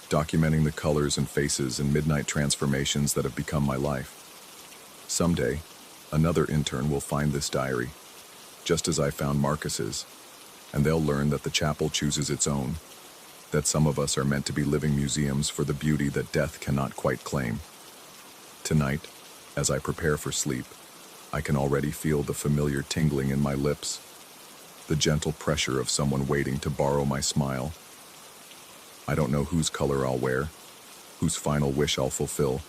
documenting the colors and faces and midnight transformations that have become my life. Someday, another intern will find this diary, just as I found Marcus's, and they'll learn that the chapel chooses its own, that some of us are meant to be living museums for the beauty that death cannot quite claim. Tonight, as I prepare for sleep, I can already feel the familiar tingling in my lips, the gentle pressure of someone waiting to borrow my smile. I don't know whose color I'll wear, whose final wish I'll fulfill,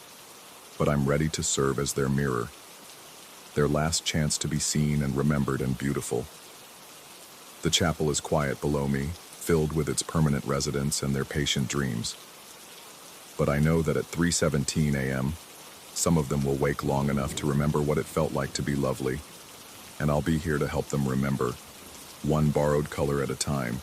but I'm ready to serve as their mirror, their last chance to be seen and remembered and beautiful. The chapel is quiet below me, filled with its permanent residents and their patient dreams. But I know that at 3:17 a.m., some of them will wake long enough to remember what it felt like to be lovely, and I'll be here to help them remember, one borrowed color at a time,